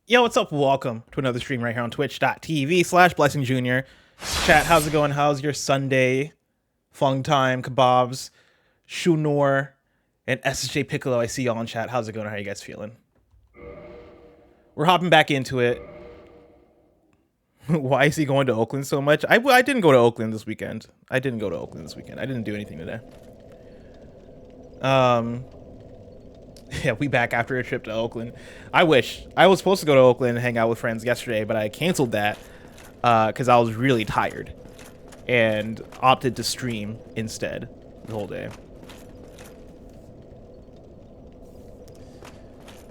Yo, what's up? Welcome to another stream right here on twitch.tv/Blessing Jr. Chat, how's it going? How's your Sunday? Fun time, kebabs, Shunor, and SSJ Piccolo. I see y'all in chat. How's it going? How are you guys feeling? We're hopping back into it. Why is he going to Oakland so much? I didn't go to Oakland this weekend. I didn't do anything today. Yeah, we back after a trip to Oakland. I wish. I was supposed to go to Oakland and hang out with friends yesterday, but I canceled that because I was really tired and opted to stream instead the whole day.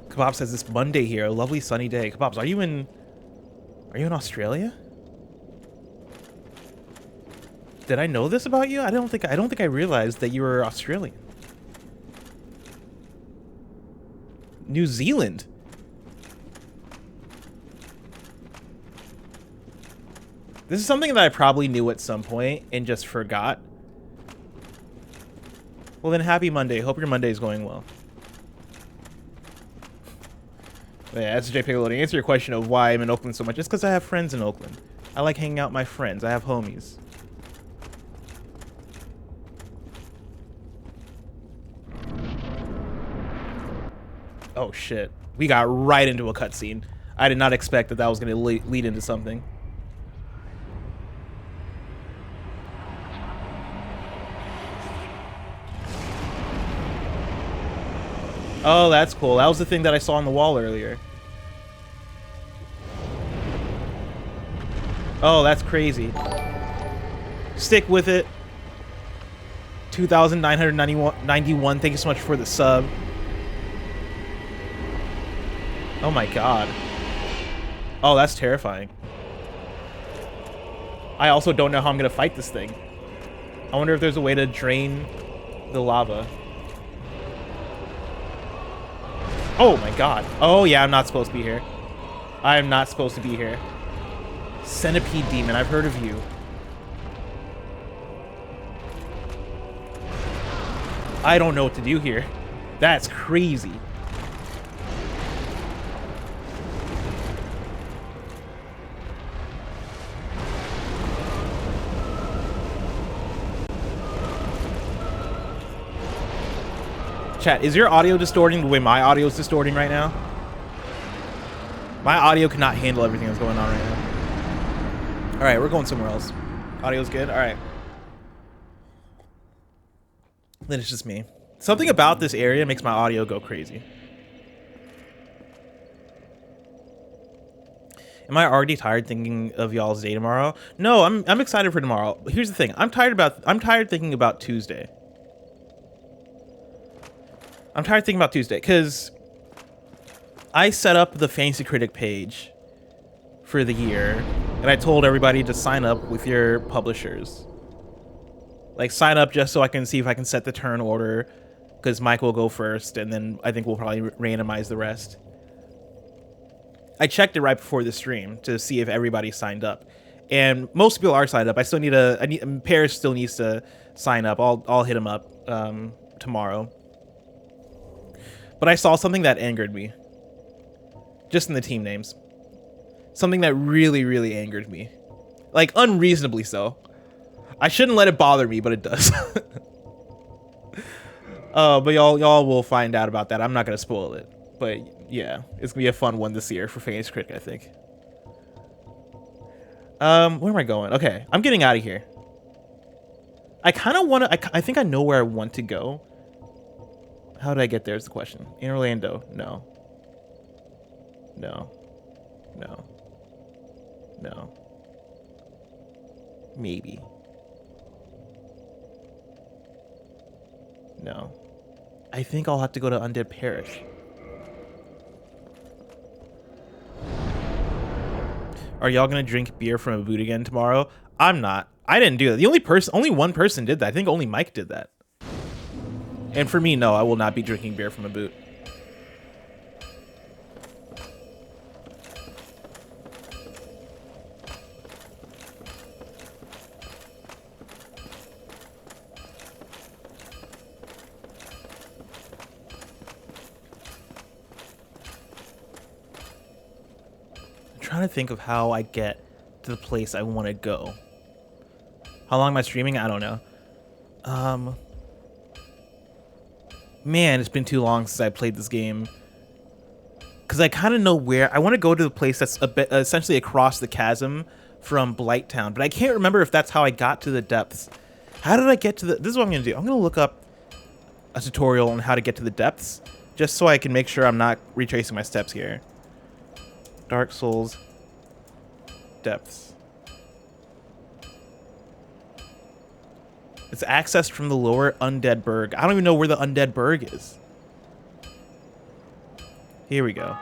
Kebab says it's Monday here, a lovely sunny day. Kebabs, are you in Australia? Did I know this about you? I don't think I realized that you were Australian. New Zealand. This is something that I probably knew at some point and just forgot. Well then, happy Monday. Hope your Monday is going well. Yeah, SJ Piccolo, to answer your question of why I'm in Oakland so much, it's because I have friends in Oakland. I like hanging out with my friends. I have homies. Oh shit. We got right into a cutscene. I did not expect that was going to lead into something. Oh, that's cool. That was the thing that I saw on the wall earlier. Oh, that's crazy. Stick with it. 2,991. Thank you so much for the sub. Oh my god. Oh, that's terrifying. I also don't know how I'm gonna fight this thing. I wonder if there's a way to drain the lava. Oh my god. Oh yeah, I'm not supposed to be here. I am not supposed to be here. Centipede demon, I've heard of you. I don't know what to do here. That's crazy. Chat, is your audio distorting the way my audio is distorting right now? My audio cannot handle everything that's going on right now. Alright, we're going somewhere else. Audio's good? Alright. Then it's just me. Something about this area makes my audio go crazy. Am I already tired thinking of y'all's day tomorrow? No, I'm excited for tomorrow. Here's the thing. I'm tired thinking about Tuesday. I'm tired thinking about Tuesday because I set up the Fantasy Critic page for the year and I told everybody to sign up with your publishers. Like, sign up just so I can see if I can set the turn order because Mike will go first and then I think we'll probably randomize the rest. I checked it right before the stream to see if everybody signed up. And most people are signed up. Paris still needs to sign up. I'll hit him up tomorrow. But I saw something that angered me. Just in the team names. Something that really, really angered me. Like, unreasonably so. I shouldn't let it bother me, but it does. But y'all will find out about that. I'm not going to spoil it. But yeah, it's going to be a fun one this year for Fantasy Critic, I think. Where am I going? Okay, I'm getting out of here. I kind of want to... I think I know where I want to go. How did I get there is the question. In Orlando? No. No. No. No. Maybe. No. I think I'll have to go to Undead Parish. Are y'all gonna drink beer from a boot again tomorrow? I'm not. I didn't do that. Only one person did that. I think only Mike did that. And for me, no, I will not be drinking beer from a boot. trying to think of how I get to the place I want to go. How long am I streaming? I don't know. Man, it's been too long since I played this game. Because I kind of know where I want to go to the place that's a bit essentially across the chasm from Blighttown, but I can't remember if that's how I got to the depths. How did I get to the? This is what I'm gonna do. I'm gonna look up a tutorial on how to get to the depths, just so I can make sure I'm not retracing my steps here. Dark Souls depths. It's accessed from the lower Undead Berg. I don't even know where the Undead Berg is. Here we go.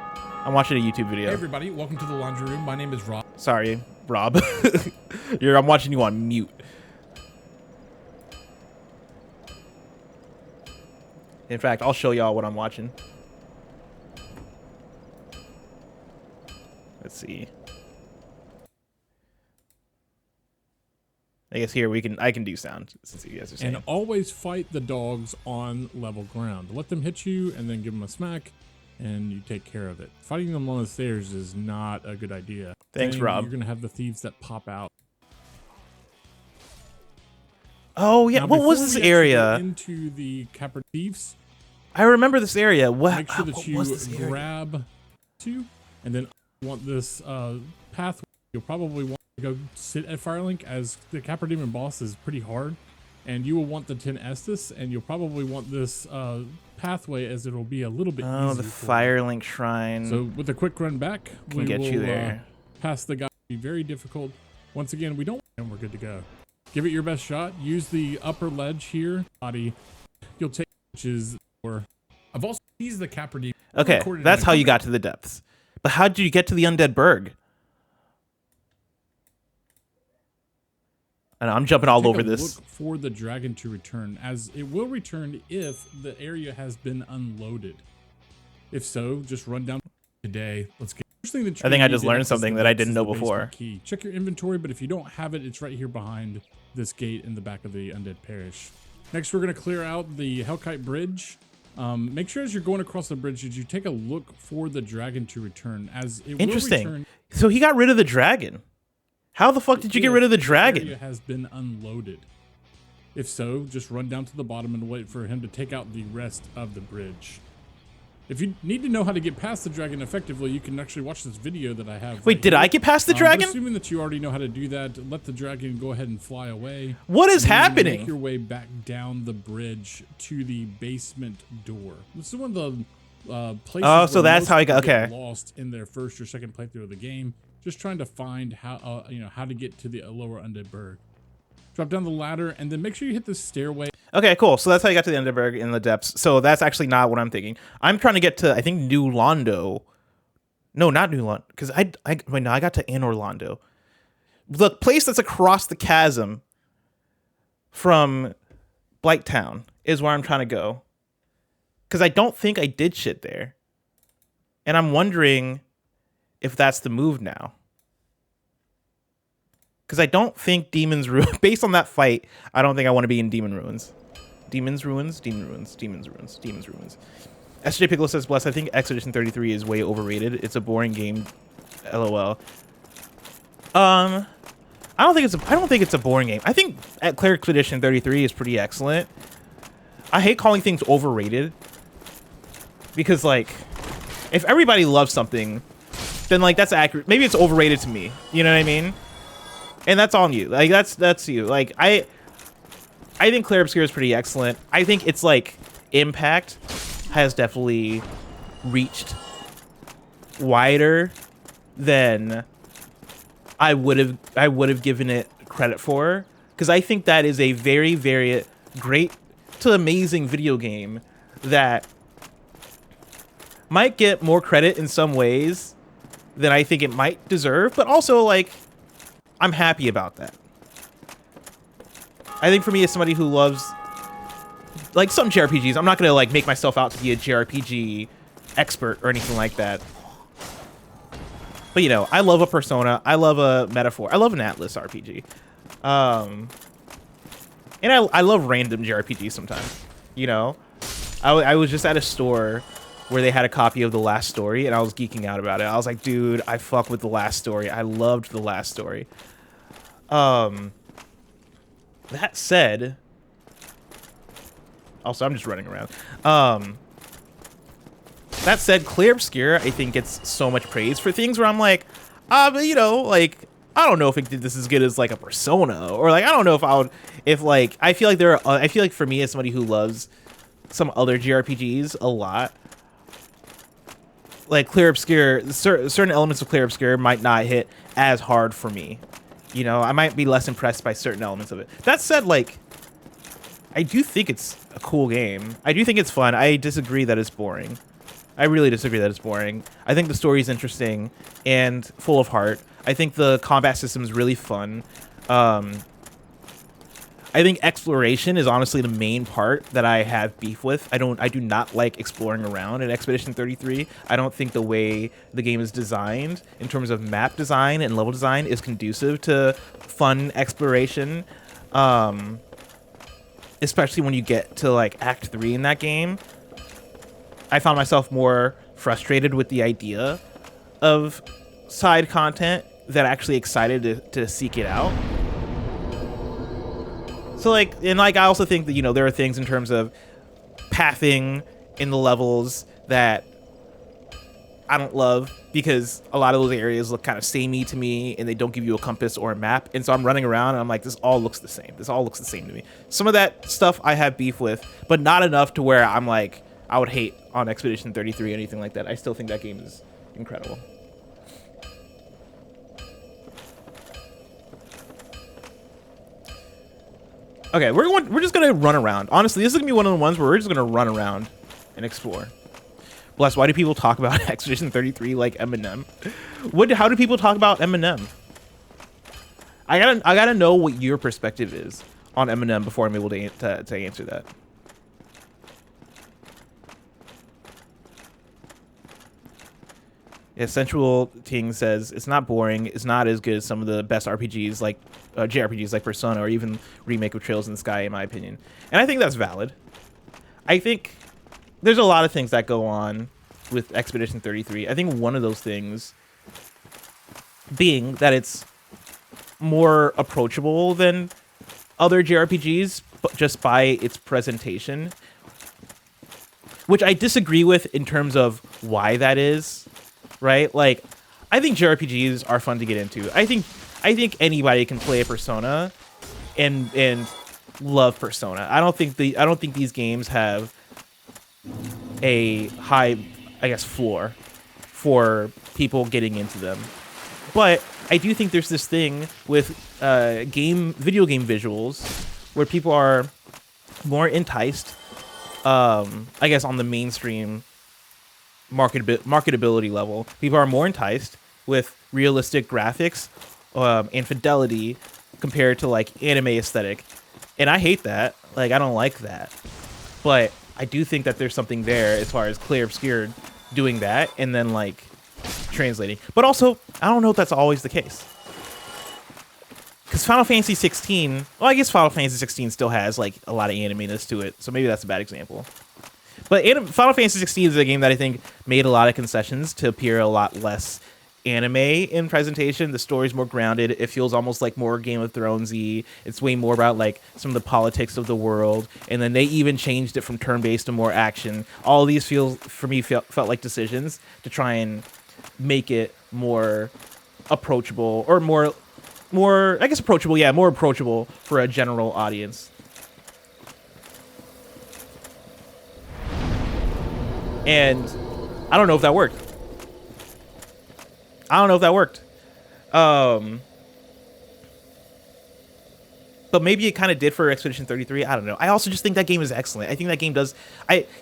I'm watching a YouTube video. Hey everybody, welcome to the laundry room. My name is Rob. Sorry, Rob. I'm watching you on mute. In fact, I'll show y'all what I'm watching. Let's see. I guess here I can do sound since you guys are saying. And always fight the dogs on level ground. Let them hit you and then give them a smack and you take care of it. Fighting them on the stairs is not a good idea. Thanks, Rob. You're going to have the thieves that pop out. Oh, yeah. Now, what was this area? Into the Capra Thieves. I remember this area. Make sure that you grab two, and then want this pathway. You'll probably want to go sit at Firelink, as the Capra Demon boss is pretty hard, and you will want the 10 Estus, and you'll probably want this pathway, as it'll be a little bit easier. Oh, the Firelink Shrine. So with a quick run back, we get you there. Pass the guy. Be very difficult. Once again, we don't, and we're good to go. Give it your best shot. Use the upper ledge here. Body. You'll take, which is. I've also used the Capra Demon. Okay, that's how you got to the depths. But how did you get to the Undead Berg? I know, I'm jumping all over this. Look for the dragon to return, as it will return if the area has been unloaded. If so, just run down today. Let's get. First thing that I think I just learned something that I didn't know before. Key. Check your inventory, but if you don't have it, it's right here behind this gate in the back of the Undead Parish. Next, we're going to clear out the Hellkite Bridge. Make sure as you're going across the bridge, that you take a look for the dragon to return, as it Interesting. will return. So he got rid of the dragon. How the fuck did you get rid of the dragon? The area has been unloaded. If so, just run down to the bottom and wait for him to take out the rest of the bridge. If you need to know how to get past the dragon effectively, you can actually watch this video that I have. Wait, did I get past the dragon? Assuming that you already know how to do that, let the dragon go ahead and fly away. What is happening? Make your way back down the bridge to the basement door. This is one of the places. Oh, so that's how I got. Okay. Lost in their first or second playthrough of the game, just trying to find how how to get to the lower Undead Berg. Drop down the ladder and then make sure you hit the stairway. Okay, cool. So that's how you got to the Undead Berg in the depths. So that's actually not what I'm thinking. I'm trying to get to, I think, New Londo. No, not New Londo. Because I got to Anor Londo. The place that's across the chasm from Blighttown is where I'm trying to go. Because I don't think I did shit there. And I'm wondering if that's the move now. Because I don't think Demon's Ruins, based on that fight, I don't think I want to be in Demon Ruins. Demon's Ruins, Demon Ruins, Demon's Ruins, Demon's Ruins. SJ Pickle says, Bless, I think Expedition 33 is way overrated. It's a boring game. LOL. I don't think it's a boring game. I think Cleric Expedition 33 is pretty excellent. I hate calling things overrated. Because, like, if everybody loves something, then, like, that's accurate. Maybe it's overrated to me. You know what I mean? And that's on you. Like, that's you. Like, I think Clair Obscur is pretty excellent. I think it's, like, impact has definitely reached wider than I would have given it credit for. Because I think that is a very, very great to amazing video game that might get more credit in some ways than I think it might deserve. But also, like, I'm happy about that. I think for me, as somebody who loves, like, some JRPGs, I'm not going to, like, make myself out to be a JRPG expert or anything like that. But, you know, I love a Persona. I love a Metaphor. I love an Atlas RPG. And I love random JRPGs sometimes, you know? I was just at a store where they had a copy of The Last Story, and I was geeking out about it. I was like, dude, I fuck with The Last Story. I loved The Last Story. That said, also, I'm just running around. That said, Clear Obscure, I think, gets so much praise for things where I'm like, but you know, like, I don't know if it did this as good as like a Persona, or like, I don't know if I would, if like, I feel like for me as somebody who loves some other JRPGs a lot, like Clear Obscure, certain elements of Clear Obscure might not hit as hard for me. You know, I might be less impressed by certain elements of it. That said, like, I do think it's a cool game. I do think it's fun. I disagree that it's boring. I really disagree that it's boring. I think the story is interesting and full of heart. I think the combat system is really fun. I think exploration is honestly the main part that I have beef with. I do not like exploring around in Expedition 33. I don't think the way the game is designed in terms of map design and level design is conducive to fun exploration. Especially when you get to like Act 3 in that game. I found myself more frustrated with the idea of side content than actually excited to seek it out. So like, and like, I also think that, you know, there are things in terms of pathing in the levels that I don't love, because a lot of those areas look kind of samey to me and they don't give you a compass or a map. And so I'm running around and I'm like, this all looks the same. This all looks the same to me. Some of that stuff I have beef with, but not enough to where I'm like, I would hate on Expedition 33 or anything like that. I still think that game is incredible. Okay, we're just gonna run around. Honestly, this is gonna be one of the ones where we're just gonna run around and explore. Bless, why do people talk about Expedition 33 like Eminem? How do people talk about Eminem? I gotta know what your perspective is on Eminem before I'm able to answer that. Yeah, Sensual Ting says it's not boring. It's not as good as some of the best RPGs like JRPGs like Persona or even remake of Trails in the Sky, in my opinion. And I think that's valid. I think there's a lot of things that go on with Expedition 33. I think one of those things being that it's more approachable than other JRPGs, but just by its presentation, which I disagree with in terms of why that is. Right? Like, I think JRPGs are fun to get into. I think anybody can play a Persona and love Persona. I don't think these games have a high, I guess, floor for people getting into them. But I do think there's this thing with video game visuals where people are more enticed, I guess, on the mainstream marketability level. People are more enticed with realistic graphics and fidelity compared to like anime aesthetic, and I hate that. Like, I don't like that, but I do think that there's something there as far as Clear Obscure doing that and then like translating. But also, I don't know if that's always the case, because Final Fantasy 16, well, I guess Final Fantasy 16 still has like a lot of anime-ness to it, so maybe that's a bad example. But Final Fantasy 16 is a game that I think made a lot of concessions to appear a lot less anime in presentation. The story's more grounded. It feels almost like more Game of Thrones-y. It's way more about like some of the politics of the world. And then they even changed it from turn-based to more action. All of these felt like decisions to try and make it more approachable, or more I guess approachable. Yeah, more approachable for a general audience. And I don't know if that worked. But maybe it kind of did for Expedition 33. I don't know. I also just think that game is excellent. I think that game does.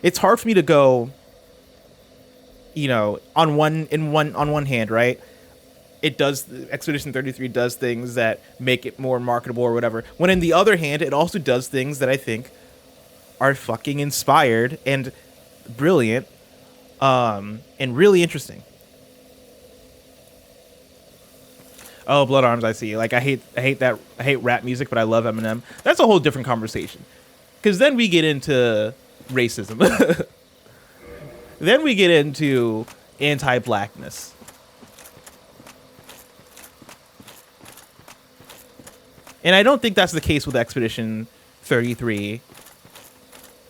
It's hard for me to go, you know, on one hand, right? It does. Expedition 33 does things that make it more marketable or whatever. When in the other hand, it also does things that I think are fucking inspired and brilliant, and really interesting. Oh, Blood Arms, I see. Like, I hate rap music, but I love Eminem. That's a whole different conversation, because then we get into racism. Then we get into anti-blackness. And I don't think that's the case with Expedition 33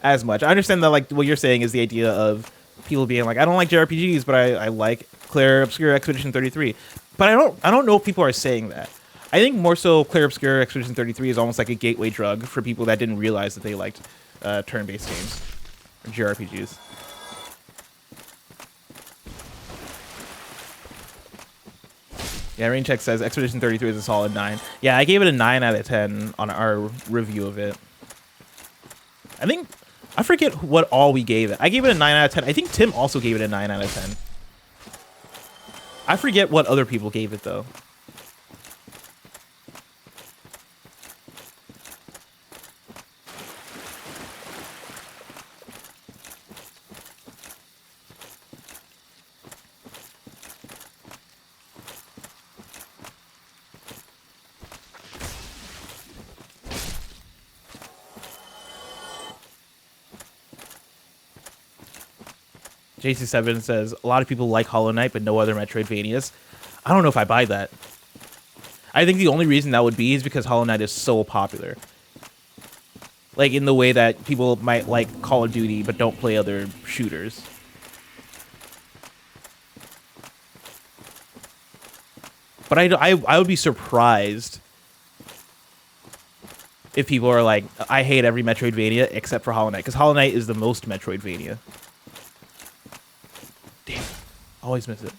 as much. I understand that, like, what you're saying is the idea of people being like, I don't like JRPGs, but I like Claire Obscure Expedition 33. But I don't know if people are saying that. I think more so Claire Obscure Expedition 33 is almost like a gateway drug for people that didn't realize that they liked turn-based games or JRPGs. Yeah, Raincheck says Expedition 33 is a solid 9. Yeah, I gave it a 9 out of 10 on our review of it. I forget what all we gave it. I gave it a 9 out of 10. I think Tim also gave it a 9 out of 10. I forget what other people gave it, though. JC7 says, a lot of people like Hollow Knight, but no other Metroidvanias. I don't know if I buy that. I think the only reason that would be is because Hollow Knight is so popular. Like, in the way that people might like Call of Duty, but don't play other shooters. But I would be surprised if people are like, I hate every Metroidvania except for Hollow Knight, because Hollow Knight is the most Metroidvania. Damn, always miss it.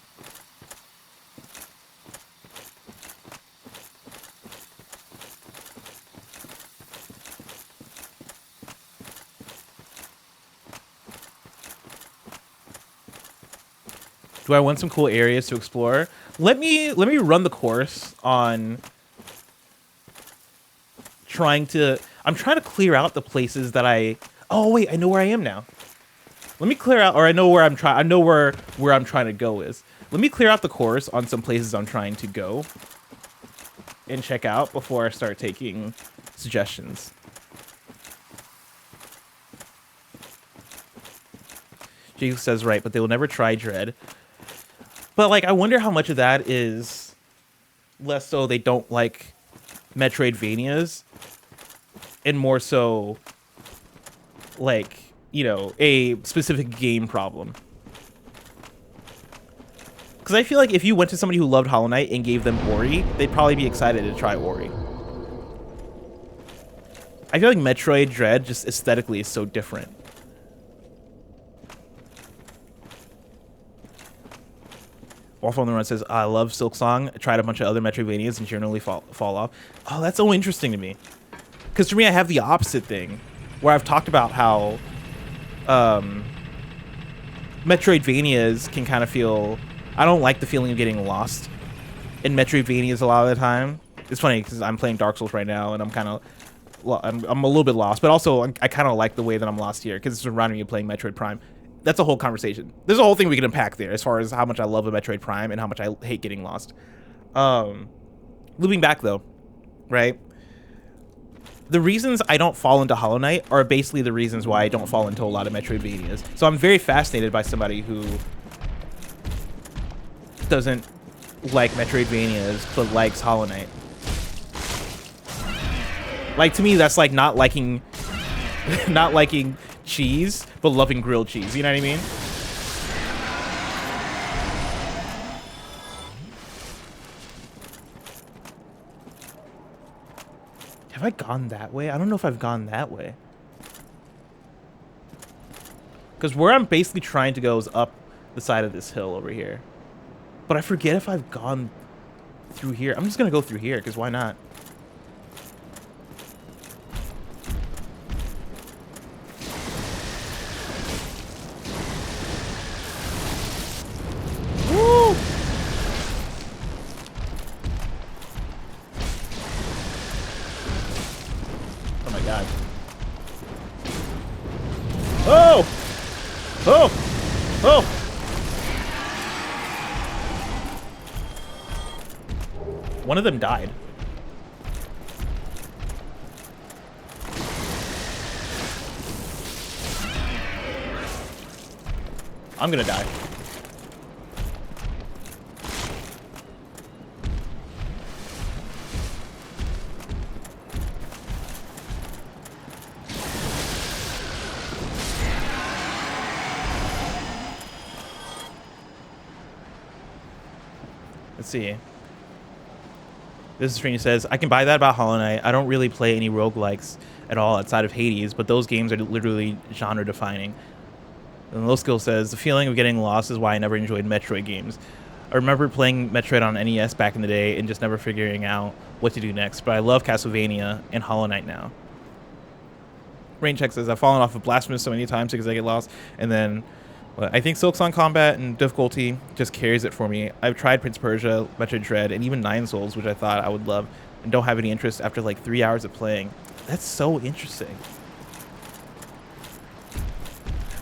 Do I want some cool areas to explore? Let me run the course on I'm trying to clear out the places that oh wait, I know where I am now. Let me clear out, or I know where I'm trying to go is. Let me clear out the course on some places I'm trying to go and check out before I start taking suggestions. Jesus says right, but they will never try Dread. But like, I wonder how much of that is less so they don't like Metroidvanias and more so like, you know, a specific game problem. Because I feel like if you went to somebody who loved Hollow Knight and gave them Ori, they'd probably be excited to try Ori. I feel like Metroid Dread just aesthetically is so different. Waffle on the Run says, I love Silksong. I tried a bunch of other Metroidvanias and generally fall off. Oh, that's so interesting to me. Because for me, I have the opposite thing, where I've talked about how Metroidvanias can kind of feel... I don't like the feeling of getting lost in Metroidvanias a lot of the time. It's funny, because I'm playing Dark Souls right now, and I'm kind of... I'm a little bit lost, but also I kind of like the way that I'm lost here, because it's reminding me of playing Metroid Prime. That's a whole conversation. There's a whole thing we can unpack there as far as how much I love a Metroid Prime and how much I hate getting lost. Looping back though, right? The reasons I don't fall into Hollow Knight are basically the reasons why I don't fall into a lot of Metroidvanias. So I'm very fascinated by somebody who doesn't like Metroidvanias but likes Hollow Knight. Like, to me, that's like not liking cheese, but loving grilled cheese. You know what I mean? Have I gone that way? I don't know if I've gone that way. Because where I'm basically trying to go is up the side of this hill over here. But I forget if I've gone through here. I'm just going to go through here, because why not? One of them died. I'm gonna die. Let's see. This screen says, I can buy that about Hollow Knight. I don't really play any roguelikes at all outside of Hades, but those games are literally genre defining. And Low Skill says, the feeling of getting lost is why I never enjoyed Metroid games. I remember playing Metroid on NES back in the day and just never figuring out what to do next, but I love Castlevania and Hollow Knight now. Raincheck says, I've fallen off of Blasphemous so many times because I get lost, and then I think Silksong combat and difficulty just carries it for me. I've tried Prince of Persia, Metroid Dread, and even Nine Souls, which I thought I would love, and don't have any interest after like 3 hours of playing. That's so interesting.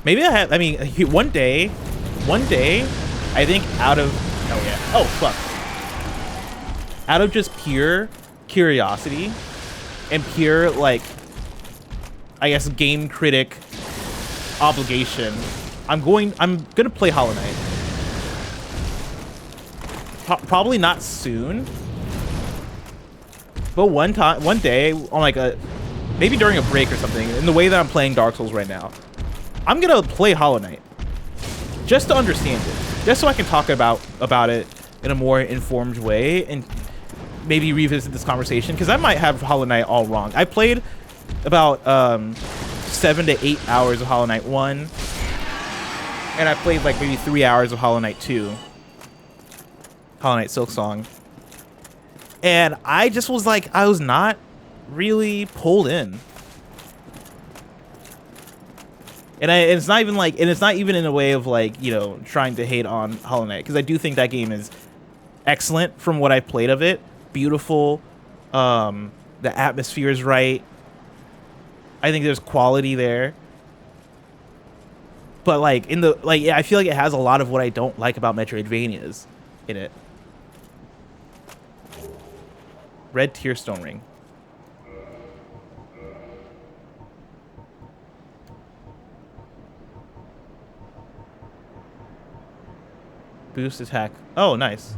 Maybe I mean, one day, I think out of, oh yeah, oh fuck. Out of just pure curiosity and pure, like, I guess, game critic obligation, I'm gonna play Hollow Knight. Probably not soon, but one day on like maybe during a break or something, in the way that I'm playing Dark Souls right now, I'm gonna play Hollow Knight just to understand it, just so I can talk about it in a more informed way and maybe revisit this conversation, because I might have Hollow Knight all wrong. I played about 7 to 8 hours of Hollow Knight 1. And I played like maybe 3 hours of Hollow Knight 2. Hollow Knight Silksong. And I just was like, I was not really pulled in. And it's not even like, and it's not even in a way of like, you know, trying to hate on Hollow Knight, because I do think that game is excellent from what I've played of it. Beautiful. The atmosphere is right. I think there's quality there. But like yeah, I feel like it has a lot of what I don't like about Metroidvanias in it. Red Tearstone Ring. Boost attack. Oh, nice.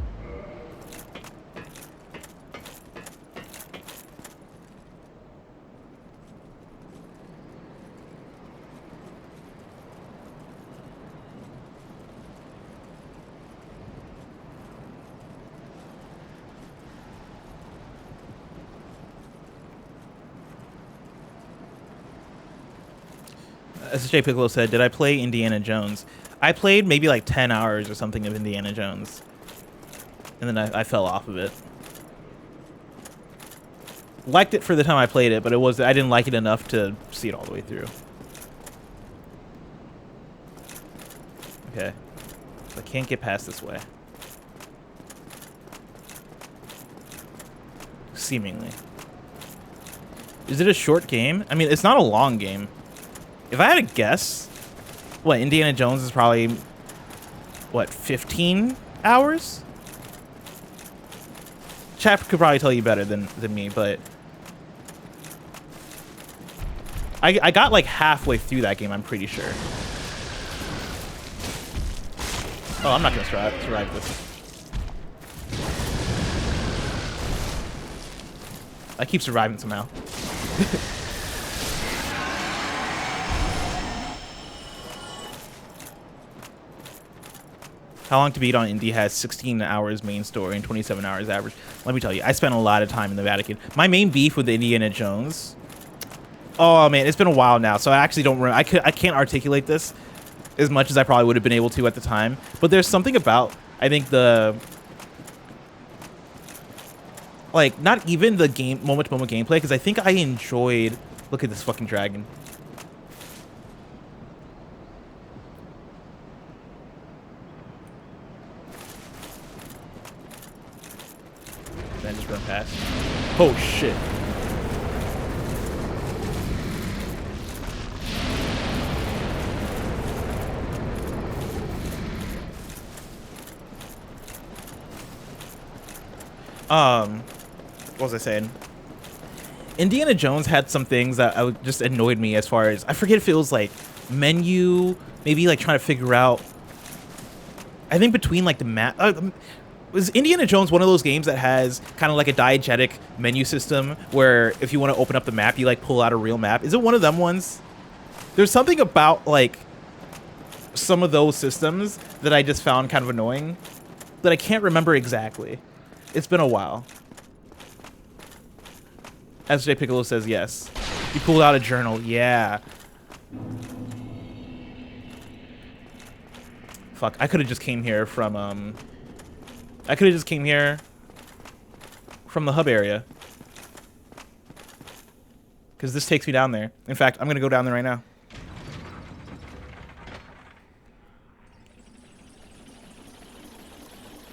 SJ Piccolo said, did I play Indiana Jones? I played maybe like 10 hours or something of Indiana Jones. And then I fell off of it. Liked it for the time I played it, but I didn't like it enough to see it all the way through. Okay. I can't get past this way. Seemingly. Is it a short game? I mean, it's not a long game. If I had to guess, what, Indiana Jones is probably, what, 15 hours? Chap could probably tell you better than me, but I got like halfway through that game, I'm pretty sure. Oh, I'm not gonna survive this. I keep surviving somehow. How Long to Beat on Indie has 16 hours main story and 27 hours average. Let me tell you, I spent a lot of time in the Vatican. My main beef with Indiana Jones, oh man, it's been a while now, so I actually don't remember. I can't articulate this as much as I probably would have been able to at the time. But there's something about, I think, the, like, not even the game moment-to-moment gameplay, because I think I enjoyed, look at this fucking dragon. Then just run past. Oh shit. What was I saying? Indiana Jones had some things that just annoyed me, as far as, I forget if it was like menu, maybe like trying to figure out I think between like the map, was Indiana Jones one of those games that has kind of like a diegetic menu system where if you want to open up the map, you like pull out a real map? Is it one of them ones? There's something about like some of those systems that I just found kind of annoying that I can't remember exactly. It's been a while. SJ Piccolo says yes. You pulled out a journal. Yeah. Fuck, I could have just came here from I could have just came here from the hub area. Cuz this takes me down there. In fact, I'm going to go down there right now.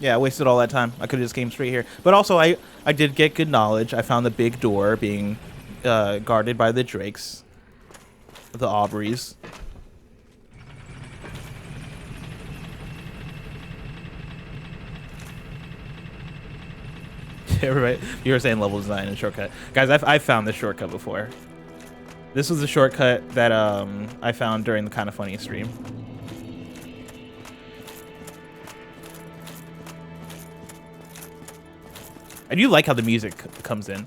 Yeah, I wasted all that time. I could have just came straight here. But also, I did get good knowledge. I found the big door being guarded by the Drakes. The Aubreys. Everybody, you were saying level design and shortcut. Guys, I've found this shortcut before. This was the shortcut that I found during the Kind of Funny stream. I do like how the music comes in.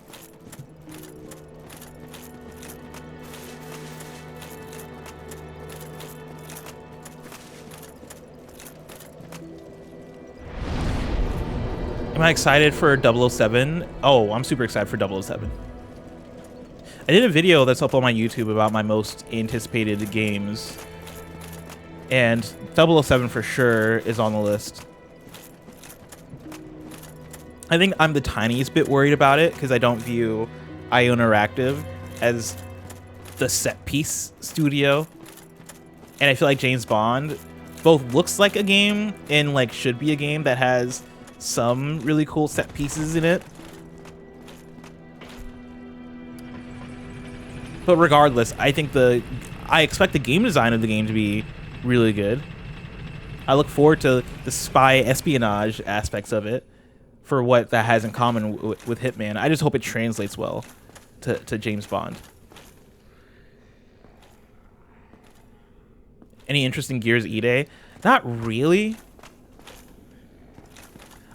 Am I excited for 007? Oh, I'm super excited for 007. I did a video that's up on my YouTube about my most anticipated games. And 007 for sure is on the list. I think I'm the tiniest bit worried about it because I don't view IO Interactive as the set piece studio. And I feel like James Bond both looks like a game and like should be a game that has some really cool set pieces in it. But regardless, I expect the game design of the game to be really good. I look forward to the spy espionage aspects of it for what that has in common with Hitman. I just hope it translates well to James Bond. Any interest in Gears E-Day? Not really.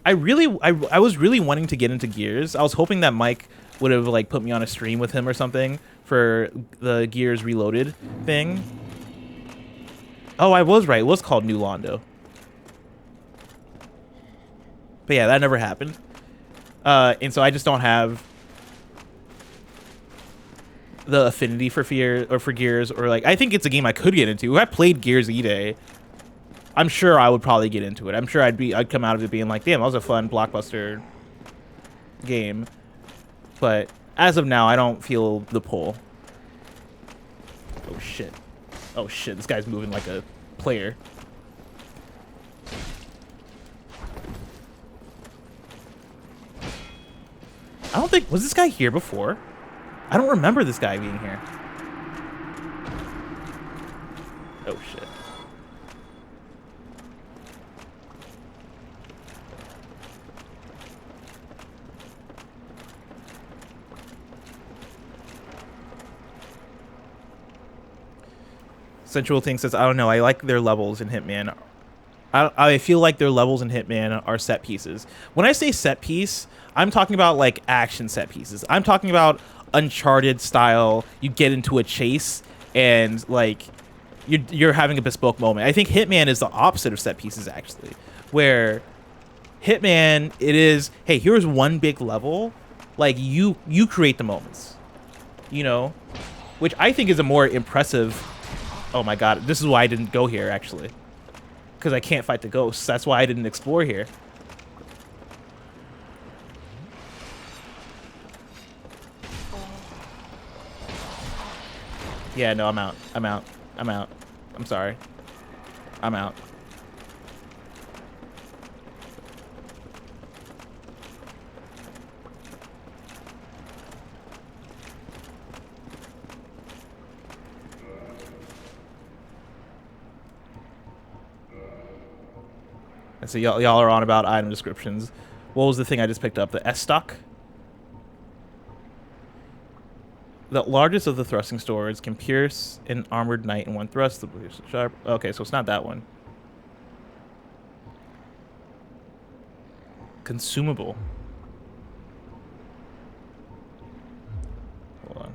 I was really wanting to get into Gears. I was hoping that Mike would have like put me on a stream with him or something for the Gears Reloaded thing. Oh, I was right. It was called New Londo. But yeah, that never happened. And so I just don't have the affinity for Gears, or like I think it's a game I could get into. If I played Gears E-Day, I'm sure I would probably get into it. I'm sure I'd come out of it being like, damn, that was a fun blockbuster game. But as of now, I don't feel the pull. Oh shit. Oh shit, this guy's moving like a player. I don't think... Was this guy here before? I don't remember this guy being here. Oh, shit. Sensual Thing says, I don't know. I like their levels in Hitman. I feel like their levels in Hitman are set pieces. When I say set piece, I'm talking about like action set pieces. I'm talking about Uncharted style. You get into a chase and like you're having a bespoke moment. I think Hitman is the opposite of set pieces actually, where Hitman it is, hey, here's one big level, like you create the moments, you know, which I think is a more impressive. Oh my god, this is why I didn't go here actually. Because I can't fight the ghosts. That's why I didn't explore here. Yeah, no, I'm out. I'm out. I'm out. I'm sorry. I'm out. And so y'all are on about item descriptions. What was the thing I just picked up? The S-Stock? The largest of the thrusting swords can pierce an armored knight in one thrust. Sharp. Okay, so it's not that one. consumable. Hold on.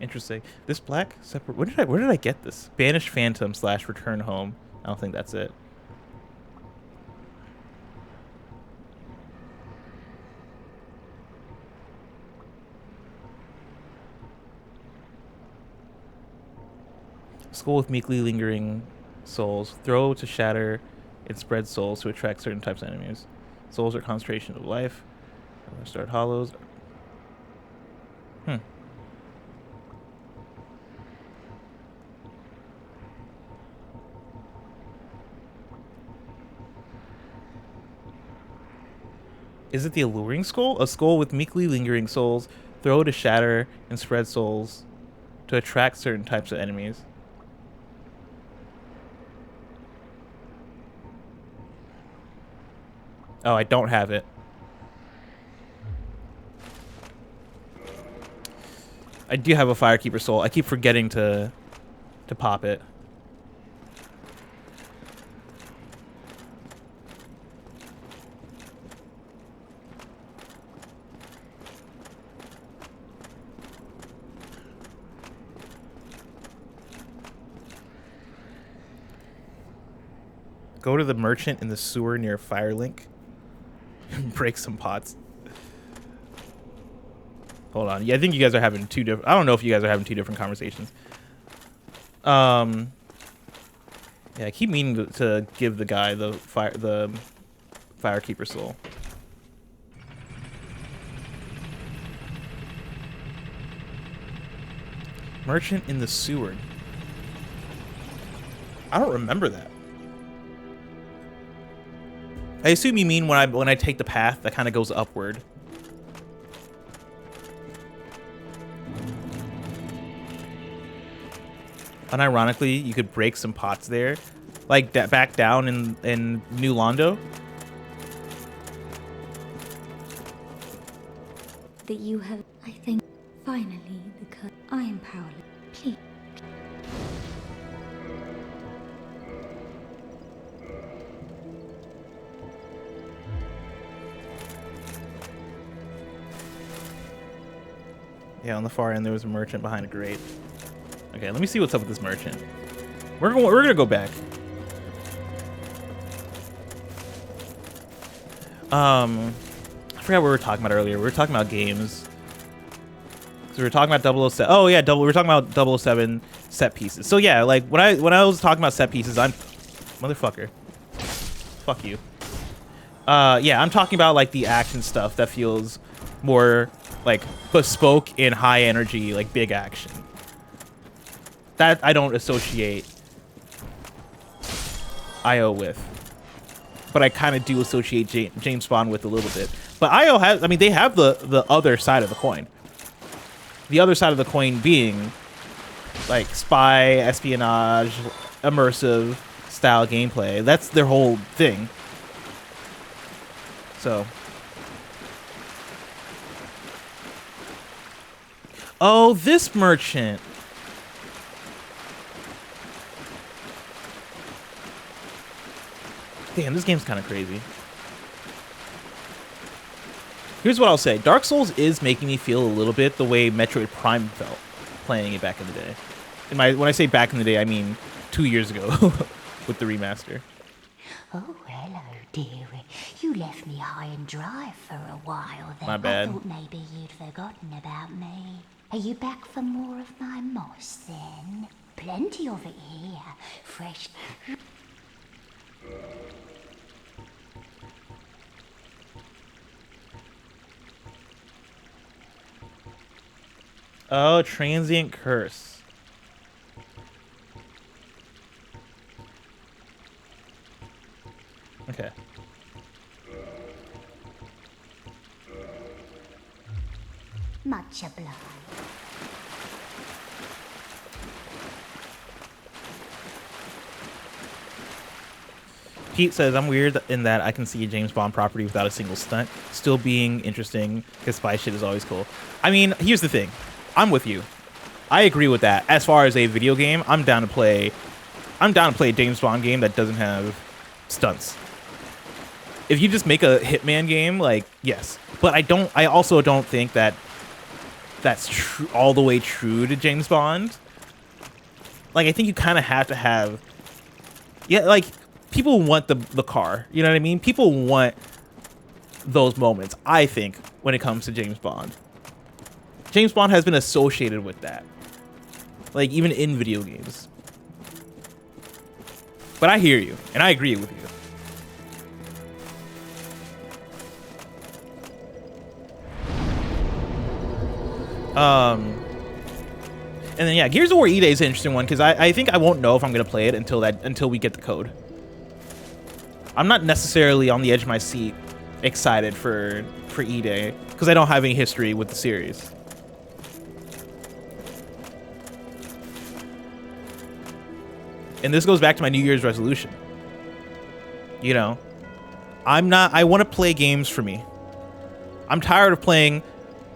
Interesting. This black separate. Where did I get this? Banished Phantom / Return Home. I don't think that's it. Skull with meekly lingering souls. Throw to shatter and spread souls to attract certain types of enemies. Souls are concentration of life. Start hollows. Is it the alluring skull? A skull with meekly lingering souls. Throw to shatter and spread souls to attract certain types of enemies. Oh, I don't have it. I do have a Firekeeper soul. I keep forgetting to pop it. Go to the merchant in the sewer near Firelink. Break some pots. Hold on. Yeah, I think you guys are having two different. I don't know if you guys are having two different conversations. Yeah, I keep meaning to give the guy the Firekeeper soul. Merchant in the sewer. I don't remember that. I assume you mean when I take the path that kind of goes upward. Unironically, you could break some pots there, like that back down in New Londo. That you have, I think, finally, because I am powerless. Please. Yeah, on the far end there was a merchant behind a grate. Okay, let me see what's up with this merchant. We're gonna go back. I forgot what we were talking about earlier. We were talking about games. So we were talking about 007. Oh yeah, we were talking about 007 set pieces. So yeah, like when I was talking about set pieces, I'm motherfucker. Fuck you. Yeah, I'm talking about like the action stuff that feels more like bespoke and high energy, like big action. That I don't associate IO with, but I kind of do associate James Bond with a little bit. But IO has, I mean, they have the other side of the coin. The other side of the coin being like spy, espionage, immersive style gameplay. That's their whole thing. So. Oh, this merchant. Damn, this game's kind of crazy. Here's what I'll say. Dark Souls is making me feel a little bit the way Metroid Prime felt playing it back in the day. When I say back in the day, I mean 2 years ago with the remaster. Oh, hello, dearie. You left me high and dry for a while then. My bad. I thought maybe you'd forgotten about me. Are you back for more of my moss then? Plenty of it here. Fresh. Oh, transient curse. Okay. Much obliged. Pete says, I'm weird in that I can see a James Bond property without a single stunt still being interesting because spy shit is always cool. I mean, here's the thing. I'm with you. I agree with that. As far as a video game, I'm down to play a James Bond game that doesn't have stunts. If you just make a Hitman game, like, yes. But I also don't think that that's true, all the way true to James Bond. Like, I think you kind of have to have, yeah, like, people want the car. You know what I mean? People want those moments, I think, when it comes to James Bond. James Bond has been associated with that. Like, even in video games. But I hear you, and I agree with you. And then yeah, Gears of War E-Day is an interesting one because I think I won't know if I'm gonna play it until we get the code. I'm not necessarily on the edge of my seat excited for E-Day because I don't have any history with the series. And this goes back to my New Year's resolution. You know, I want to play games for me. I'm tired of playing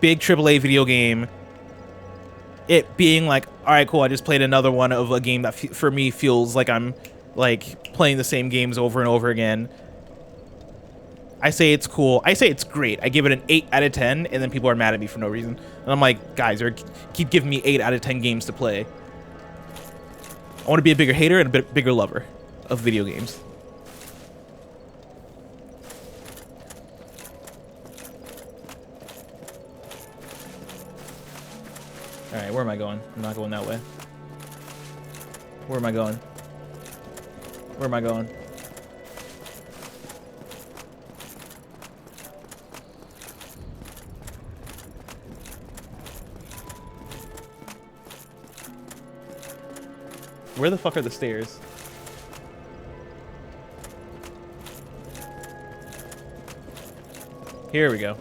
big AAA video game, it being like, all right, cool, I just played another one of a game that for me feels like I'm like playing the same games over and over again. I say it's cool. I say it's great. I give it an 8 out of 10, and then people are mad at me for no reason. And I'm like, guys, keep giving me 8 out of 10 games to play. I want to be a bigger hater and a bit bigger lover of video games. All right, where am I going? I'm not going that way. Where am I going? Where am I going? Where the fuck are the stairs? Here we go.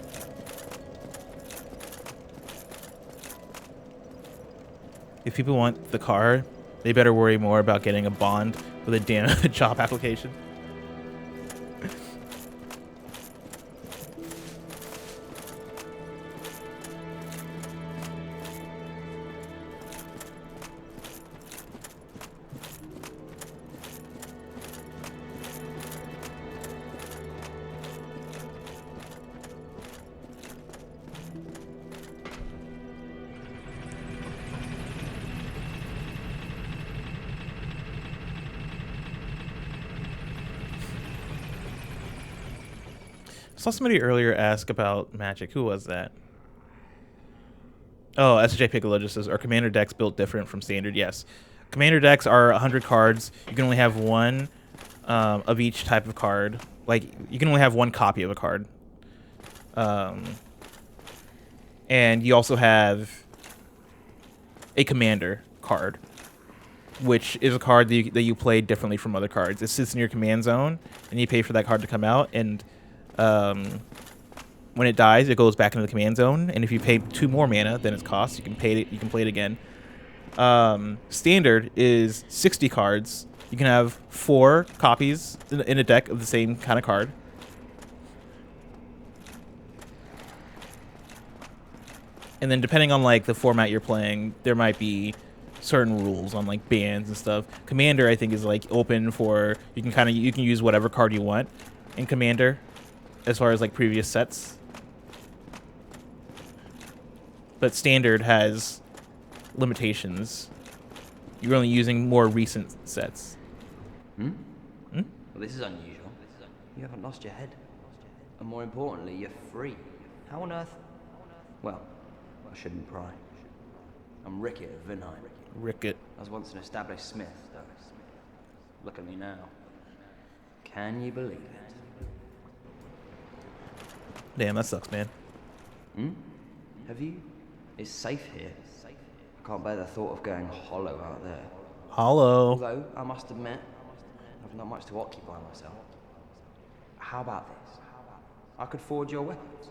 If people want the car, they better worry more about getting a bond with a damn job application. I saw somebody earlier ask about Magic. Who was that? Oh, SJ Piccolo just says, are Commander decks built different from Standard? Yes. Commander decks are 100 cards. You can only have one of each type of card. Like, you can only have one copy of a card. And you also have a Commander card, which is a card that you play differently from other cards. It sits in your command zone, and you pay for that card to come out, and when it dies, it goes back into the command zone, and if you pay 2 more mana than its cost, you can play it again. Standard is 60 cards. You can have 4 copies in a deck of the same kind of card. And then depending on like the format you're playing, there might be certain rules on like bans and stuff. Commander, I think, is like open for you can use whatever card you want in Commander, as far as like previous sets. But Standard has limitations. You're only using more recent sets. Well, this is unusual. You haven't lost your head. And more importantly, you're free. How on earth? Well, I shouldn't pry. I'm Rickett of Vinheim. Rickett. I was once an established smith, though. Look at me now. Can you believe it? Damn, that sucks, man. Have you? It's safe here. I can't bear the thought of going hollow out there. Hollow. Although, I must admit, I've not much to occupy myself. How about this? I could forge your weapons,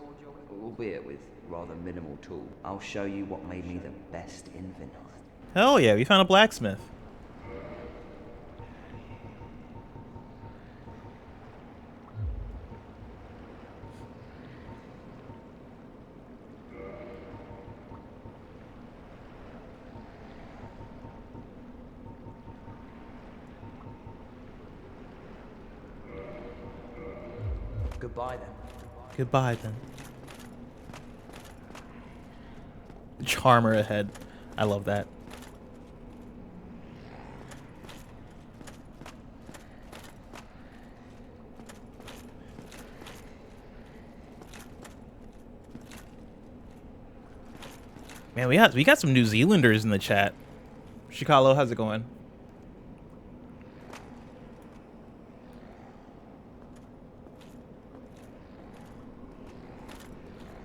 albeit with rather minimal tool. I'll show you what made me the best in Vinheim. Hell yeah, we found a blacksmith. Goodbye then. Goodbye then. Charmer ahead. I love that. Man, we got some New Zealanders in the chat. Shikalo, how's it going?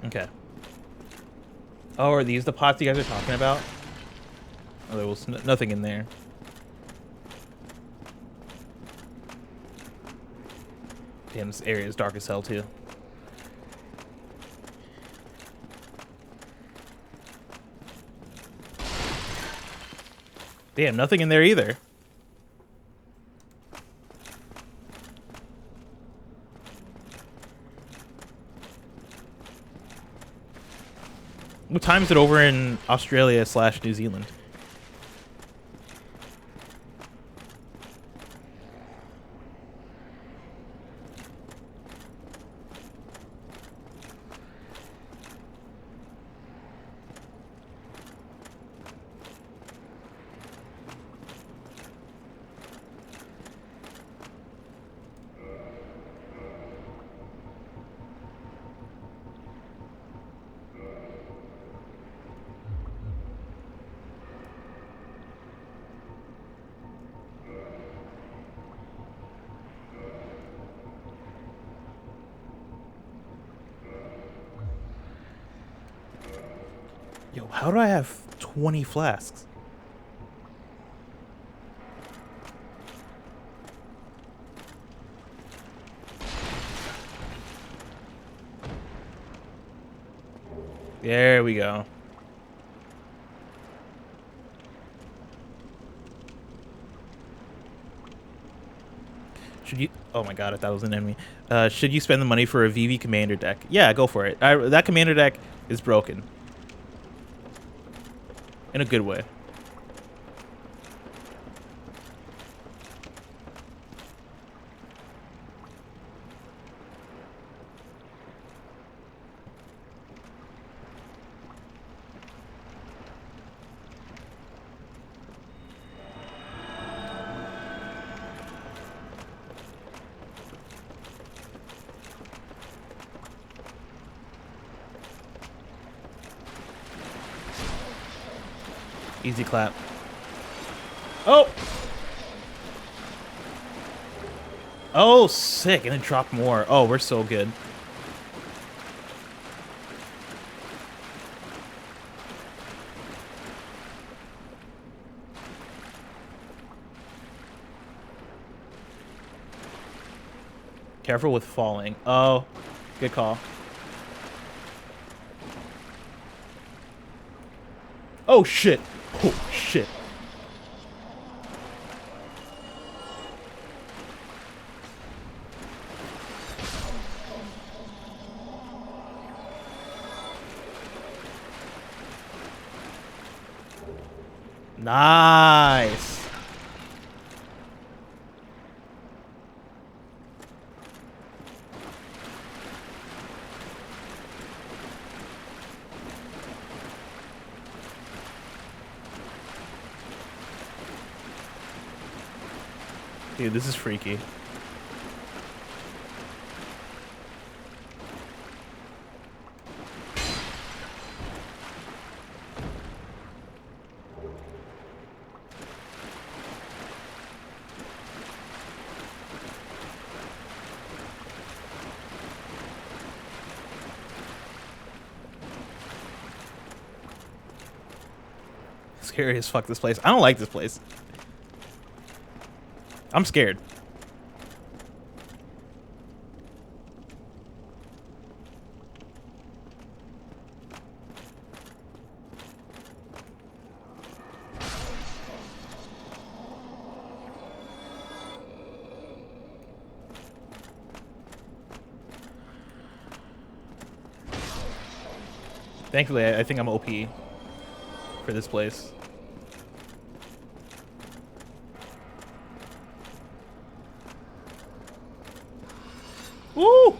Okay. Oh, are these the pots you guys are talking about? Oh, there was nothing in there. Damn, this area is dark as hell, too. Damn, nothing in there either. What time is it over in Australia / New Zealand? Yo, how do I have 20 flasks? There we go. Should you... Oh my god, I thought it was an enemy. Should you spend the money for a VV commander deck? Yeah, go for it. That commander deck is broken. In a good way. Easy clap. Oh! Oh, sick. And it dropped more. Oh, we're so good. Careful with falling. Oh, good call. Oh, shit. Oh, shit. Nice. Dude, this is freaky. Scary as fuck, this place. I don't like this place. I'm scared. Thankfully, I think I'm OP for this place. Woo!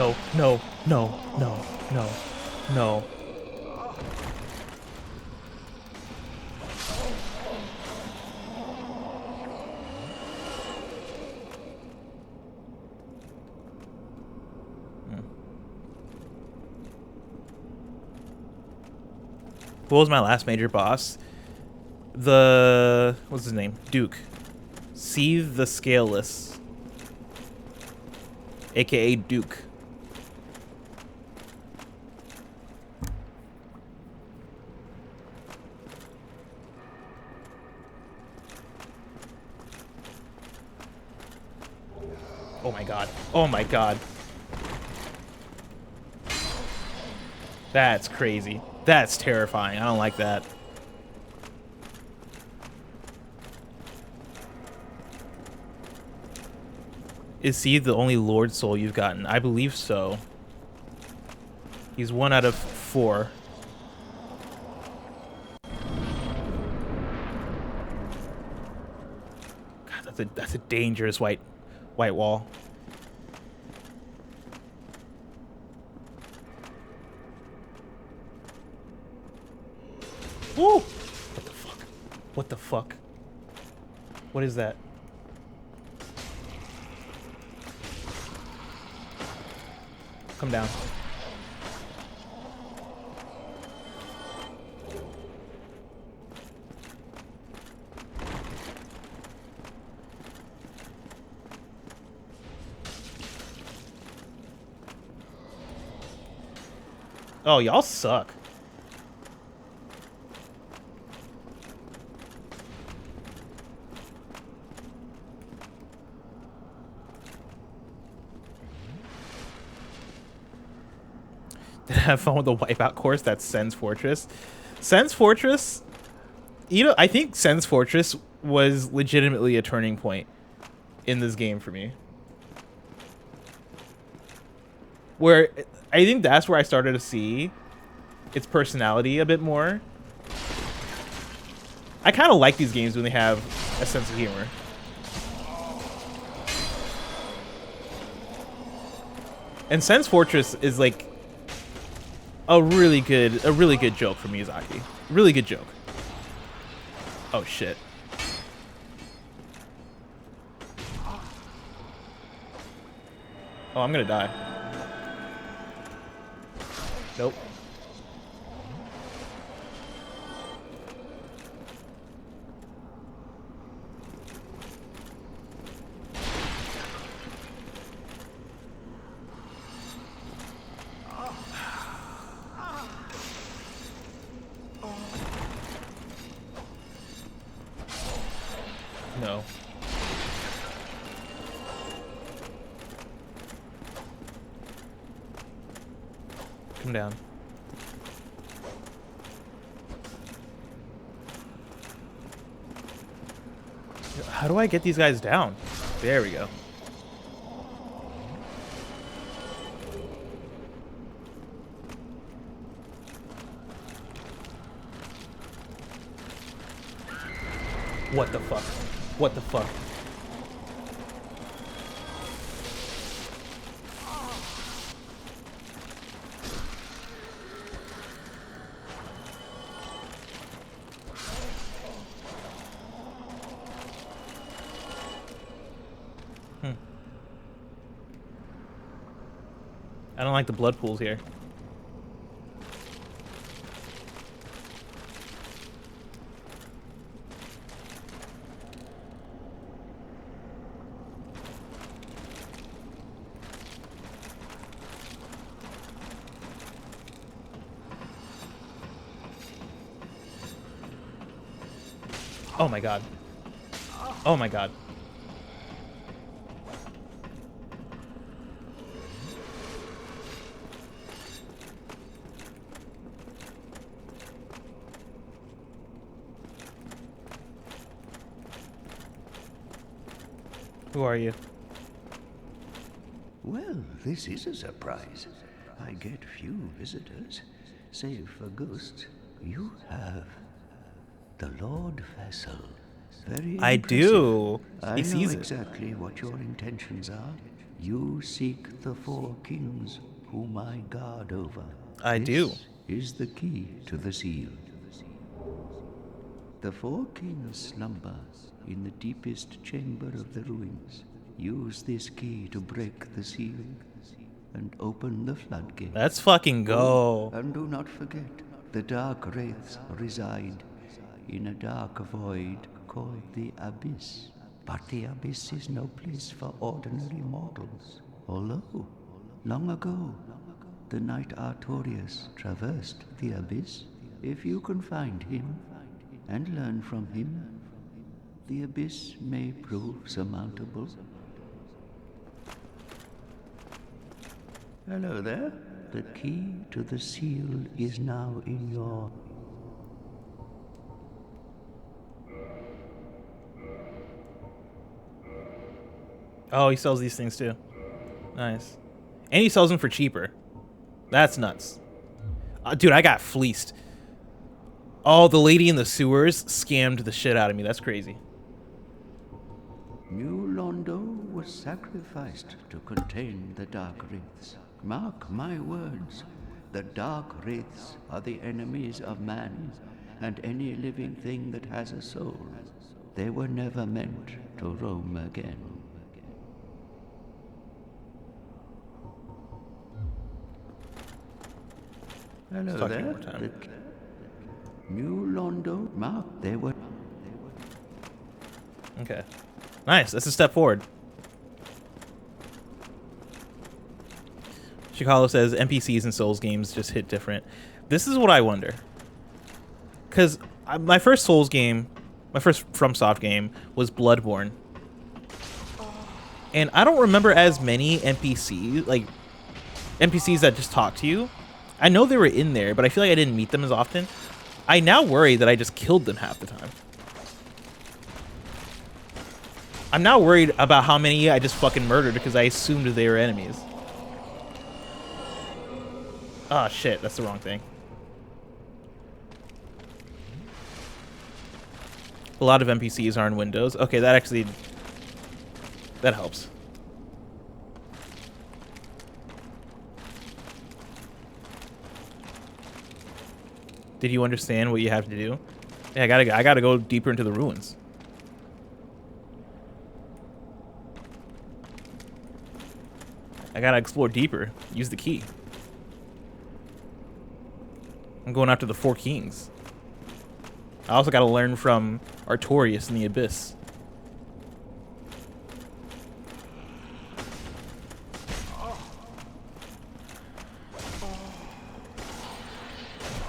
no, no, no, no, no, no. What was my last major boss? What's his name? Duke. Seethe the Scaleless. AKA Duke. Oh my god. Oh my god. That's crazy. That's terrifying. I don't like that. Is he the only Lord Soul you've gotten? I believe so. He's 1 out of 4. God, that's a dangerous white wall. Woo! What the fuck? What the fuck? What is that? Come down. Oh, y'all suck. Did I have fun with the wipeout course? That's Sen's Fortress. Sen's Fortress, you know, I think Sen's Fortress was legitimately a turning point in this game for me. Where I think that's where I started to see its personality a bit more. I kind of like these games when they have a sense of humor. And Sen's Fortress is like a really good joke from Miyazaki. Really good joke. Oh shit. Oh, I'm gonna die. Nope. No. Come down. How do I get these guys down? There we go. What the fuck? What the fuck? I don't like the blood pools here. Oh my god. Oh my god. Who are you? Well, this is a surprise. I get few visitors. Save for ghosts. You have the Lord Vessel. Very I impressive. do. I He know sees it. exactly what your intentions are. You seek the four kings whom I guard over. I do. This is the key to the seal. The four kings slumber in the deepest chamber of the ruins. Use this key to break the seal and open the floodgate. Let's fucking go. And do not forget, the dark wraiths reside in a dark void called the Abyss. But the Abyss is no place for ordinary mortals. Although, long ago, the knight Artorius traversed the Abyss. If you can find him and learn from him, the Abyss may prove surmountable. Hello there. The key to the seal is now in your... Oh, he sells these things too. Nice. And he sells them for cheaper. That's nuts. Dude, I got fleeced. Oh, the lady in the sewers scammed the shit out of me. That's crazy. New Londo was sacrificed to contain the Dark Wraiths. Mark my words, the Dark Wraiths are the enemies of man and any living thing that has a soul. They were never meant to roam again. Hello talk there. one more time. New Londo, Mark, they were... Okay. Nice. That's a step forward. Chicago says NPCs in Souls games just hit different. This is what I wonder. Because my first Souls game, my first FromSoft game was Bloodborne. And I don't remember as many NPCs, like NPCs that just talk to you. I know they were in there, but I feel like I didn't meet them as often. I now worry that I just killed them half the time. I'm now worried about how many I just fucking murdered because I assumed they were enemies. Oh shit, that's the wrong thing. A lot of NPCs are in Windows. Okay, that actually... that helps. Did you understand what you have to do? Yeah, I gotta go deeper into the ruins. I gotta explore deeper. Use the key. I'm going after the Four Kings. I also gotta learn from Artorius in the Abyss.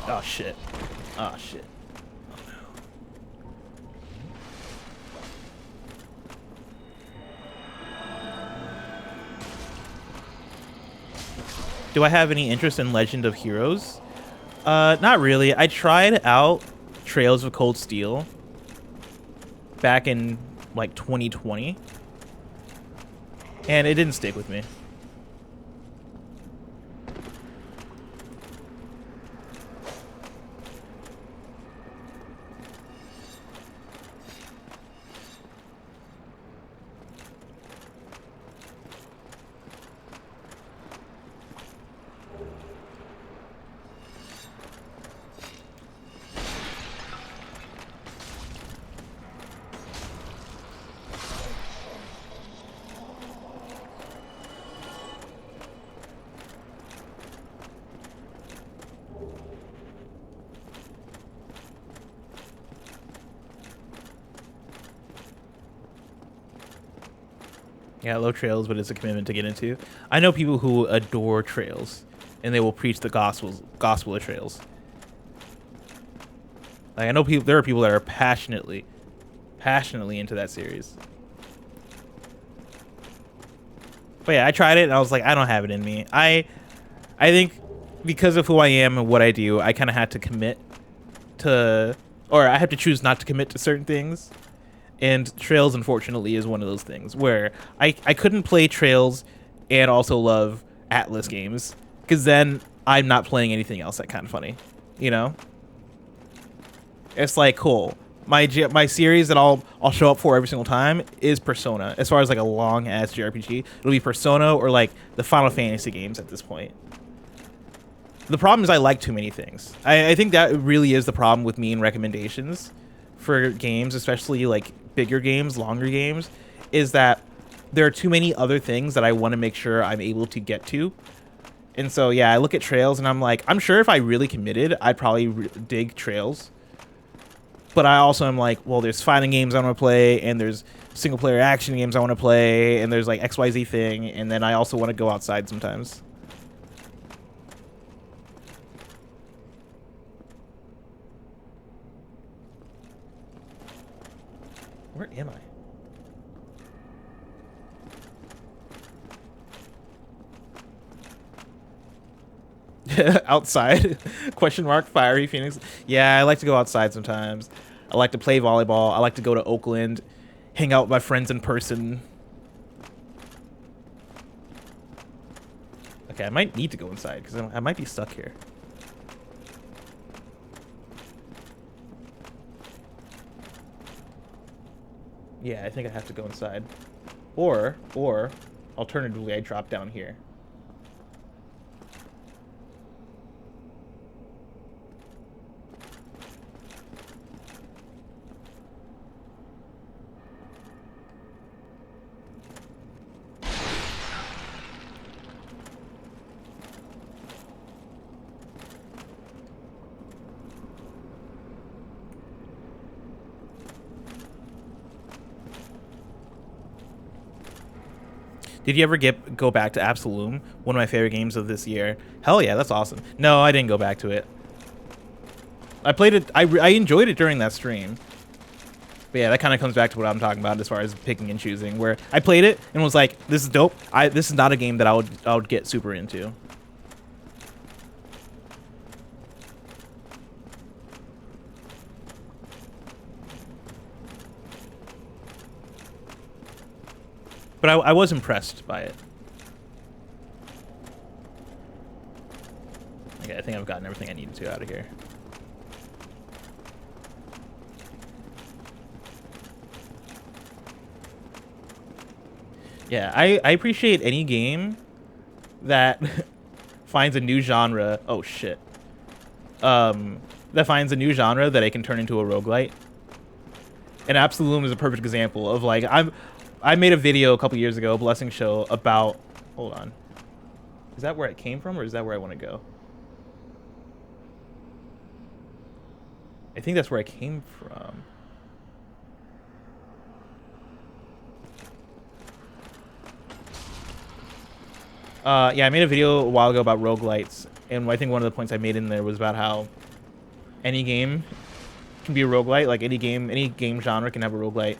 Oh shit. Oh shit. Oh no. Do I have any interest in Legend of Heroes? Not really. I tried out Trails of Cold Steel back in like 2020 and it didn't stick with me. Yeah, I love Trails, but it's a commitment to get into. I know people who adore Trails, and they will preach the gospel of Trails. Like I know people, there are people that are passionately into that series. But yeah, I tried it, and I was like, I don't have it in me. I think because of who I am and what I do, I kind of had to commit to, or I have to choose not to commit to certain things. And Trails, unfortunately, is one of those things where I couldn't play Trails and also love Atlas games, because then I'm not playing anything else that kind of funny, you know? It's like, cool, my series that I'll show up for every single time is Persona. As far as like a long ass JRPG, it'll be Persona or like the Final Fantasy games at this point. The problem is I like too many things. I think that really is the problem with me and recommendations for games, especially like bigger games, longer games, is that there are too many other things that I want to make sure I'm able to get to. And so, yeah, I look at Trails and I'm like, I'm sure if I really committed, I'd probably dig Trails. But I also am like, well, there's fighting games I want to play, and there's single player action games I want to play, and there's like XYZ thing, and then I also want to go outside sometimes. Where am I? Outside? Question mark, fiery Phoenix. Yeah, I like to go outside sometimes. I like to play volleyball. I like to go to Oakland, hang out with my friends in person. Okay, I might need to go inside because I might be stuck here. Yeah, I think I have to go inside. Or alternatively, I drop down here. Did you ever go back to Absolum? One of my favorite games of this year. Hell yeah, that's awesome. No, I didn't go back to it. I played it. I enjoyed it during that stream. But yeah, that kind of comes back to what I'm talking about as far as picking and choosing. Where I played it and was like, "This is dope." This is not a game that I would get super into. But I was impressed by it. Okay, I think I've gotten everything I needed to out of here. Yeah, I appreciate any game that finds a new genre. Oh shit. That finds a new genre that I can turn into a roguelite. And Absolum is a perfect example of like I made a video a couple years ago, Blessing Show, about... Hold on. Is that where it came from, or is that where I want to go? I think that's where I came from. Yeah, I made a video a while ago about roguelites, and I think one of the points I made in there was about how any game can be a roguelite. Like any game genre can have a roguelite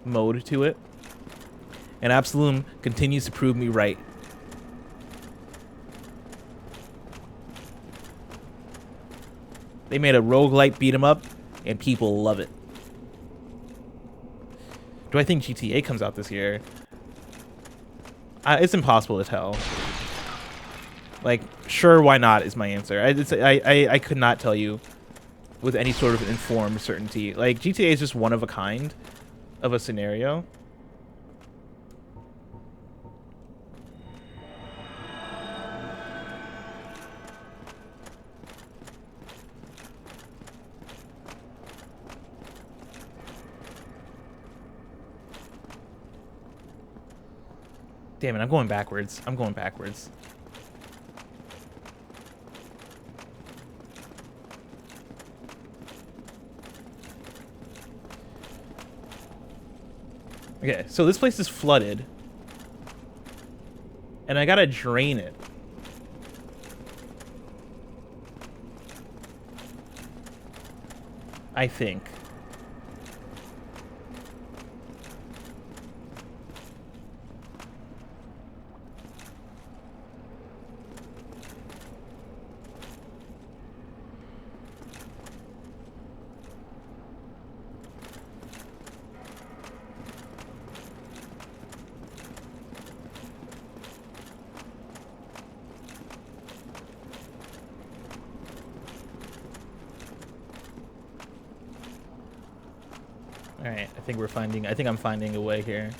mode to it, and Absolum continues to prove me right. They made a roguelite beat 'em up, and people love it. Do I think GTA comes out this year? It's impossible to tell. Like, sure, why not is my answer. I could not tell you with any sort of informed certainty. Like, GTA is just one of a kind of a scenario. Damn it, I'm going backwards. I'm going backwards. Okay, so this place is flooded. And I gotta drain it. I think. All right, I think I'm finding a way here.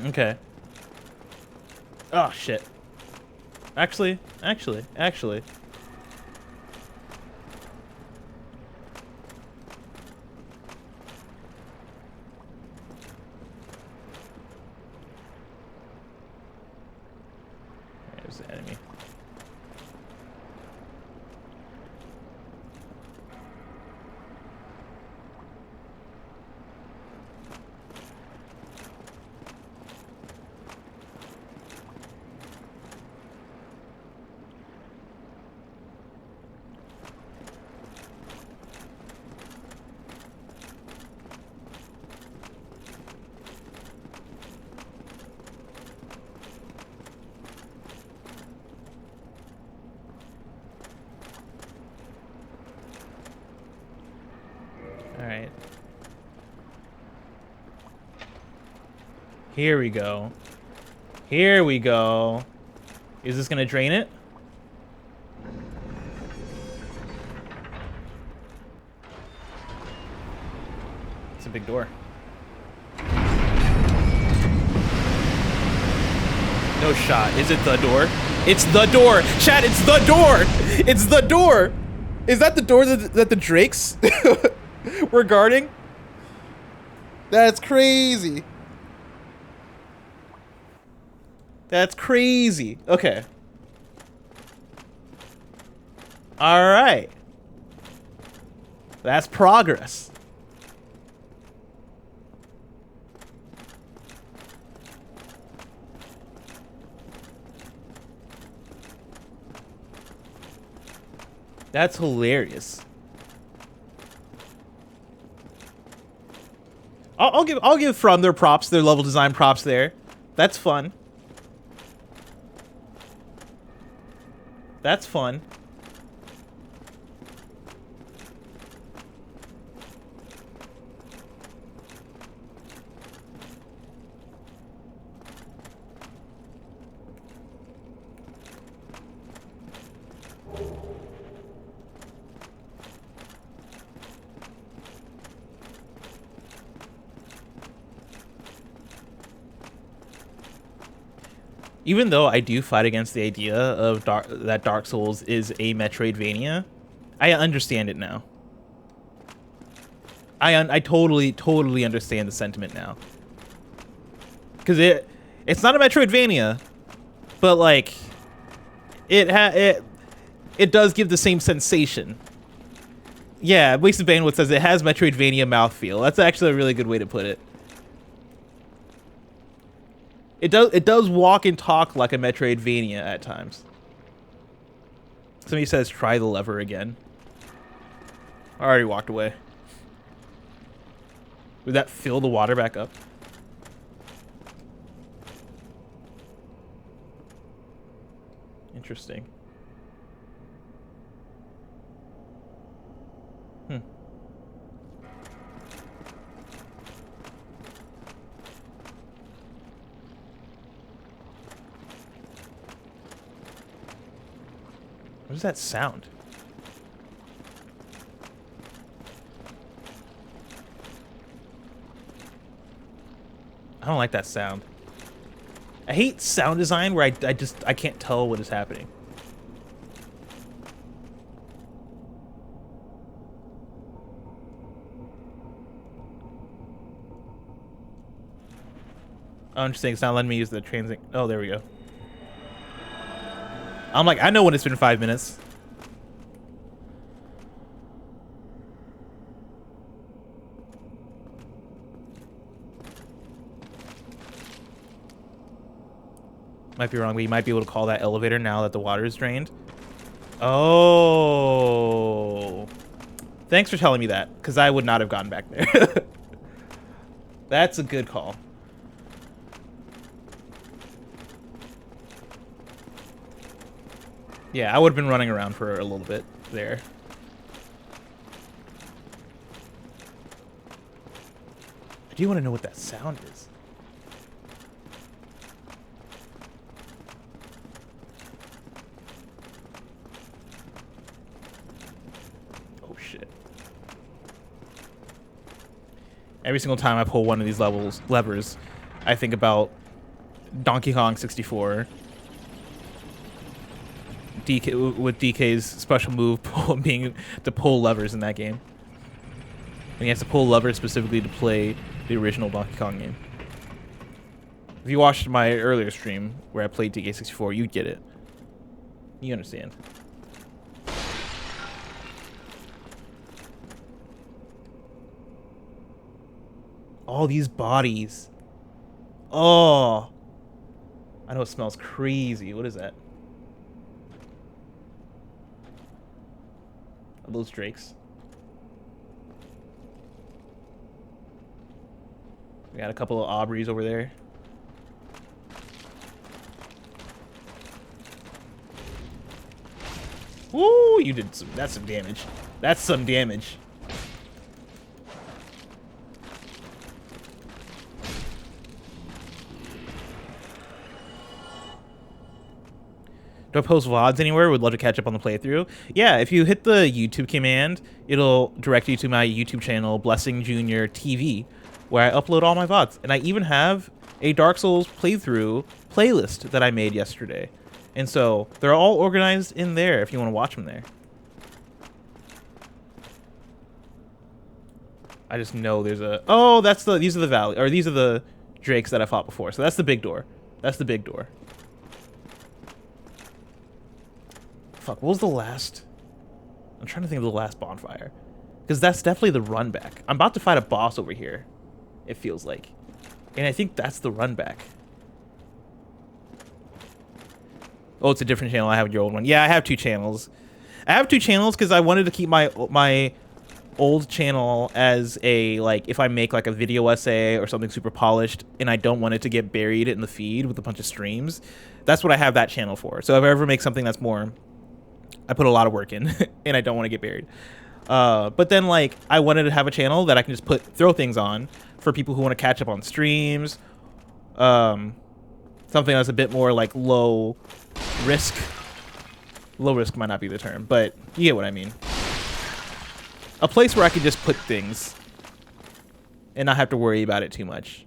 Okay. Oh shit. Actually. There's the enemy. All right. Here we go. Here we go. Is this gonna drain it? It's a big door. No shot. Is it the door? It's the door. Chat, it's the door. It's the door. Is that the door that the Drakes were guarding? That's crazy. That's crazy. Okay. All right. That's progress. That's hilarious. I'll give From their props, their level design props there. That's fun. That's fun. Even though I do fight against the idea of that Dark Souls is a Metroidvania, I understand it now. I totally understand the sentiment now. Because it's not a Metroidvania, but like it does give the same sensation. Yeah, Wasted Bandwidth says it has Metroidvania mouthfeel. That's actually a really good way to put it. It does walk and talk like a Metroidvania at times. Somebody says try the lever again. I already walked away. Would that fill the water back up? Interesting. What is that sound? I don't like that sound. I hate sound design where I can't tell what is happening. Oh, interesting. It's not letting me use the transit. Oh, there we go. I'm like, I know when it's been 5 minutes. Might be wrong, but you might be able to call that elevator now that the water is drained. Oh. Thanks for telling me that, because I would not have gone back there. That's a good call. Yeah, I would have been running around for a little bit there. I do want to know what that sound is. Every single time I pull one of these levers, I think about Donkey Kong 64. With DK's special move being to pull levers in that game. And he has to pull levers specifically to play the original Donkey Kong game. If you watched my earlier stream where I played DK64, you'd get it. You understand. All these bodies. Oh. I know it smells crazy. What is that? Are those drakes? We got a couple of Aubreys over there. Woo! You did some. That's some damage. That's some damage. Do I post VODs anywhere? Would love to catch up on the playthrough. Yeah, if you hit the YouTube command, it'll direct you to my YouTube channel, Blessing Junior TV, where I upload all my VODs. And I even have a Dark Souls playthrough playlist that I made yesterday. And so they're all organized in there if you want to watch them there. I just know there's a... Oh, these are the valley, or these are the drakes that I fought before. So that's the big door. That's the big door. Fuck, what was the last... I'm trying to think of the last bonfire. Because that's definitely the run back. I'm about to fight a boss over here, it feels like. And I think that's the run back. Oh, it's a different channel. I have your old one. Yeah, I have two channels. I have two channels because I wanted to keep my old channel as a, like, if I make like a video essay or something super polished and I don't want it to get buried in the feed with a bunch of streams, that's what I have that channel for. So if I ever make something that's more... I put a lot of work in and I don't want to get buried. But then, like, I wanted to have a channel that I can just throw things on for people who want to catch up on streams. Something that's a bit more like low risk. Low risk might not be the term, but you get what I mean. A place where I could just put things and not have to worry about it too much.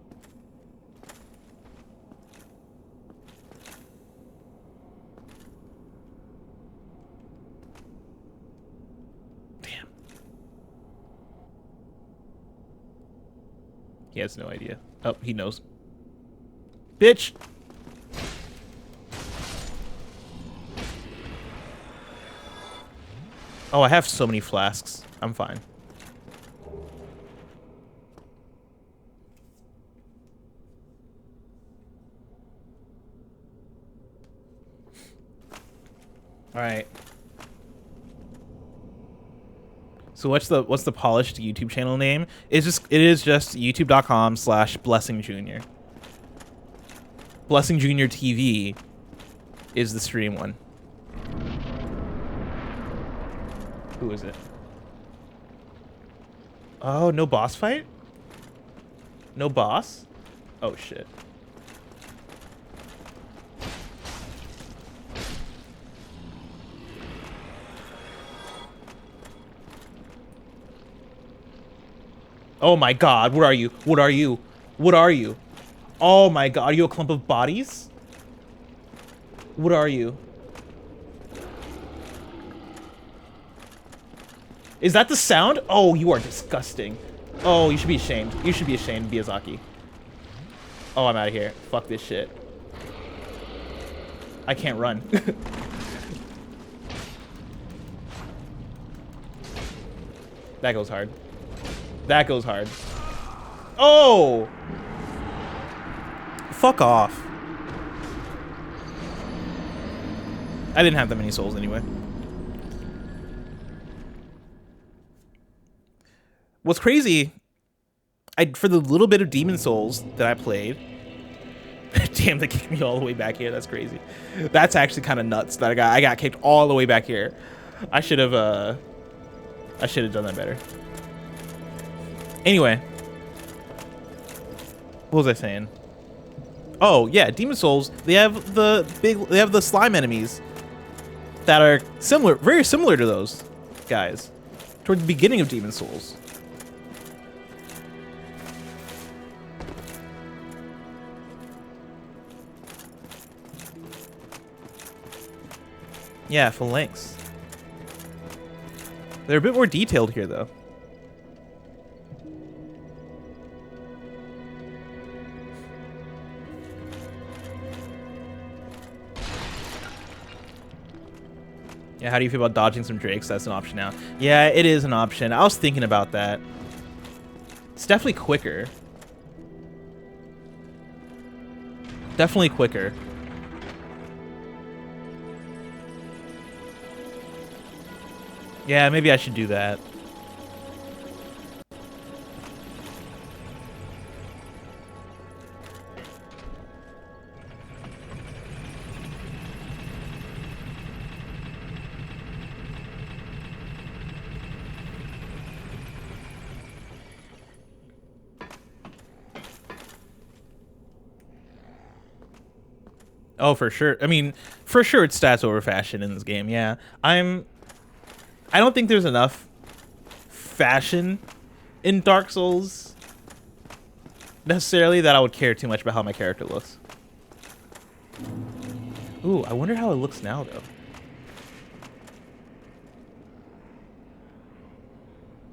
He has no idea. Oh, he knows. Bitch! Oh, I have so many flasks. I'm fine. Alright. So what's the polished YouTube channel name? It is just youtube.com/blessingjunior. Blessing Junior TV is the stream one. Who is it? Oh, no boss fight? No boss? Oh shit. Oh my god, what are you? What are you? What are you? Oh my god, are you a clump of bodies? What are you? Is that the sound? Oh, you are disgusting. Oh, you should be ashamed. You should be ashamed, Miyazaki. Oh, I'm out of here. Fuck this shit. I can't run. That goes hard. That goes hard. Oh! Fuck off. I didn't have that many souls anyway. What's crazy, for the little bit of Demon Souls that I played, damn, they kicked me all the way back here. That's crazy. That's actually kind of nuts that I got kicked all the way back here. I should have done that better. Anyway, what was I saying? Oh yeah, Demon Souls. They have the slime enemies that are similar, very similar to those guys, toward the beginning of Demon Souls. Yeah, phalanx. They're a bit more detailed here, though. Yeah, how do you feel about dodging some drakes? That's an option now. Yeah, it is an option. I was thinking about that. It's definitely quicker. Definitely quicker. Yeah, maybe I should do that. Oh, for sure. I mean, for sure it's stats over fashion in this game, yeah. I don't think there's enough fashion in Dark Souls necessarily that I would care too much about how my character looks. Ooh, I wonder how it looks now, though.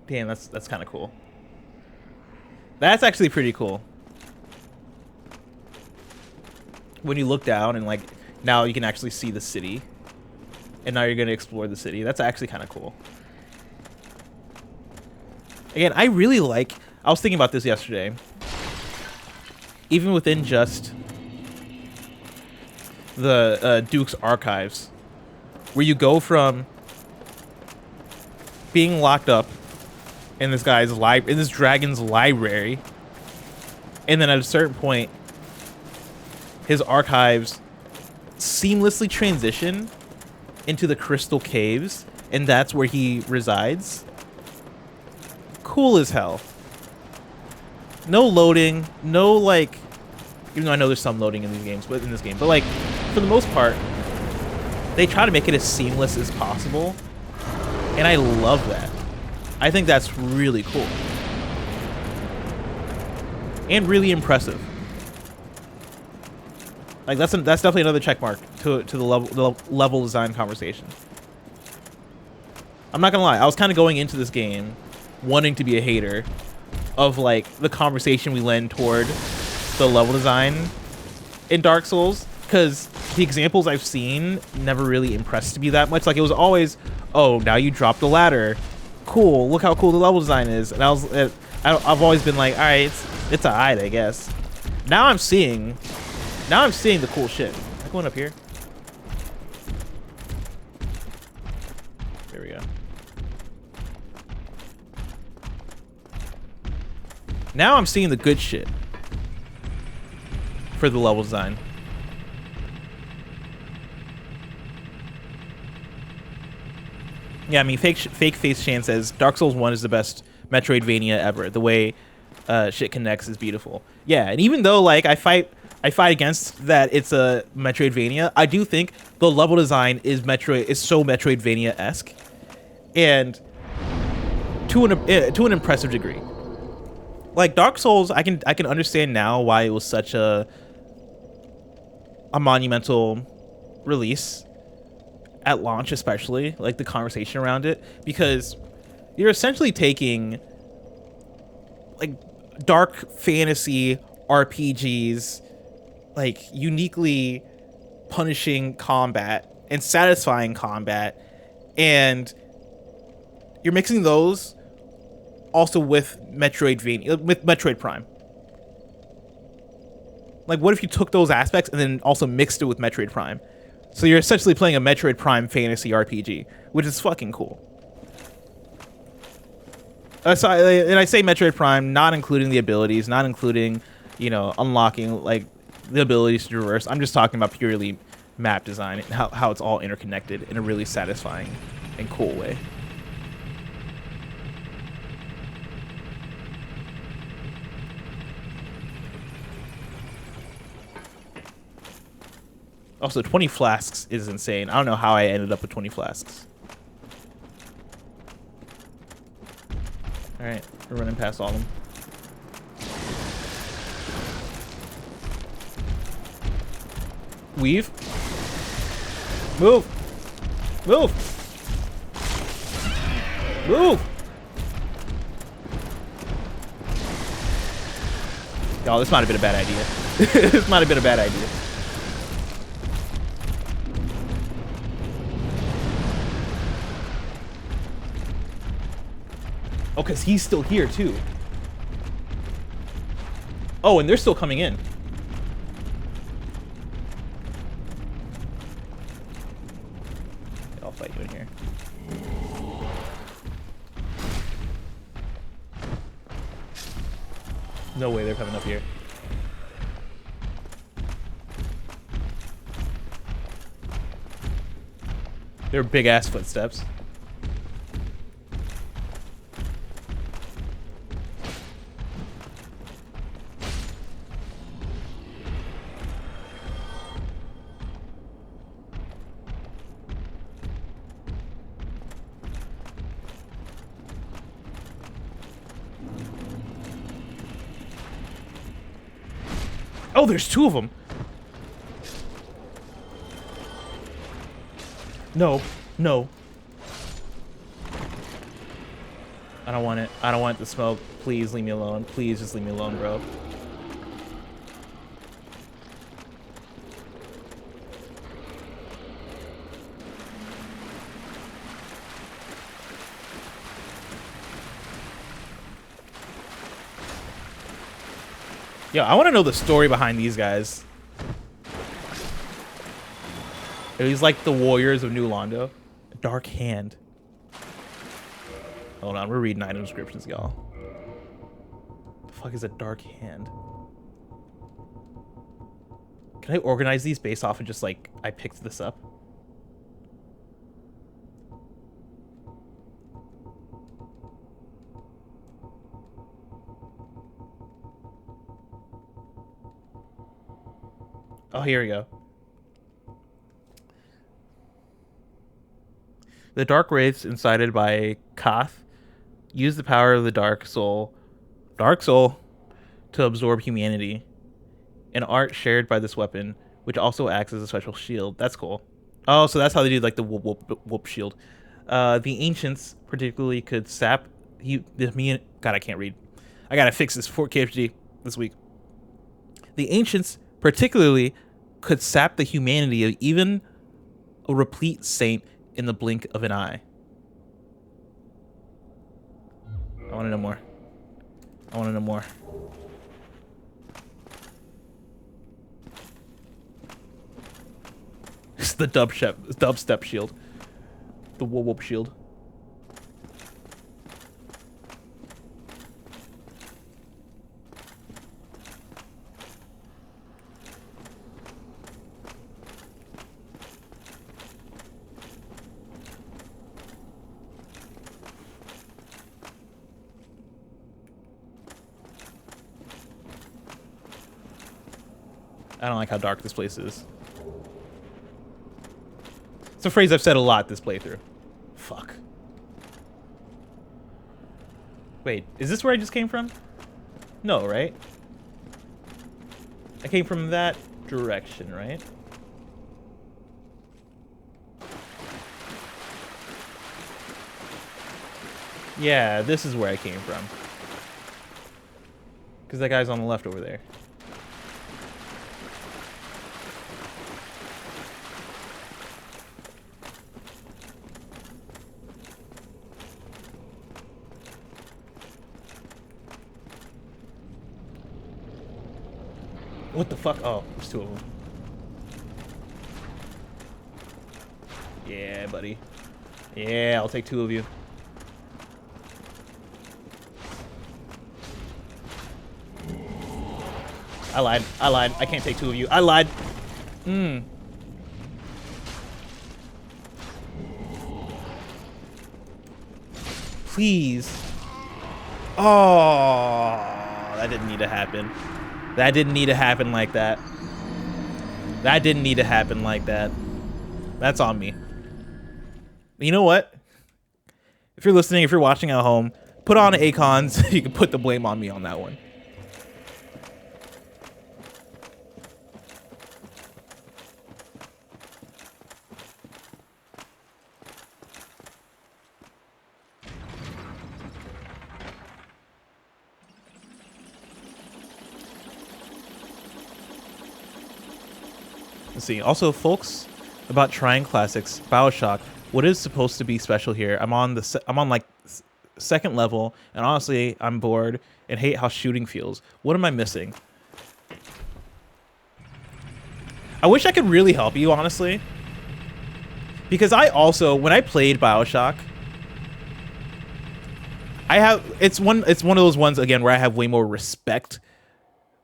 Damn, that's kind of cool. That's actually pretty cool. When you look down and like now you can actually see the city, and now you're gonna explore the city. That's actually kind of cool. Again, I really like. I was thinking about this yesterday. Even within just the Duke's archives, where you go from being locked up in this guy's in this dragon's library, and then at a certain point, his archives seamlessly transition into the Crystal Caves, and that's where he resides. Cool as hell. No loading, no like, even though I know there's some loading in these games, but in this game, but like for the most part, they try to make it as seamless as possible, and I love that. I think that's really cool and really impressive. Like that's definitely another check mark to the level design conversation. I'm not gonna lie, I was kind of going into this game wanting to be a hater of like the conversation we lend toward the level design in Dark Souls, because the examples I've seen never really impressed me that much. Like it was always, oh, now you dropped the ladder, cool, look how cool the level design is, and I've always been like, all right, it's alright, I guess. Now I'm seeing the cool shit. Am I going up here? There we go. Now I'm seeing the good shit for the level design. Yeah, I mean, fake face Chan says Dark Souls 1 is the best Metroidvania ever. The way shit connects is beautiful. Yeah, and even though like I fight against that it's a Metroidvania, I do think the level design is so Metroidvania-esque, and to an impressive degree. Like Dark Souls, I can understand now why it was such a monumental release at launch, especially like the conversation around it, because you're essentially taking like dark fantasy RPGs, like uniquely punishing combat and satisfying combat, and you're mixing those also with Metroidvania, with Metroid Prime. Like, what if you took those aspects and then also mixed it with Metroid Prime? So you're essentially playing a Metroid Prime fantasy RPG, which is fucking cool. So, and I say Metroid Prime, not including the abilities, not including, you know, unlocking like the abilities to traverse. I'm just talking about purely map design and how it's all interconnected in a really satisfying and cool way. Also, 20 flasks is insane. I don't know how I ended up with 20 flasks. Alright, we're running past all of them. Weave. Move. Move! Move! Y'all, this might have been a bad idea. This might have been a bad idea. Oh, because he's still here, too. Oh, and they're still coming in. I'll fight you in here. No way they're coming up here. They're big ass footsteps. Oh, there's two of them. No, no. I don't want it. I don't want the smoke. Please leave me alone. Please just leave me alone, bro. Yeah, I want to know the story behind these guys. Are these like the warriors of New Londo? A dark hand. Hold on, we're reading item descriptions, y'all. The fuck is a dark hand? Can I organize these based off of just like I picked this up? Oh, here we go. The dark wraiths incited by Koth use the power of the dark soul, to absorb humanity. An art shared by this weapon, which also acts as a special shield. That's cool. Oh, so that's how they do like the whoop whoop whoop shield. The ancients particularly could sap God, I can't read. I gotta fix this for KFG this week. The ancients particularly could sap the humanity of even a replete saint in the blink of an eye. I want to know more. I want to know more. It's the dubstep shield. The whoop whoop shield. I don't like how dark this place is. It's a phrase I've said a lot this playthrough. Fuck. Wait, is this where I just came from? No, right? I came from that direction, right? Yeah, this is where I came from. Because that guy's on the left over there. What the fuck? Oh, there's two of them. Yeah, buddy. Yeah, I'll take two of you. I lied. I lied. I can't take two of you. I lied. Please. Oh, that didn't need to happen. That didn't need to happen like that. That didn't need to happen like that. That's on me. You know what? If you're listening, if you're watching at home, put on Acons. You can put the blame on me on that one. Let's see. Also, folks, about trying classics, BioShock. What is supposed to be special here? I'm on like second level, and honestly, I'm bored and hate how shooting feels. What am I missing? I wish I could really help you, honestly, because I also, when I played BioShock, it's one of those ones again where I have way more respect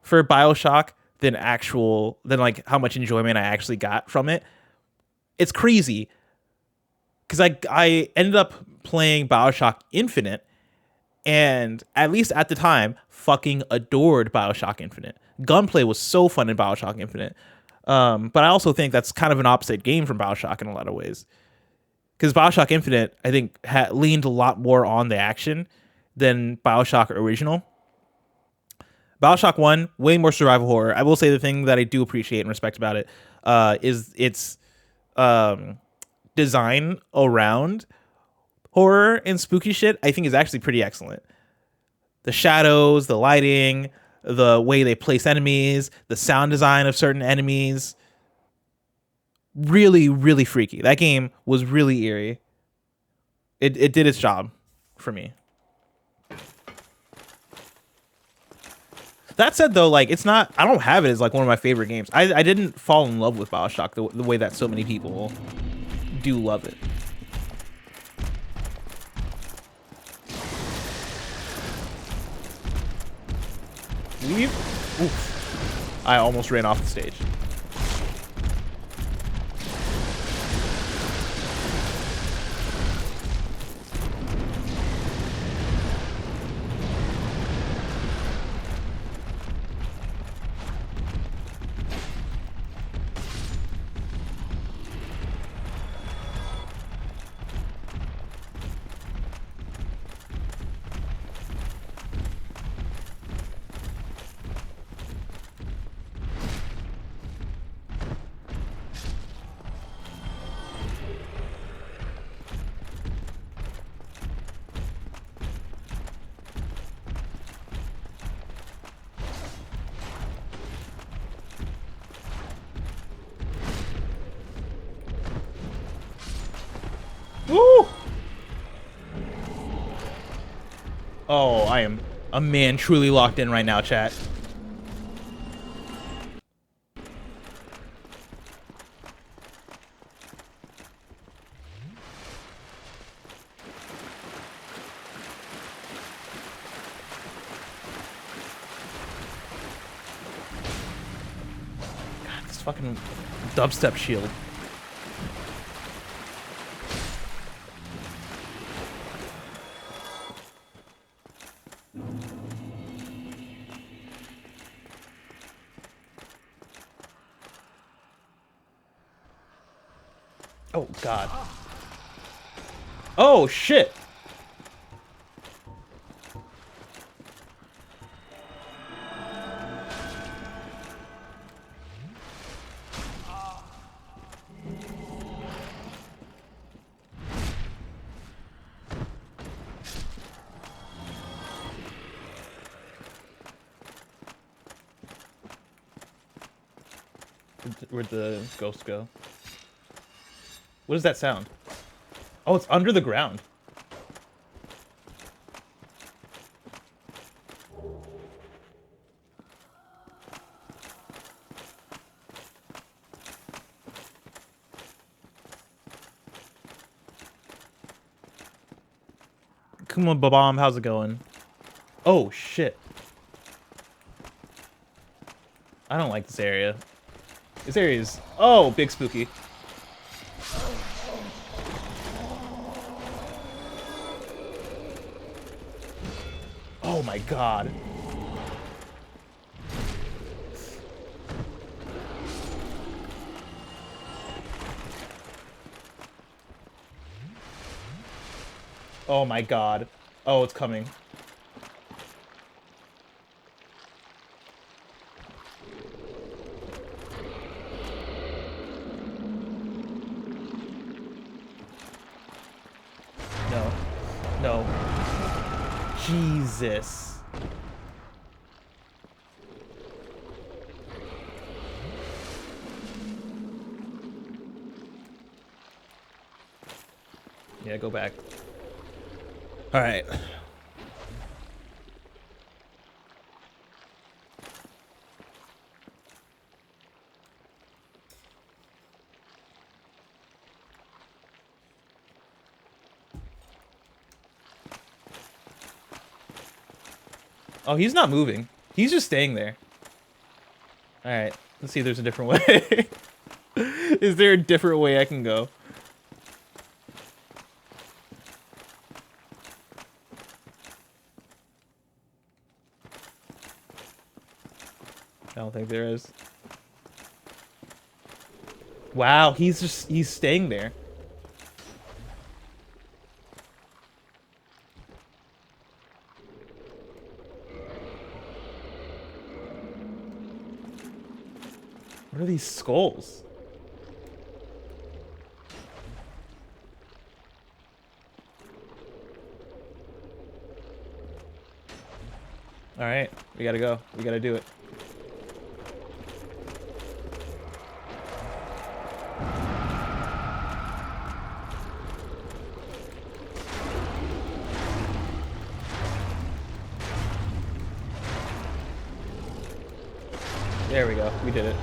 for BioShock than like how much enjoyment I actually got from it. It's crazy because I ended up playing BioShock Infinite, and at least at the time, fucking adored BioShock Infinite. Gunplay was so fun in BioShock Infinite. But I also think that's kind of an opposite game from BioShock in a lot of ways. Because BioShock Infinite, I think, leaned a lot more on the action than BioShock Original. BioShock 1, way more survival horror. I will say the thing that I do appreciate and respect about it is its design around horror and spooky shit, I think is actually pretty excellent. The shadows, the lighting, the way they place enemies, the sound design of certain enemies. Really, really freaky. That game was really eerie. It did its job for me. That said, though, like, it's not, I don't have it as like one of my favorite games. I didn't fall in love with BioShock the way that so many people do love it. Leave? Oof. I almost ran off the stage. Woo! Oh, I am a man truly locked in right now, chat. God, this fucking dubstep shield. Oh, God. Oh, shit. Where'd the ghost go? What does that sound? Oh, it's under the ground. Kuma Babam, how's it going? Oh, shit. I don't like this area. This area is... Oh, big spooky. Oh my God. Oh my God. Oh, it's coming. No. No. Jesus. Yeah, go back. All right. Oh, he's not moving. He's just staying there. All right. Let's see if there's a different way. Is there a different way I can go? I don't think there is. Wow, he's staying there. What are these skulls? All right, we gotta go. We gotta do it. There we go. We did it.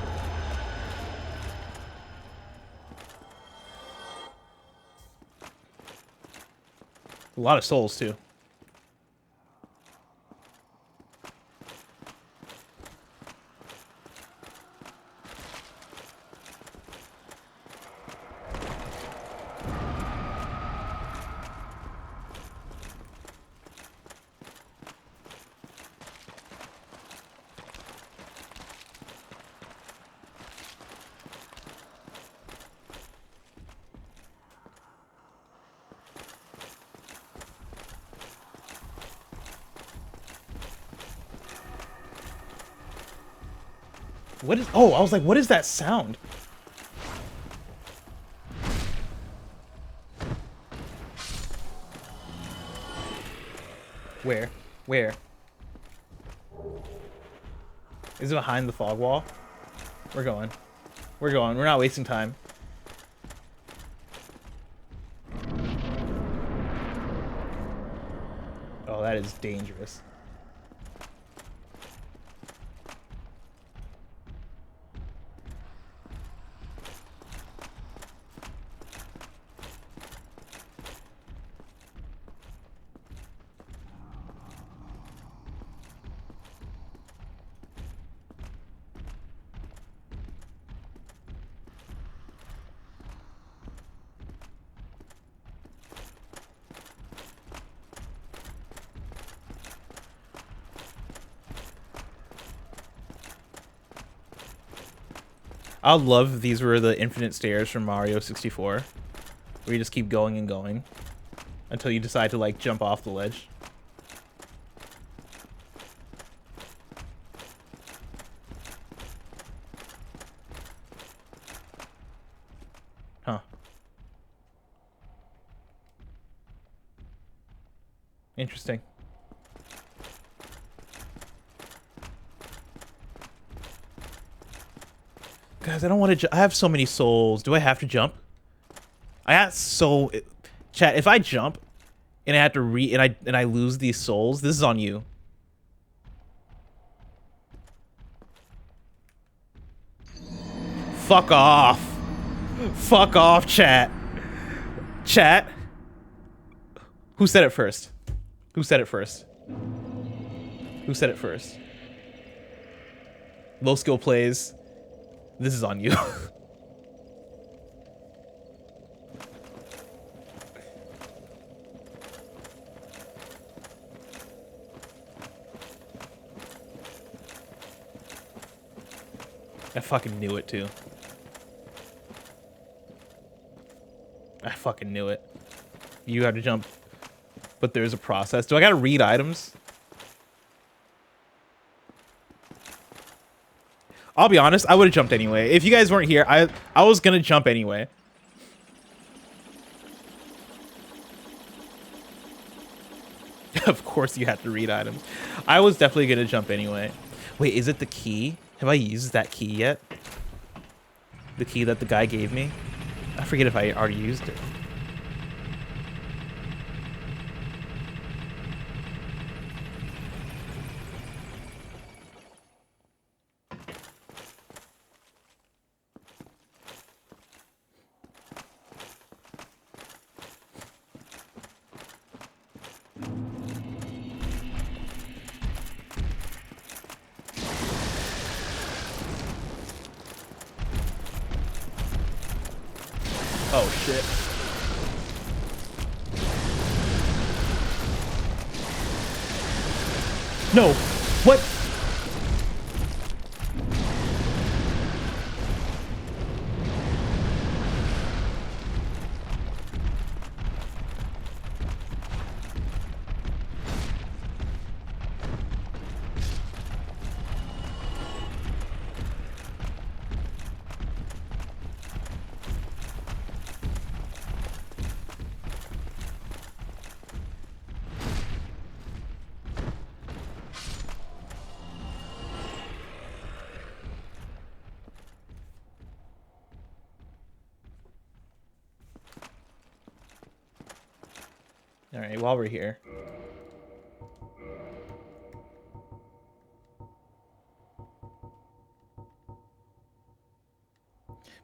A lot of souls, too. What is... Oh, I was like, what is that sound? Where? Where? Is it behind the fog wall? We're going. We're going. We're not wasting time. Oh, that is dangerous. I love if these were the infinite stairs from Mario 64, where you just keep going and going until you decide to like jump off the ledge. Huh. Interesting. Guys, I don't want to. I have so many souls. Do I have to jump? I got so. Chat. If I jump, and I have to and I lose these souls, this is on you. Fuck off. Fuck off, chat. Chat. Who said it first? Who said it first? Who said it first? Low skill plays. This is on you. I fucking knew it too. I fucking knew it. You have to jump, but there's a process. Do I gotta read items? I'll be honest, I would have jumped anyway. If you guys weren't here, I was gonna jump anyway. Of course you had to read items. I was definitely gonna jump anyway. Wait, is it the key? Have I used that key yet? The key that the guy gave me? I forget if I already used it. Oh shit. No. What? All right, while we're here.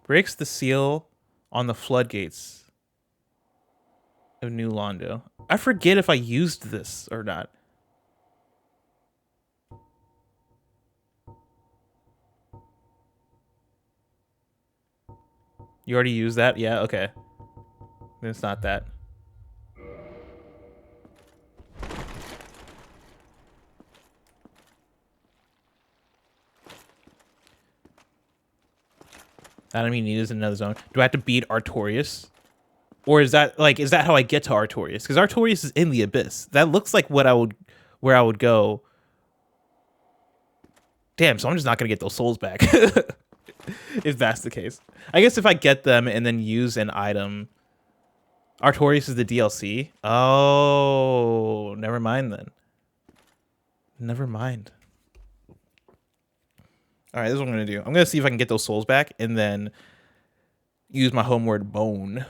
Breaks the seal on the floodgates of New Londo. I forget if I used this or not. You already used that? Yeah, okay. Then it's not that. Enemy need is another zone. Do I have to beat Artorias? Or is that how I get to Artorias? Because Artorias is in the abyss. That looks like where I would go. Damn, so I'm just not gonna get those souls back. If that's the case. I guess if I get them and then use an item. Artorias is the DLC. Oh, never mind then. Never mind. All right, this is what I'm going to do. I'm going to see if I can get those souls back and then use my homeward bone.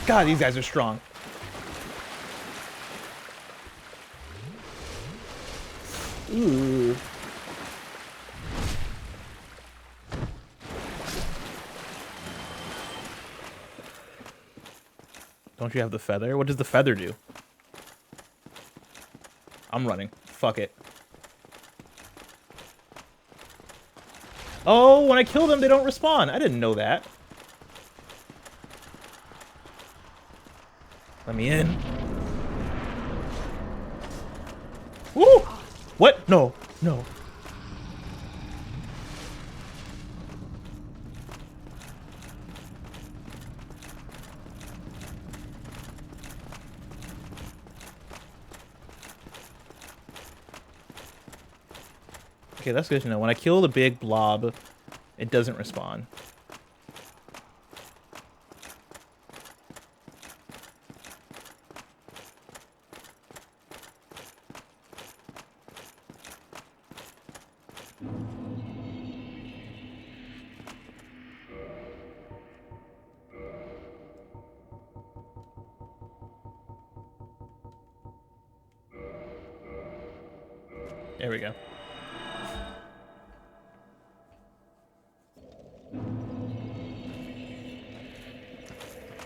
God, these guys are strong. Ooh. Don't you have the feather? What does the feather do? I'm running. Fuck it. Oh, when I kill them, they don't respawn. I didn't know that. Let me in. Woo! What? No, no. Okay, that's good to know. When I kill the big blob, it doesn't respawn. There we go.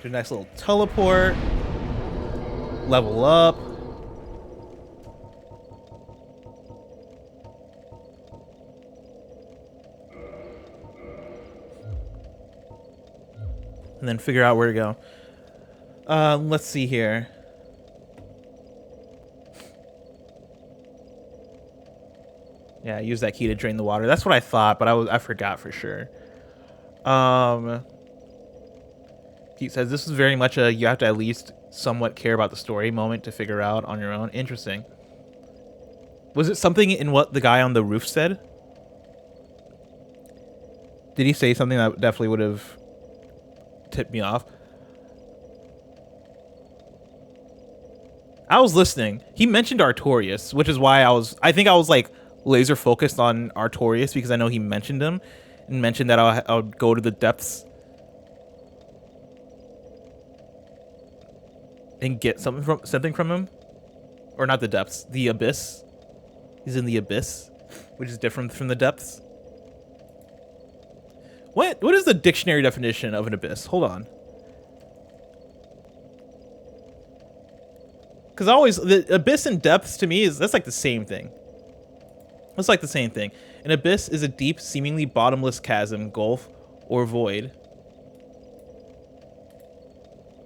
Do a nice little teleport. Level up. And then figure out where to go. Let's see here. Yeah, use that key to drain the water. That's what I thought, but I forgot for sure. Pete says this is very much a you have to at least somewhat care about the story moment to figure out on your own. Interesting. Was it something in what the guy on the roof said? Did he say something that definitely would have tipped me off? I was listening. He mentioned Artorias, which is why I think I was like laser focused on Artorias because I know he mentioned him and mentioned that I would go to the depths. and get something from him, or not the depths, the abyss. He's in the abyss, which is different from the depths. What is the dictionary definition of an abyss? Hold on. Because always the abyss and depths to me that's like the same thing. It's like the same thing. An abyss is a deep, seemingly bottomless chasm, gulf, or void.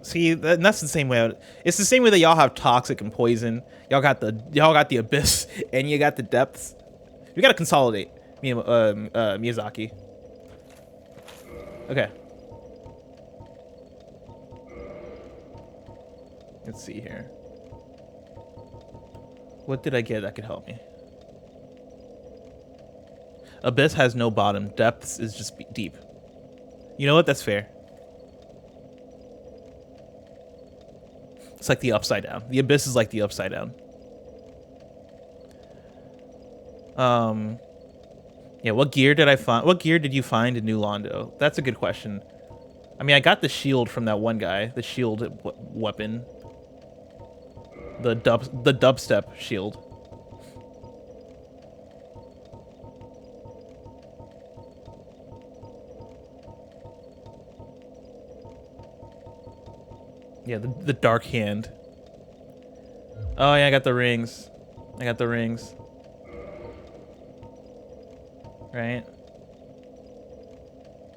See, that's the same way. It's the same way that y'all have toxic and poison. Y'all got the abyss, and you got the depths. You gotta consolidate, Miyazaki. Okay. Let's see here. What did I get that could help me? Abyss has no bottom. Depths is just deep. You know what? That's fair. It's like the upside down. The abyss is like the upside down. Yeah, what gear did I find? What gear did you find in New Londo? That's a good question. I mean, I got the shield from that one guy. The shield weapon. The dubstep shield. Yeah, the dark hand. Oh yeah, I got the rings. I got the rings. Right.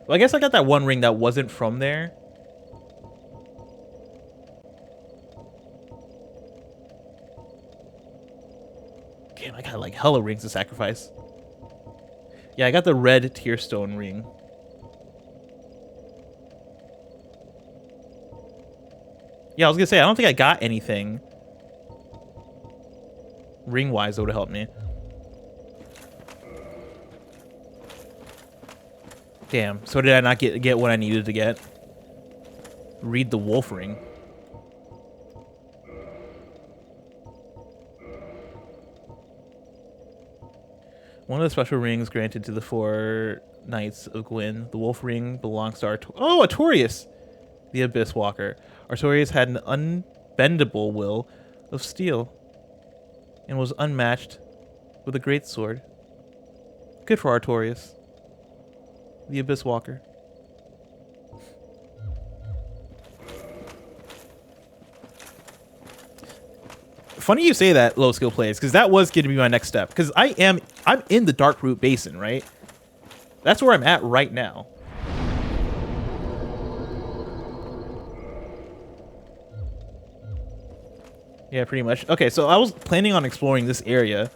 Well, I guess I got that one ring that wasn't from there. Damn, I got like hella rings to sacrifice. Yeah, I got the red tearstone ring. Yeah, I was gonna say, I don't think I got anything ring-wise that would have helped me. Damn, so did I not get what I needed to get? Read the wolf ring. One of the special rings granted to the 4 knights of Gwyn. The wolf ring belongs to Artorias, the Abyss Walker. Artorias had an unbendable will of steel and was unmatched with a great sword. Good for Artorias, the Abyss Walker. Funny you say that, low skill plays, because that was going to be my next step. Because I'm in the Darkroot Basin, right? That's where I'm at right now. Yeah, pretty much. Okay, so I was planning on exploring this area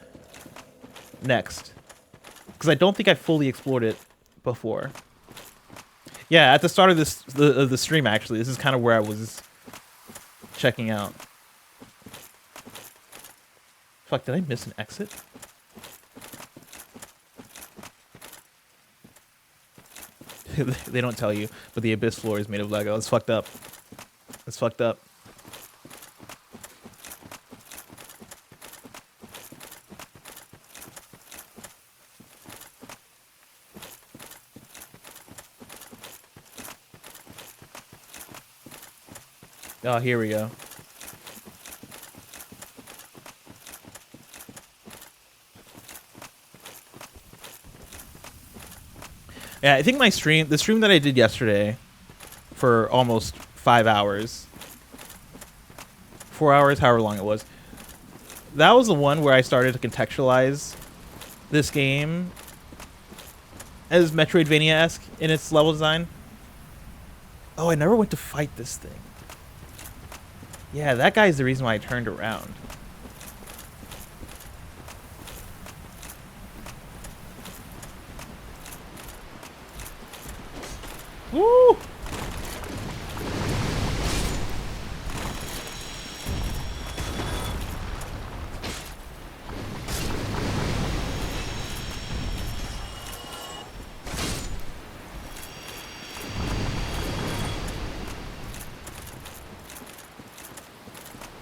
next, because I don't think I fully explored it before. Yeah, at the start of the stream, actually, this is kind of where I was checking out. Fuck, did I miss an exit? They don't tell you, but the abyss floor is made of Lego. It's fucked up. It's fucked up. Oh, here we go. Yeah, I think the stream that I did yesterday for almost 5 hours, 4 hours, however long it was, that was the one where I started to contextualize this game as Metroidvania-esque in its level design. Oh, I never went to fight this thing. Yeah, that guy's the reason why I turned around. Woo!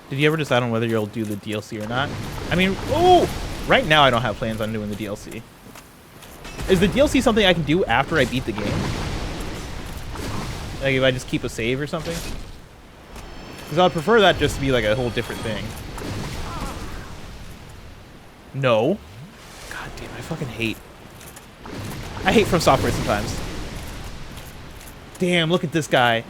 Did you ever decide on whether you'll do the DLC or not? I mean, oh! Right now I don't have plans on doing the DLC. Is the DLC something I can do after I beat the game? Like if I just keep a save or something? Because Because I'd prefer that just to be like a whole different thing. No. God damn, I fucking hate. I hate From Software sometimes. Damn, look at this guy.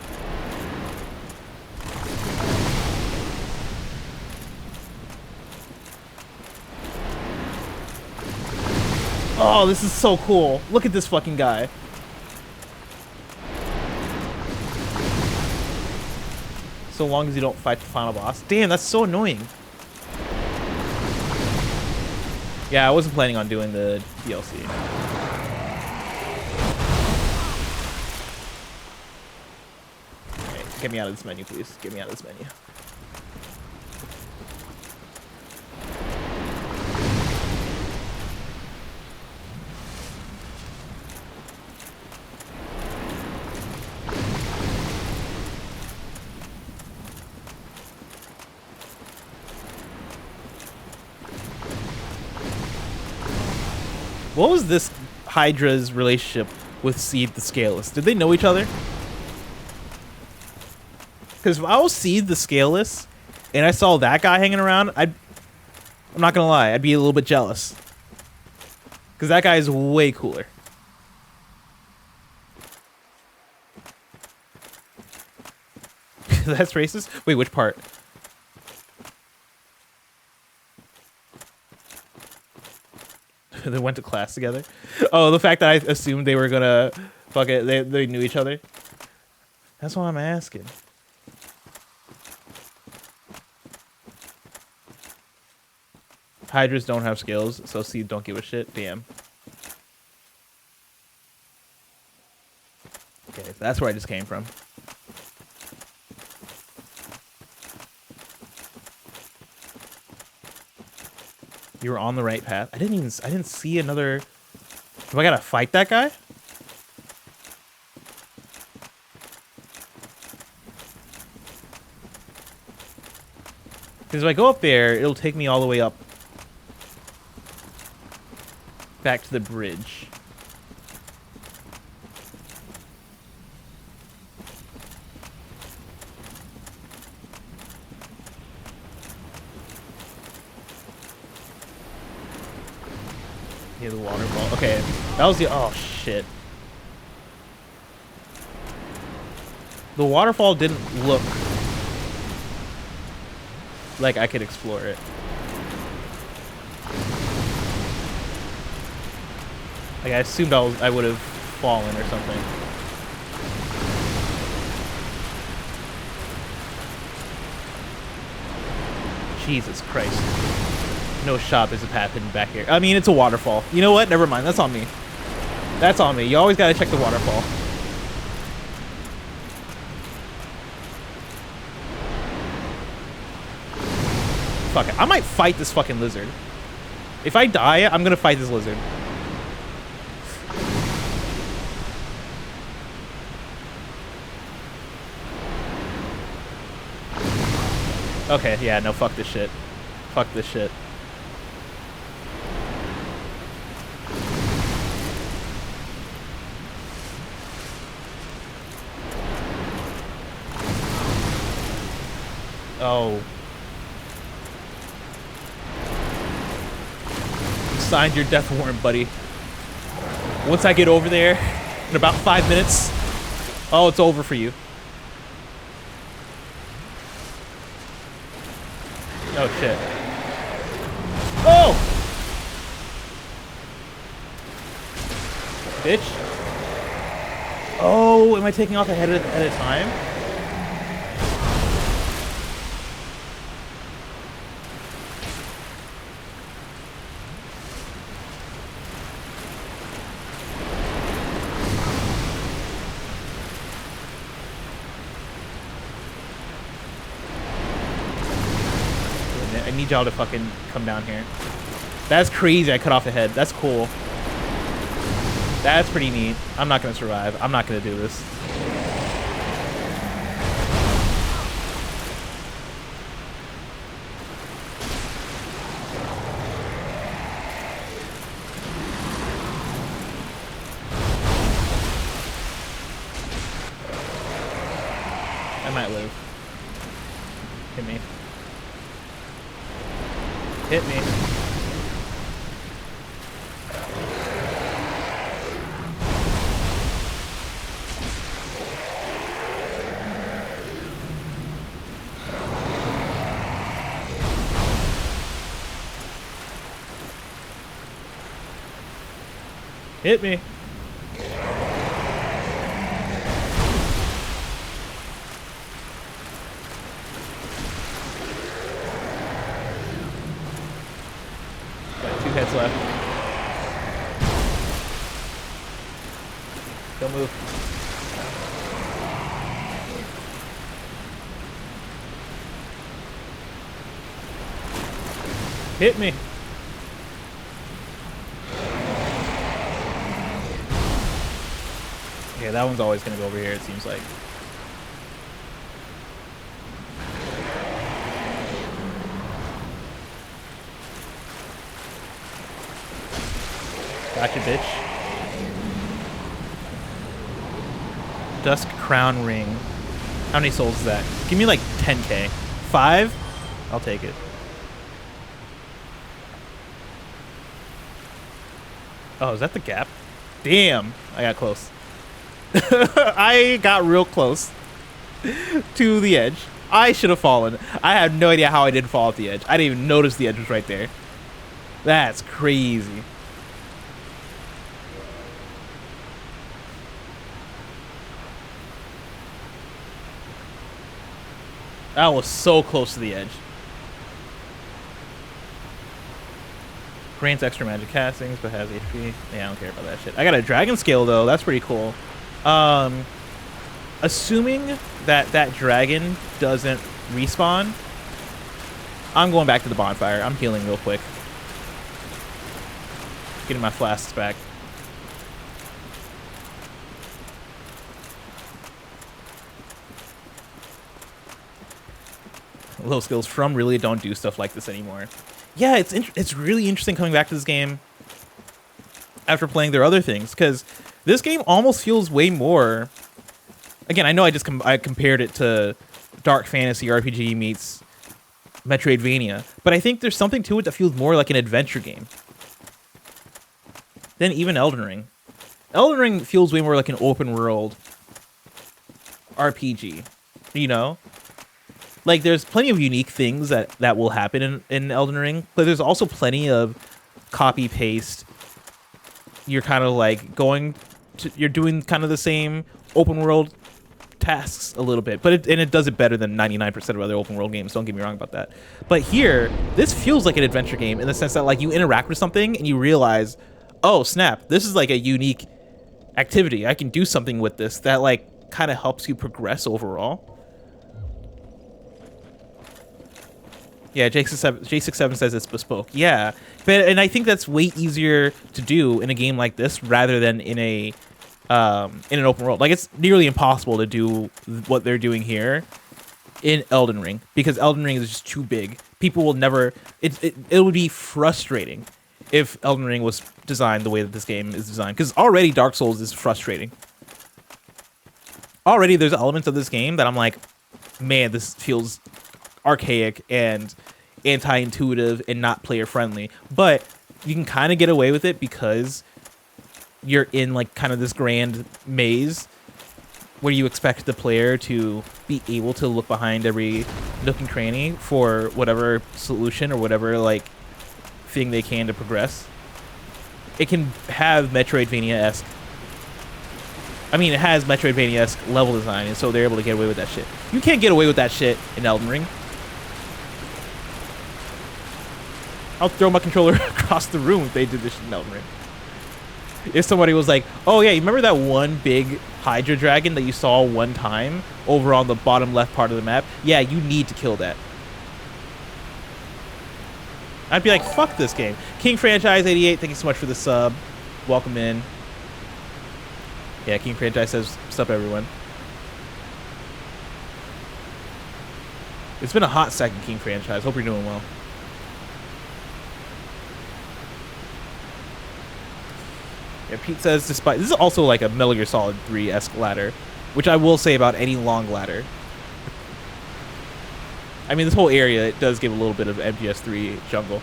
Oh, this is so cool. Look at this fucking guy. So long as you don't fight the final boss. Damn, that's so annoying. Yeah, I wasn't planning on doing the DLC. Okay, get me out of this menu, please. Get me out of this menu. What was this Hydra's relationship with Seed the Scaleless? Did they know each other? Because if I was Seed the Scaleless and I saw that guy hanging around, I'm not gonna lie, I'd be a little bit jealous. Because that guy is way cooler. That's racist? Wait, which part? They went to class together. Oh, the fact that I assumed they were gonna fuck it, they knew each other. That's why I'm asking. Hydras don't have skills, so Seed don't give a shit. Damn. Okay, so that's where I just came from. You were on the right path. I didn't see another. Do I gotta fight that guy? Because if I go up there, it'll take me all the way up. Back to the bridge. Yeah, the waterfall. Okay, that was the. Oh shit. The waterfall didn't look like I could explore it. Like I assumed I would have fallen or something. Jesus Christ. No shop is a path hidden back here. I mean, it's a waterfall. You know what? Never mind. That's on me. That's on me. You always gotta check the waterfall. Fuck it. I might fight this fucking lizard. If I die, I'm gonna fight this lizard. Okay, yeah, no, fuck this shit. Fuck this shit. Oh. You signed your death warrant, buddy. Once I get over there, in about 5 minutes, oh, it's over for you. Oh, shit. Oh! Bitch. Oh, am I taking off ahead at a time? I need y'all to fucking come down here. That's crazy. I cut off the head. That's cool. That's pretty neat. I'm not gonna survive. I'm not gonna do this. I might live. Hit me. Hit me. Hit me. Got 2 hits left. Don't move. Hit me. Yeah, that one's always gonna go over here, it seems like. Gotcha, bitch. Dusk Crown Ring. How many souls is that? Give me like 10k. 5? I'll take it. Oh, is that the gap? Damn, I got close. I got real close to the edge. I should have fallen. I have no idea how I didn't fall off the edge. I didn't even notice the edge was right there. That's crazy. That was so close to the edge. Grants extra magic castings, but has HP. Yeah, I don't care about that shit. I got a dragon scale though. That's pretty cool. Assuming that that dragon doesn't respawn, I'm going back to the bonfire. I'm healing real quick. Getting my flasks back. Low skills from really don't do stuff like this anymore. Yeah, it's really interesting coming back to this game after playing their other things, because this game almost feels way more. Again, I know I compared it to dark fantasy RPG meets Metroidvania, but I think there's something to it that feels more like an adventure game than even Elden Ring. Elden Ring feels way more like an open world RPG, you know? Like, there's plenty of unique things that will happen in Elden Ring, but there's also plenty of copy-paste. You're kind of like you're doing kind of the same open world tasks a little bit, but it does it better than 99% of other open world games. Don't get me wrong about that. But here, this feels like an adventure game in the sense that like you interact with something and you realize, oh snap, this is like a unique activity. I can do something with this that like kind of helps you progress overall. Yeah, J67 says it's bespoke. Yeah, and I think that's way easier to do in a game like this rather than in an open world. Like, it's nearly impossible to do what they're doing here in Elden Ring because Elden Ring is just too big. People will never. It would be frustrating if Elden Ring was designed the way that this game is designed, because already Dark Souls is frustrating. Already there's elements of this game that I'm like, man, this feels archaic and anti-intuitive and not player friendly, but you can kind of get away with it because you're in like kind of this grand maze where you expect the player to be able to look behind every nook and cranny for whatever solution or whatever like thing they can to progress. It can have Metroidvania-esque. I mean, it has Metroidvania-esque level design, and so they're able to get away with that shit. You can't get away with that shit in Elden Ring. I'll throw my controller across the room if they did this shit in Elden Ring. If somebody was like, oh yeah, you remember that one big Hydra dragon that you saw one time over on the bottom left part of the map? Yeah, you need to kill that. I'd be like, fuck this game. King Franchise 88, thank you so much for the sub. Welcome in. Yeah, King Franchise says, what's up, everyone? It's been a hot second, King Franchise. Hope you're doing well. Yeah, Pete says, despite... This is also like a Metal Gear Solid 3-esque ladder, which I will say about any long ladder. I mean, this whole area, it does give a little bit of MGS3 jungle,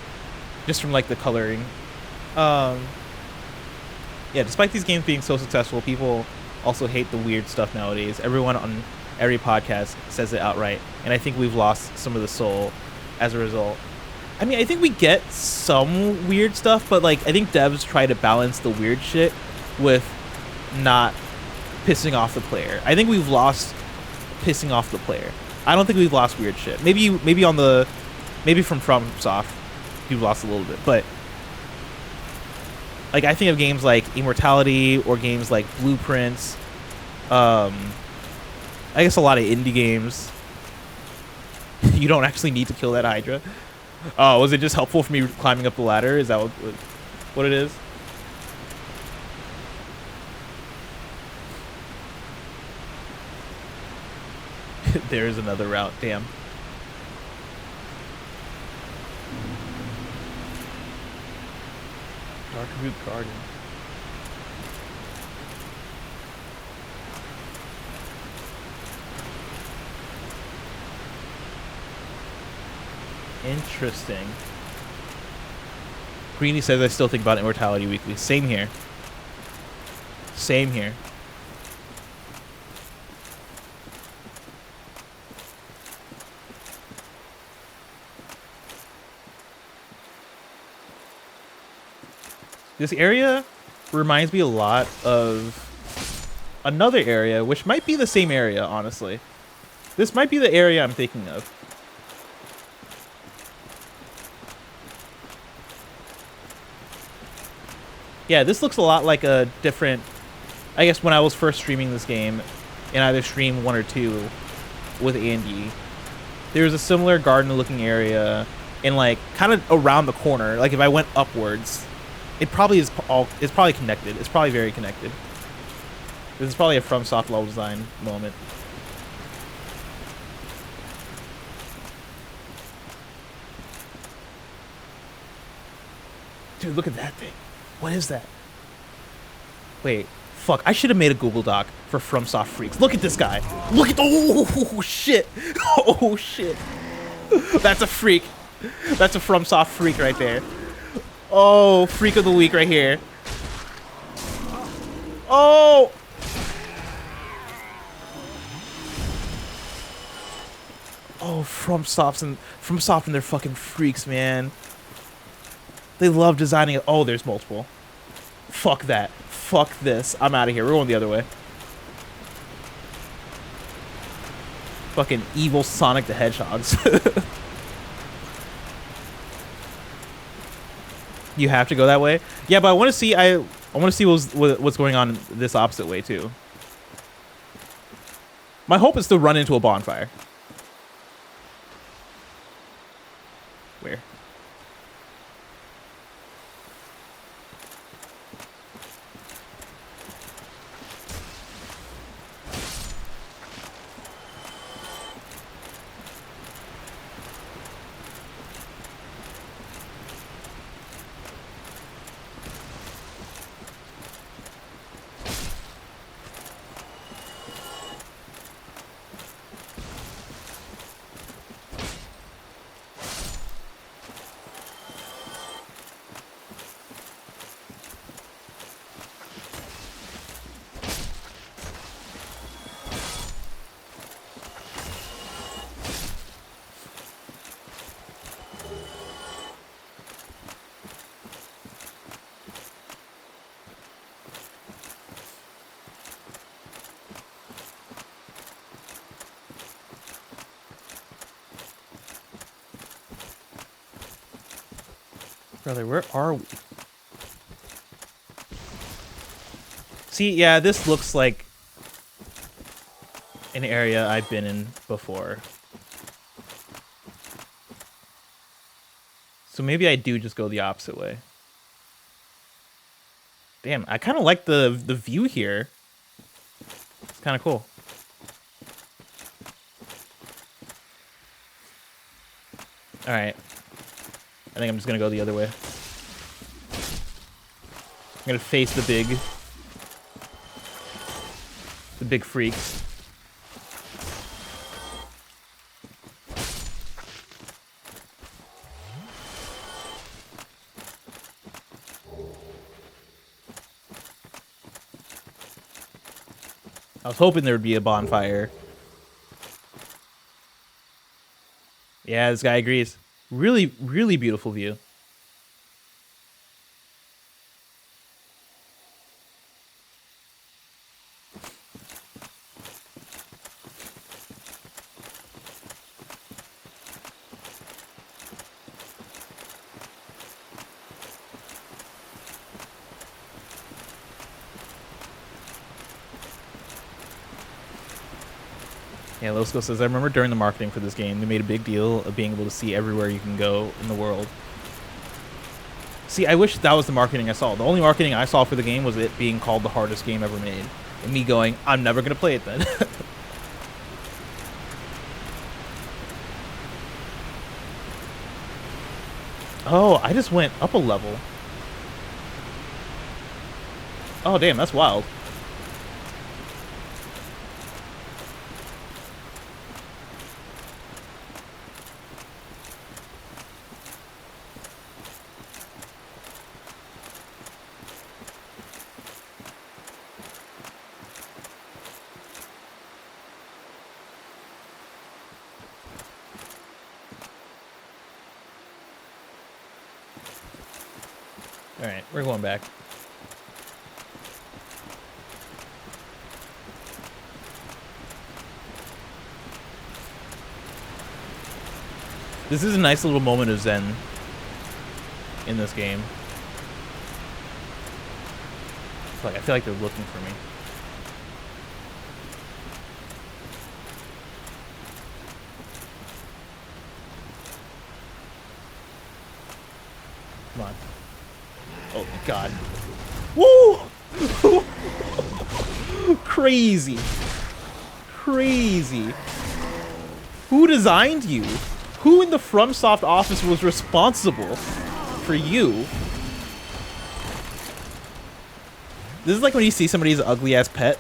just from like the coloring. Yeah, despite these games being so successful, people also hate the weird stuff nowadays. Everyone on every podcast says it outright, and I think we've lost some of the soul as a result. I mean, I think we get some weird stuff, but like I think devs try to balance the weird shit with not pissing off the player. I think we've lost pissing off the player. I don't think we've lost weird shit. Maybe from FromSoft, we've lost a little bit, but like I think of games like Immortality or games like Blueprints. I guess a lot of indie games. You don't actually need to kill that Hydra. Oh, was it just helpful for me climbing up the ladder? Is that what it is? There's another route. Damn. Dark Root Garden. Interesting. Greeny says I still think about Immortality Weekly. Same here. Same here. This area reminds me a lot of another area, which might be the same area, honestly. This might be the area I'm thinking of. Yeah, this looks a lot like a different... I guess when I was first streaming this game, in either stream 1 or 2 with Andy, there was a similar garden-looking area and like kind of around the corner. Like if I went upwards, it probably is all... It's probably connected. It's probably very connected. This is probably a FromSoft level design moment. Dude, look at that thing. What is that? Wait, fuck. I should have made a Google Doc for FromSoft freaks. Look at this guy. Look at... Oh, shit. Oh, shit. That's a freak. That's a FromSoft freak right there. Oh, freak of the week right here. Oh! Oh, FromSoft and their fucking freaks, man. They love designing it. Oh, there's multiple. Fuck that. Fuck this. I'm out of here. We're going the other way. Fucking evil Sonic the Hedgehogs. You have to go that way? Yeah, but I want to see. I want to see what's going on this opposite way too. My hope is to run into a bonfire. Where? Brother, where are we? See, yeah, this looks like an area I've been in before. So maybe I do just go the opposite way. Damn, I kind of like the view here. It's kind of cool. All right. I think I'm just gonna go the other way. I'm gonna face the big freaks. I was hoping there would be a bonfire. Yeah, this guy agrees. Really, really beautiful view. Yeah, Losco says, I remember during the marketing for this game, they made a big deal of being able to see everywhere you can go in the world. See, I wish that was the marketing I saw. The only marketing I saw for the game was it being called the hardest game ever made. And me going, I'm never going to play it then. Oh, I just went up a level. Oh, damn, that's wild. Alright, we're going back. This is a nice little moment of zen in this game. I feel like they're looking for me. Come on. Oh my god. Woo! Crazy. Crazy. Who designed you? Who in the FromSoft office was responsible for you? This is like when you see somebody's ugly-ass pet,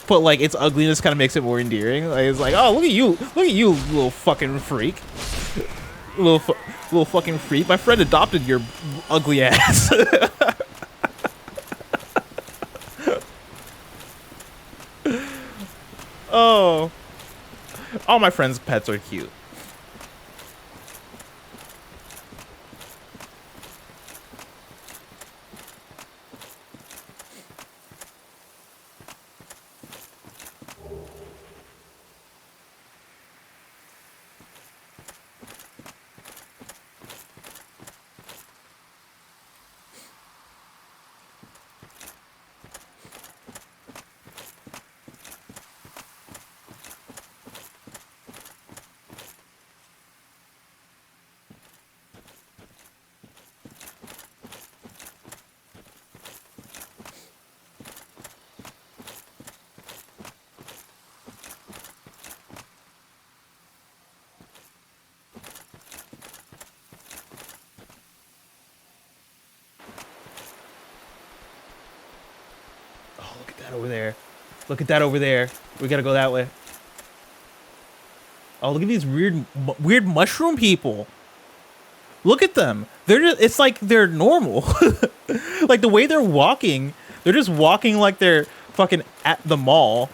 but like its ugliness kind of makes it more endearing. Like, it's like, oh, look at you, little fucking freak, little fucking freak. My friend adopted your ugly ass. Oh, all my friends' pets are cute. Over there. Look at that over there. We gotta go that way. Oh, look at these weird mushroom people. Look at them. They're just, it's like they're normal. Like the way they're walking, they're just walking like they're fucking at the mall.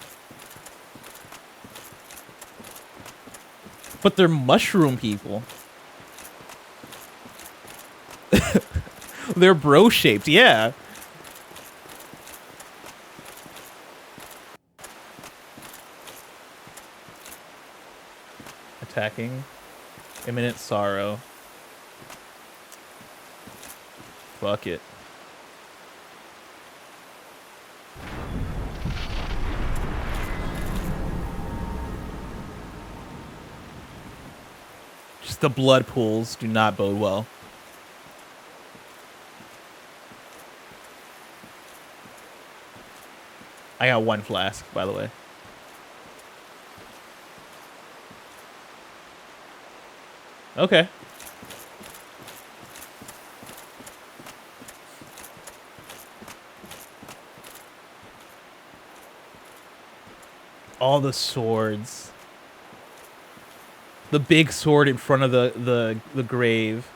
But they're mushroom people. They're bro shaped, yeah. Attacking. Imminent sorrow. Fuck it. Just the blood pools do not bode well. I got one flask, by the way. Okay. All the swords. The big sword in front of the grave.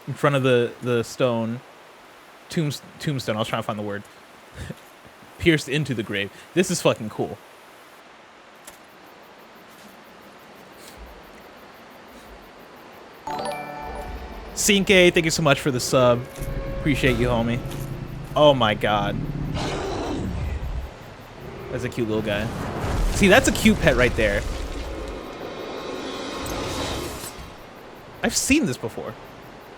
In front of the stone. Tombstone. I was trying to find the word. pierced into the grave. This is fucking cool. Sinke, thank you so much for the sub. Appreciate you, homie. Oh my god. That's a cute little guy. See, that's a cute pet right there. I've seen this before.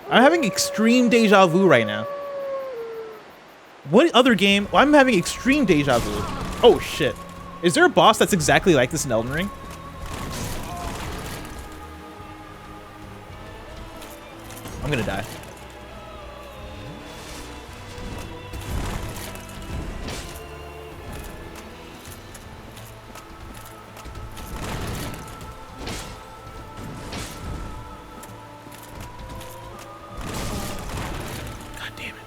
I'm having extreme deja vu right now. What other game? Well, I'm having extreme deja vu. Oh shit. Is there a boss that's exactly like this in Elden Ring? I'm gonna die. God damn it.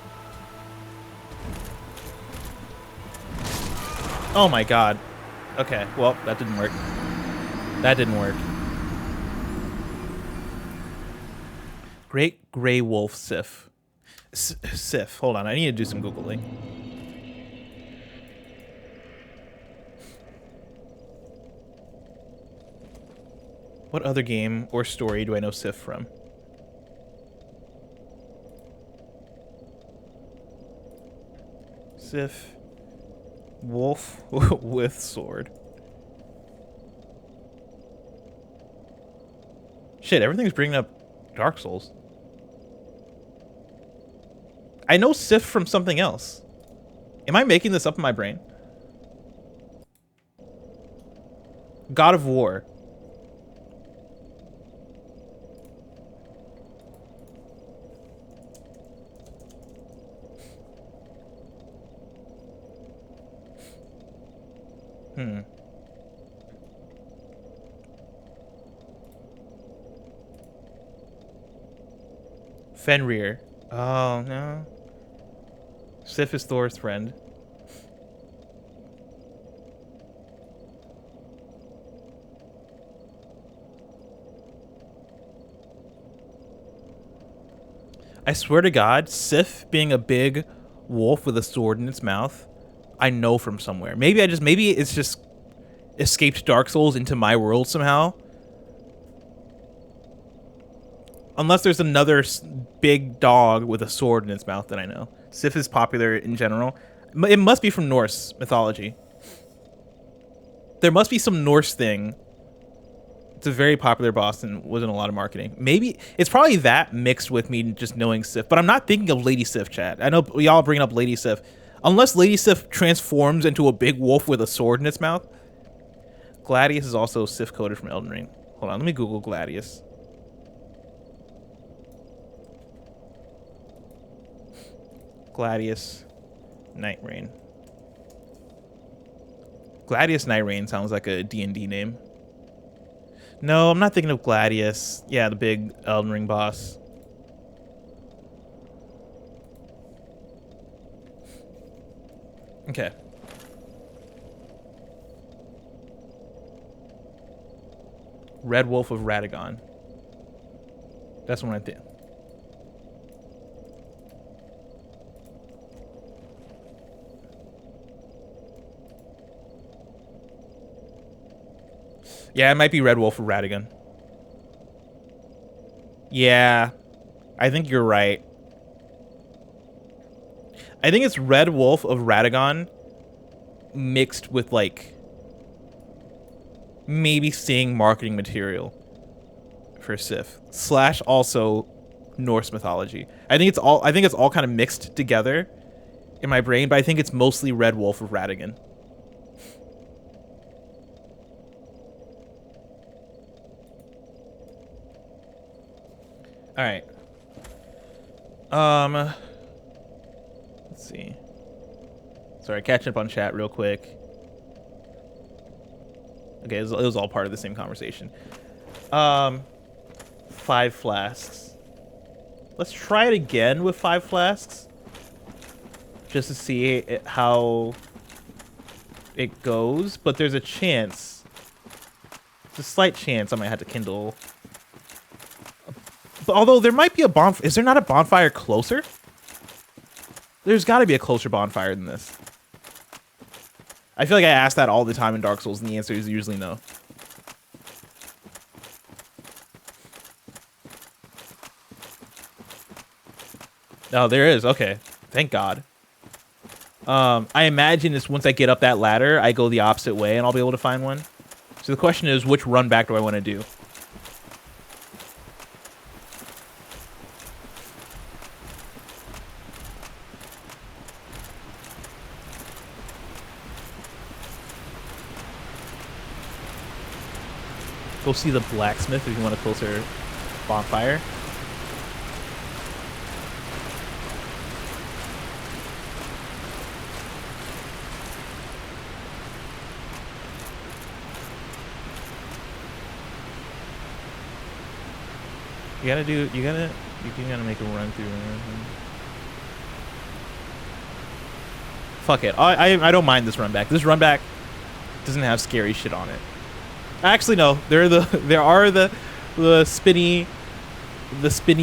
Oh my god. Okay, well, that didn't work. That didn't work. Great Grey Wolf Sif. Sif, hold on, I need to do some Googling. What other game or story do I know Sif from? Sif. Wolf with sword. Shit, everything's bringing up Dark Souls. I know Sif from something else. Am I making this up in my brain? God of War. Fenrir. Oh, no. Sif is Thor's friend. I swear to God, Sif being a big wolf with a sword in its mouth, I know from somewhere. Maybe it's just escaped Dark Souls into my world somehow. Unless there's another big dog with a sword in its mouth that I know. Sif is popular in general. It must be from Norse mythology. There must be some Norse thing. It's a very popular boss and was in a lot of marketing. Maybe it's probably that mixed with me just knowing Sif, but I'm not thinking of Lady Sif, chat. I know y'all bringing up Lady Sif. Unless Lady Sif transforms into a big wolf with a sword in its mouth. Gladius is also Sif coded from Elden Ring. Hold on, let me Google Gladius. Gladius Night Rain. Gladius Night Rain sounds like a D&D name. No, I'm not thinking of Gladius. Yeah, the big Elden Ring boss. Okay. Red Wolf of Radagon. That's one right there. Yeah, it might be Red Wolf of Radagon. Yeah, I think you're right. I think it's Red Wolf of Radagon mixed with, like, maybe seeing marketing material for Sif. Slash also Norse mythology. I think it's all kind of mixed together in my brain, but I think it's mostly Red Wolf of Radagon. All right. Let's see. Sorry, catching up on chat real quick. Okay, it was all part of the same conversation. 5 flasks. Let's try it again with 5 flasks. Just to see how it goes. But there's a chance. There's a slight chance I might have to kindle. But although there might be a bonfire. Is there not a bonfire closer? There's got to be a closer bonfire than this. I feel like I ask that all the time in Dark Souls, and the answer is usually no. Oh, there is. Okay. Thank God. I imagine it's once I get up that ladder, I go the opposite way, and I'll be able to find one. So the question is, which run back do I want to do? Go see the blacksmith if you want a closer bonfire. You gotta make a run through. Fuck it. I don't mind this run back. This run back doesn't have scary shit on it. Actually, no. There are the spinny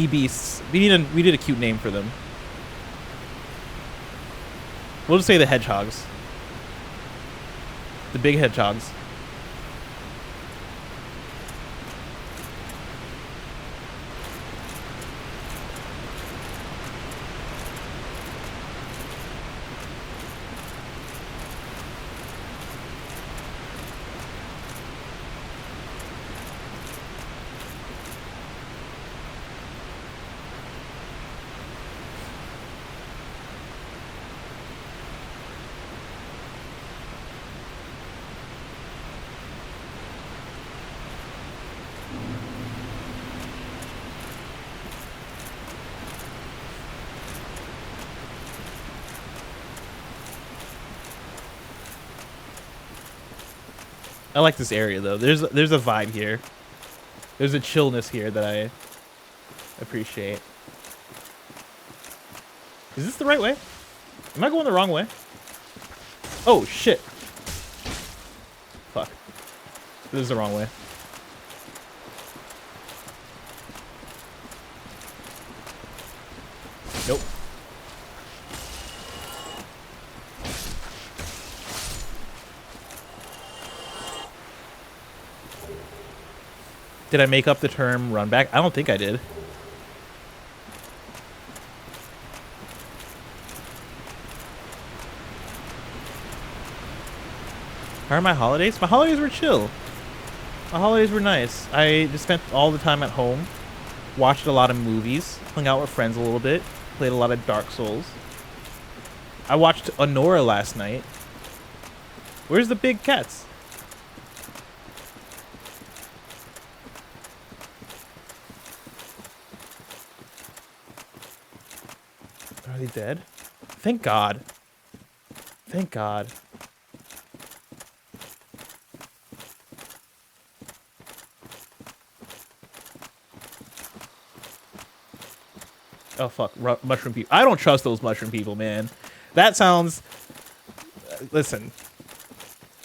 beasts. We need a cute name for them. We'll just say the hedgehogs. The big hedgehogs. I like this area though. There's a vibe here. There's a chillness here that I appreciate. Is this the right way? Am I going the wrong way? Oh shit. Fuck. This is the wrong way. Nope. Did I make up the term run back? I don't think I did. How are my holidays? My holidays were chill. My holidays were nice. I just spent all the time at home, watched a lot of movies, hung out with friends a little bit, played a lot of Dark Souls. I watched Honora last night. Where's the big cats? Are they dead? Thank God. Thank God. Oh, fuck. Mushroom people. I don't trust those mushroom people, man. That sounds... Listen.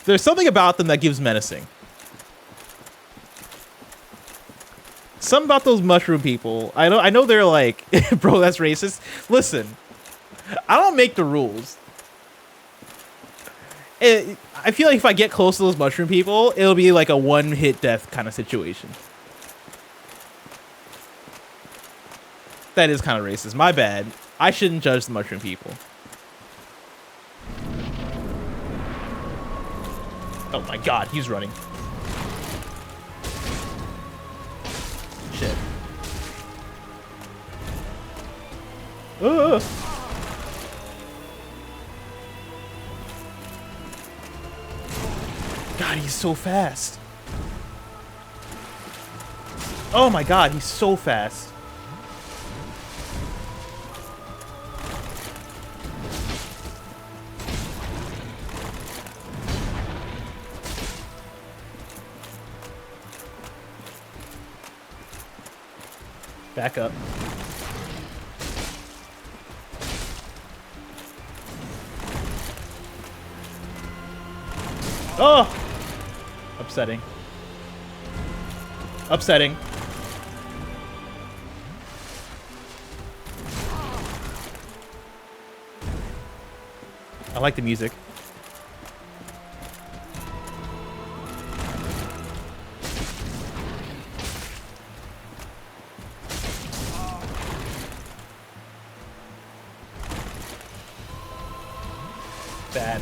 There's something about them that gives menacing. Something about those mushroom people. I know they're like, bro, that's racist. Listen, I don't make the rules. I feel like if I get close to those mushroom people, it'll be like a one-hit death kind of situation. That is kind of racist. My bad. I shouldn't judge the mushroom people. Oh my God, he's running. Shit. God, he's so fast. Oh my God, he's so fast. Back up. Oh! Upsetting. Upsetting. I like the music. bad.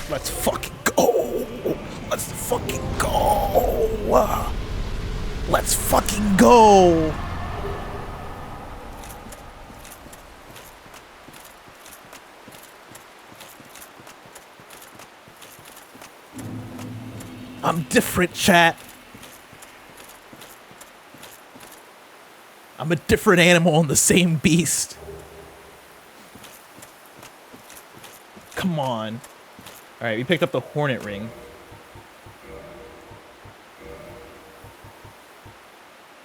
Let's fucking go. Let's fucking go. Let's fucking go. I'm different, chat. I'm a different animal in the same beast. Come on. All right, we picked up the Hornet Ring.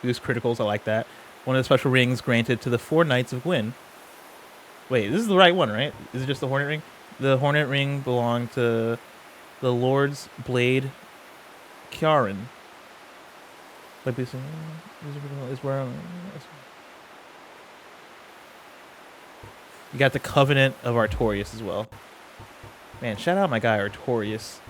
Boost criticals, I like that. One of the special rings granted to the 4 Knights of Gwyn. Wait, this is the right one, right? Is it just the Hornet Ring? The Hornet Ring belonged to the Lord's Blade Kjaran. Is where you got the Covenant of Artorias as well. Man, shout out my guy Artorias.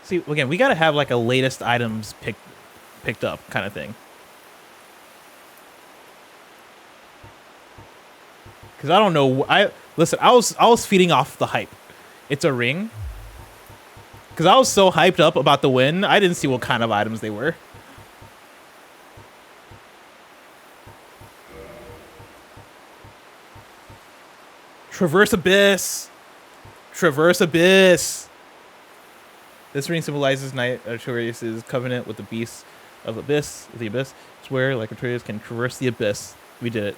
See, again, we gotta have like a latest items picked up kind of thing. Cause I don't know. Listen. I was feeding off the hype. It's a ring. Cause I was so hyped up about the win, I didn't see what kind of items they were. Traverse Abyss. Traverse Abyss. This ring symbolizes Knight Artorias' covenant with the beasts of Abyss, the Abyss. It's where, like Artorias, can traverse the Abyss. We did it.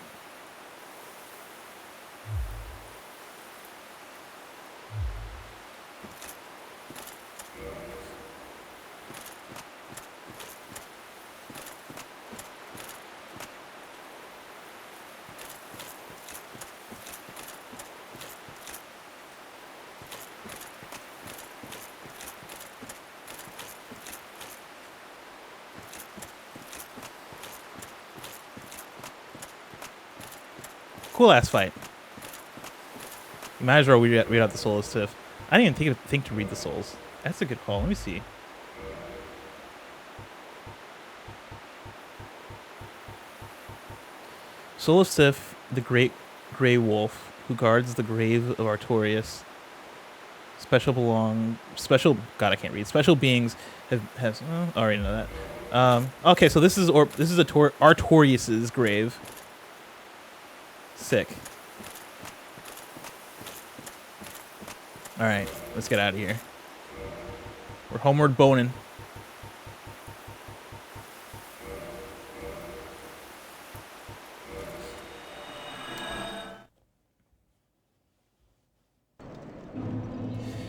Cool ass fight. You might as well read out the Soulless Tiff. I didn't even think to read the souls. That's a good call. Let me see. Soulless Tiff, the great gray wolf who guards the grave of Artorias. Special God, I can't read. Special beings has I already know that. Okay, so this is Artorias's grave. Sick. All right, let's get out of here. We're homeward boning.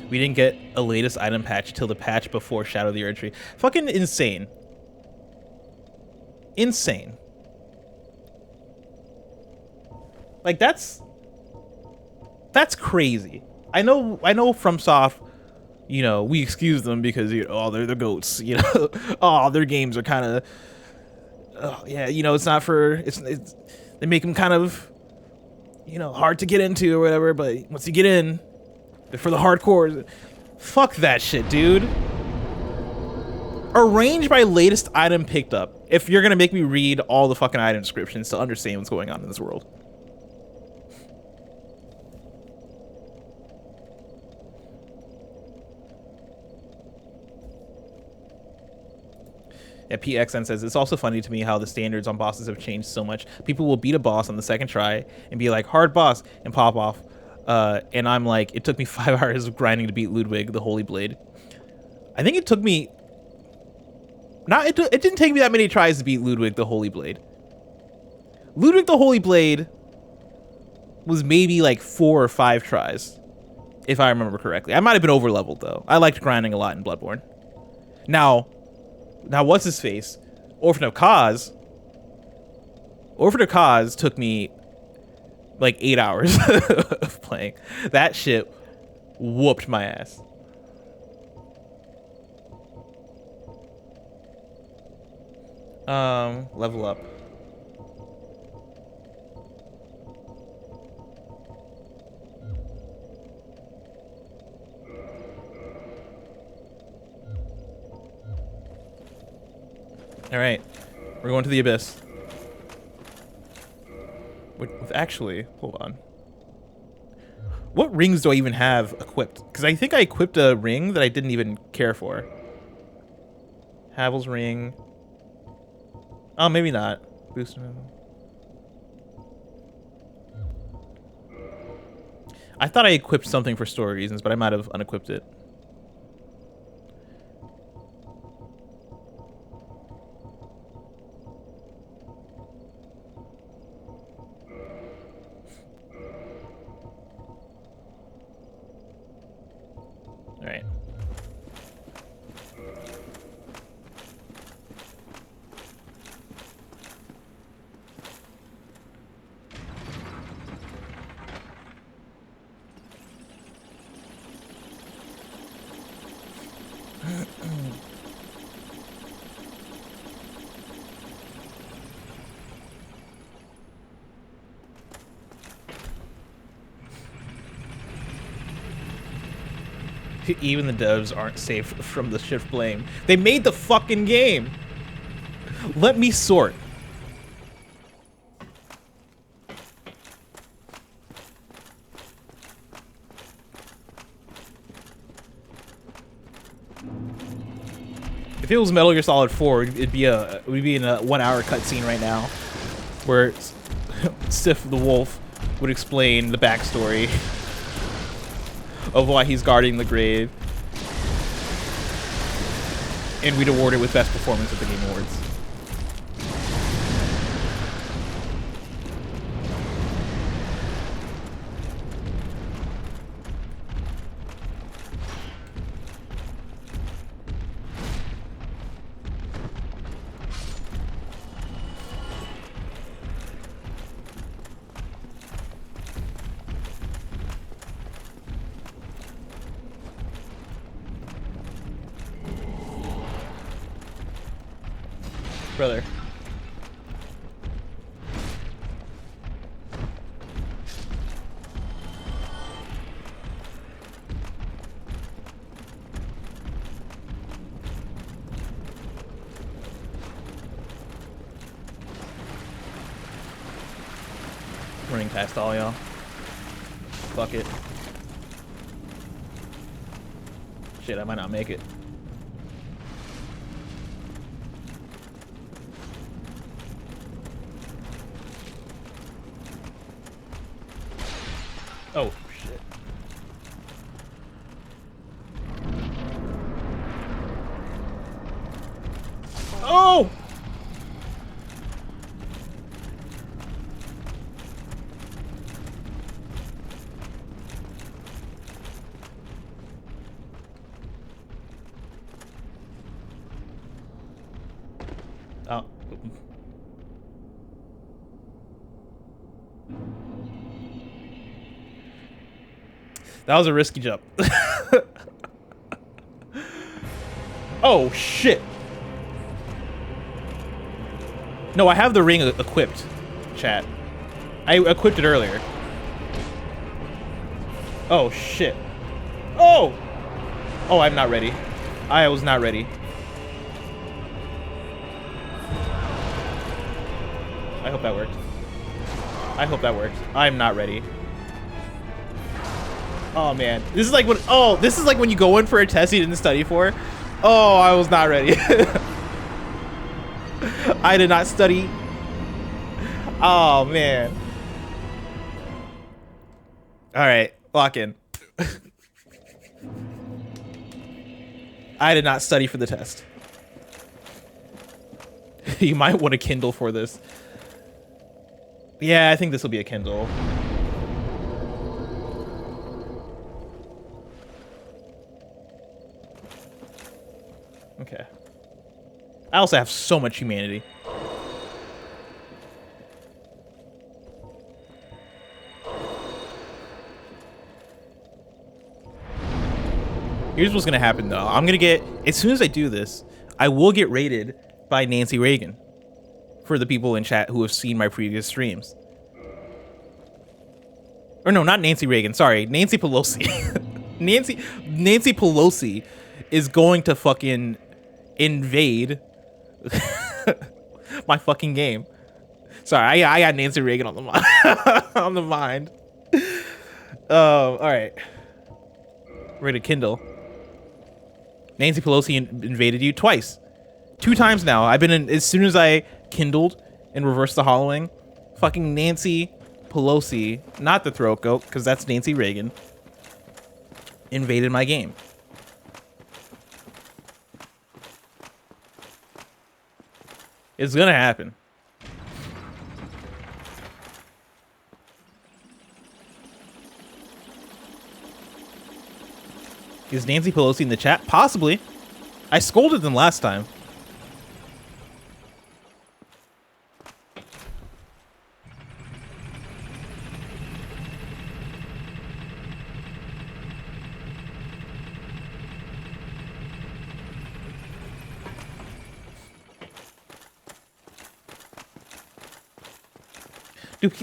We didn't get a latest item patch till the patch before Shadow of the Erdtree. Fucking insane. Insane. Like that's crazy. I know FromSoft, you know, we excuse them because, you know, oh, they're the goats, you know. Oh, their games are kind of yeah, you know, it's not for it's they make them kind of, you know, hard to get into or whatever, but once you get in, they're for the hardcore. Fuck that shit, dude. Arrange my latest item picked up if you're going to make me read all the fucking item descriptions to understand what's going on in this world. Yeah, PXN says, it's also funny to me how the standards on bosses have changed so much. People will beat a boss on the second try and be like, hard boss, and pop off. And I'm like, it took me 5 hours of grinding to beat Ludwig, the Holy Blade. I think it took me... it didn't take me that many tries to beat Ludwig, the Holy Blade. Ludwig, the Holy Blade was maybe like 4 or 5 tries, if I remember correctly. I might have been over-leveled, though. I liked grinding a lot in Bloodborne. Now, what's his face? Orphan of Kaz. Orphan of Kaz took me like 8 hours of playing. That shit whooped my ass. Level up. All right, we're going to the abyss. Actually, hold on. What rings do I even have equipped? Because I think I equipped a ring that I didn't even care for. Havel's ring. Oh, maybe not. Boost. I thought I equipped something for story reasons, but I might have unequipped it. All right. Even the devs aren't safe from the shift blame. They made the fucking game. Let me sort. If it was Metal Gear Solid 4, we'd be in a 1 hour cutscene right now, where Sif the Wolf would explain the backstory of why he's guarding the grave, and we'd award it with best performance at the Game Awards. Brother. Running past all y'all. Fuck it. Shit, I might not make it. Oh, shit. Oh! Oh. That was a risky jump. Oh, shit. No, I have the ring equipped, chat. I equipped it earlier. Oh, shit. Oh! Oh, I'm not ready. I was not ready. I hope that worked. I hope that worked. I'm not ready. Oh man, this is like when you go in for a test you didn't study for. Oh, I was not ready. I did not study. Oh man. All right, lock in. I did not study for the test. You might want a Kindle for this. Yeah, I think this will be a Kindle. Okay. I also have so much humanity. Here's what's gonna happen though. I'm gonna get, as soon as I do this, I will get raided by Nancy Reagan. For the people in chat who have seen my previous streams. Or no, not Nancy Reagan, sorry, Nancy Pelosi. Nancy Pelosi is going to fucking invade my fucking game. Sorry, I got Nancy Reagan on the mind. On the mind. All right. Ready to kindle. Nancy Pelosi invaded you twice. 2 times now. I've been in, as soon as I kindled and reversed the hollowing, fucking Nancy Pelosi, not the throat goat, because that's Nancy Reagan, invaded my game. It's gonna happen. Is Nancy Pelosi in the chat? Possibly. I scolded them last time.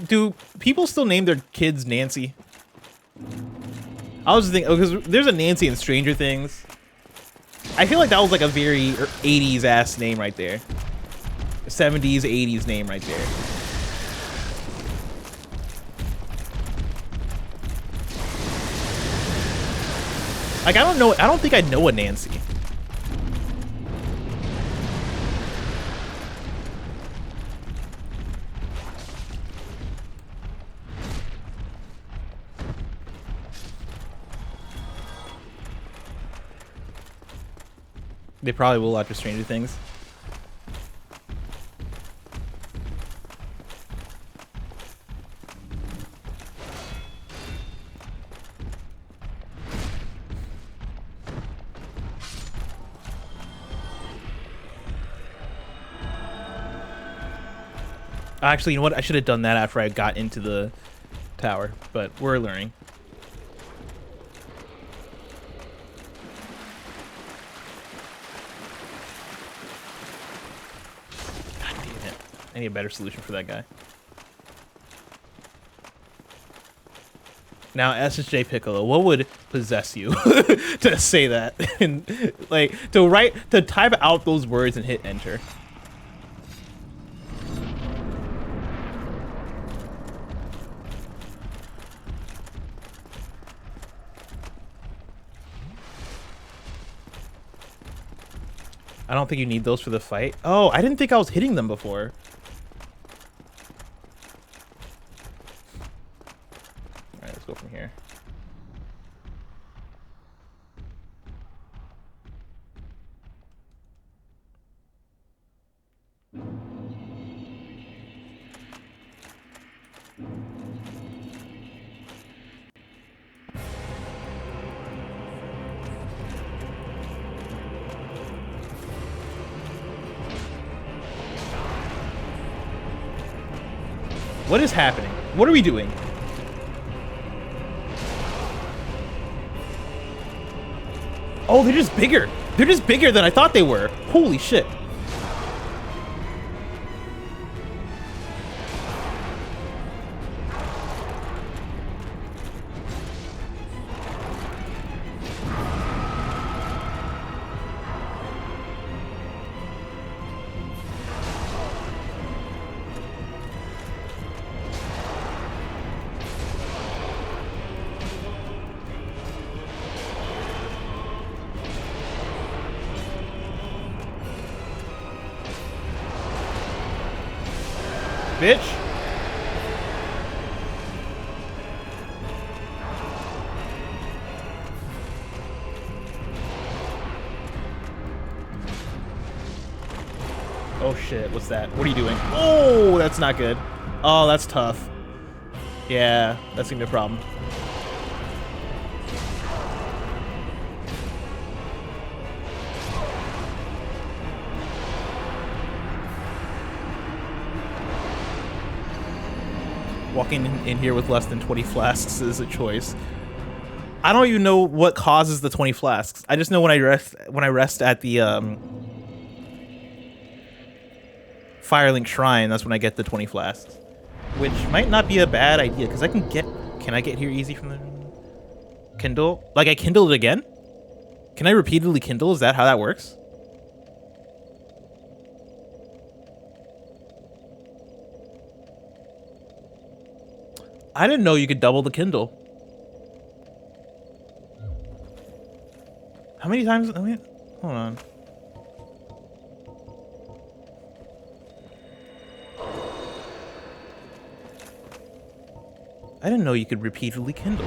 Do people still name their kids Nancy? I was thinking, because there's a Nancy in Stranger Things. I feel like that was like a very 80s ass name right there. 70s, 80s name right there. Like, I don't think I know a Nancy. They probably will after Stranger Things. Actually, you know what? I should have done that after I got into the tower, but we're learning. I need a better solution for that guy. Now, SSJ Piccolo, what would possess you to say that? And like to type out those words and hit enter. I don't think you need those for the fight. Oh, I didn't think I was hitting them before. Go from here. What is happening? What are we doing? Oh, they're just bigger. They're just bigger than I thought they were. Holy shit. Bitch. Oh shit, what's that? What are you doing? Oh, that's not good. Oh, that's tough. Yeah, that's gonna be a problem. Walking in here with less than 20 flasks is a choice. I don't even know what causes the 20 flasks. I just know when I rest at the Firelink Shrine, that's when I get the 20 flasks. Which might not be a bad idea, because can I get here easy from the Kindle? Like, I kindled it again? Can I repeatedly kindle? Is that how that works? I didn't know you could double the Kindle. How many times? I mean, hold on. I didn't know you could repeatedly kindle.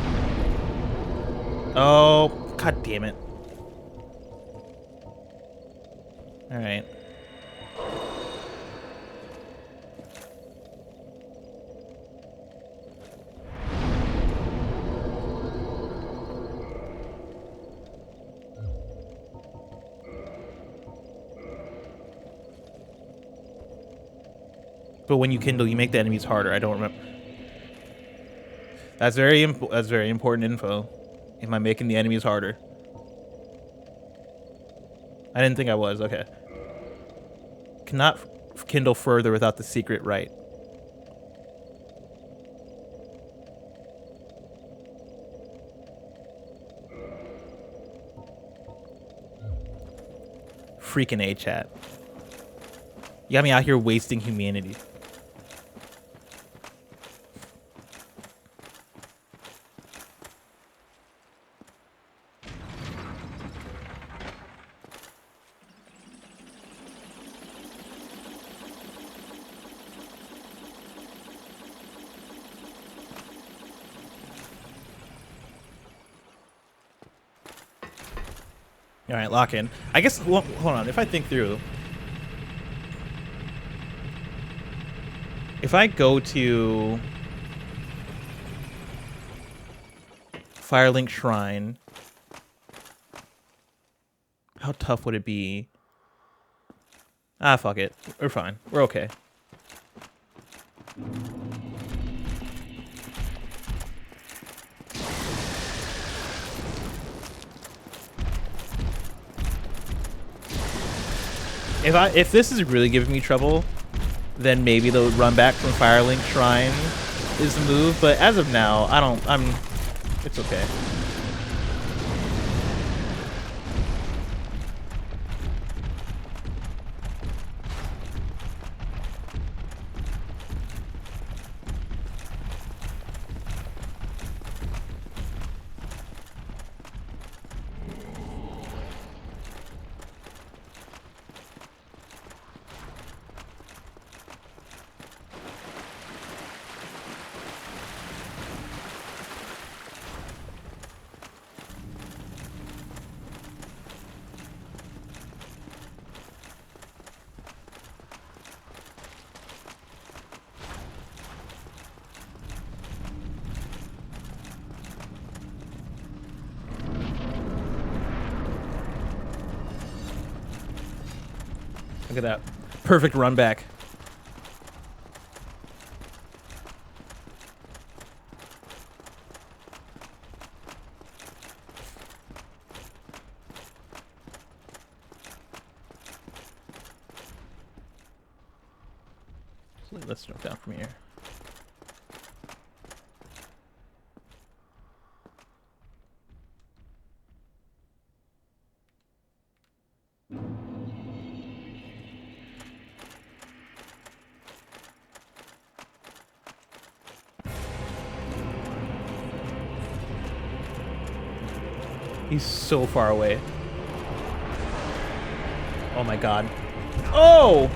Oh, god damn it. All right. But when you kindle, you make the enemies harder. I don't remember. That's very important info. Am I making the enemies harder? I didn't think I was. Okay. Cannot kindle further without the secret right. Freaking A chat. You got me out here wasting humanity. All right, lock in. I guess, well, hold on. If I think through. If I go to Firelink Shrine, how tough would it be? Ah, fuck it. We're fine. We're okay. If this is really giving me trouble, then maybe the run back from Firelink Shrine is the move. But as of now, it's okay. Look at that. Perfect run back. Let's jump down from here. He's so far away. Oh my god. Oh!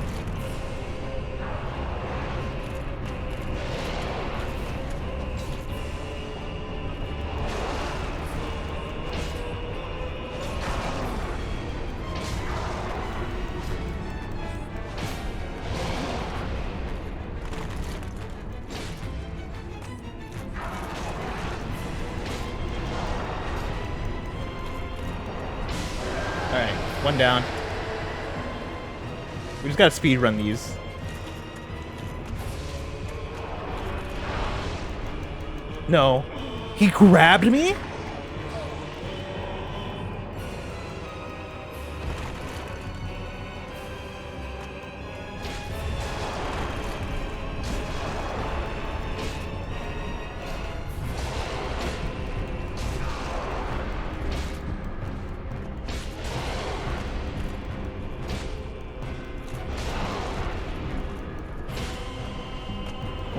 One down. We just gotta speed run these. No. He grabbed me?